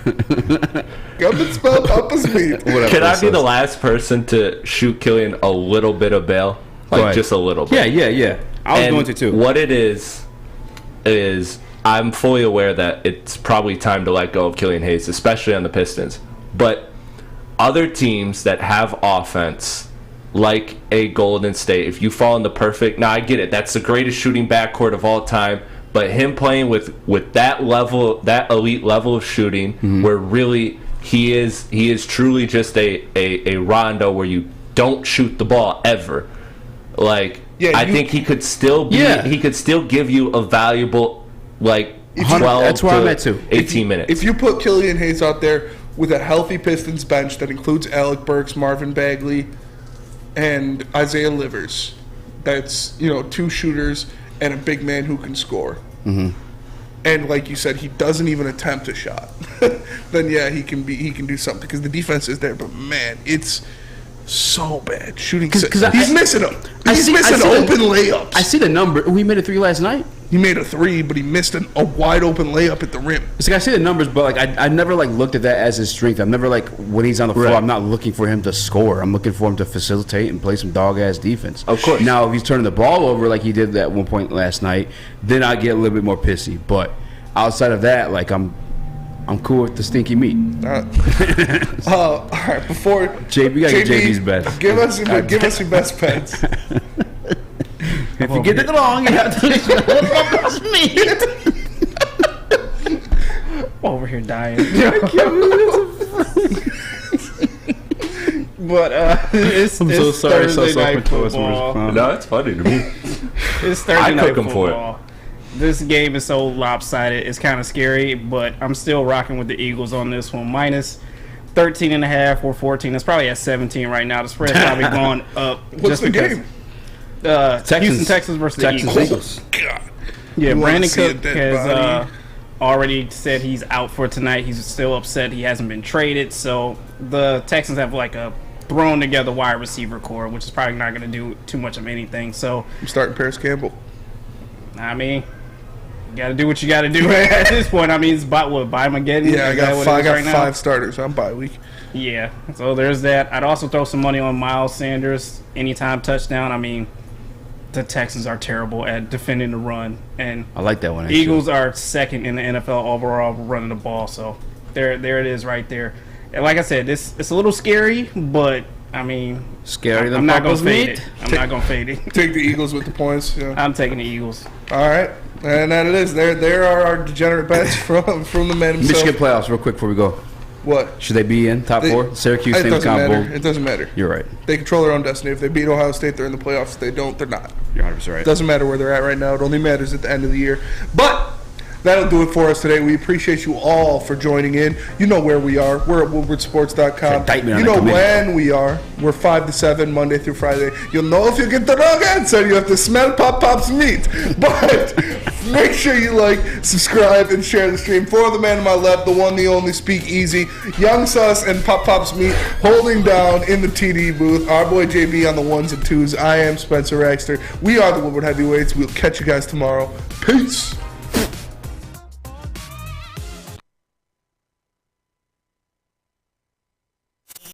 Come and smell Papa's meat. Can I be the last person to shoot Killian a little bit of bail? Like, just a little bit. Yeah. I was going to, too. What it is I'm fully aware that it's probably time to let go of Killian Hayes, especially on the Pistons. But other teams that have offense, like a Golden State, if you fall in the perfect... Now, I get it. That's the greatest shooting backcourt of all time. But him playing with that level, that elite level of shooting, where really he is truly just a Rondo where you don't shoot the ball ever. Like, I think he could still be. Yeah. He could still give you a valuable 12 that's where I'm at too. 18 minutes. If you put Killian Hayes out there with a healthy Pistons bench that includes Alec Burks, Marvin Bagley, and Isaiah Livers, that's 2 shooters and a big man who can score. And like you said, he doesn't even attempt a shot. Then yeah, he can do something because the defense is there. But man, it's so bad shooting. He's missing them. He's missing open layups. I see the number. We made a 3 last night. He made a 3, but he missed a wide open layup at the rim. It's like I see the numbers, but I never looked at that as his strength. I'm never when he's on the floor, I'm not looking for him to score. I'm looking for him to facilitate and play some dog ass defense. Of course. Now if he's turning the ball over like he did at one point last night, then I get a little bit more pissy. But outside of that, I'm cool with the stinky meat. All right, before JB, gotta get JB's best. Give us your best bets. If you get it wrong, you have to Papa's meat. Over here dying. But it's so sorry. Thursday night football. No, it's funny to me. It's Thursday night football. This game is so lopsided. It's kind of scary, but I'm still rocking with the Eagles on this one. Minus 13.5 or 14. It's probably at 17 right now. The spread's probably going up. What's the game? Houston Texans versus the Eagles. God. Yeah, Brandon Cook has already said he's out for tonight. He's still upset he hasn't been traded. So the Texans have a thrown together wide receiver core, which is probably not going to do too much of anything. So I'm starting Paris Campbell. I mean, you got to do what you got to do at this point. I mean, it's Bye-Mageddon. Yeah, I got 5 starters on bye week. Yeah, so there's that. I'd also throw some money on Miles Sanders anytime touchdown. I mean, the Texans are terrible at defending the run, and I like that one. Actually. Eagles are second in the NFL overall running the ball. So there it is right there. And like I said, it's a little scary, but I mean, scary. I'm not gonna fade it. I'm not gonna fade it. Take the Eagles with the points. Yeah. I'm taking the Eagles. All right, and that it is. There are our degenerate bets from the man himself. Michigan playoffs, real quick before we go. What? Should they be in top 4? Syracuse, it doesn't matter. bold. It doesn't matter. You're right. They control their own destiny. If they beat Ohio State, they're in the playoffs. If they don't, they're not. You're 100% right. It doesn't matter where they're at right now. It only matters at the end of the year. But that'll do it for us today. We appreciate you all for joining in. You know where we are. We're at WoodwardSports.com. You know when we are. We're 5 to 7, Monday through Friday. You'll know if you get the wrong answer. You have to smell Pop's meat. But make sure you like, subscribe, and share the stream. For the man to my left, the one, the only, Speak Easy, Young Sus, and Pop's meat holding down in the TD booth. Our boy JB on the 1s and 2s. I am Spencer Raxter. We are the Woodward Heavyweights. We'll catch you guys tomorrow. Peace.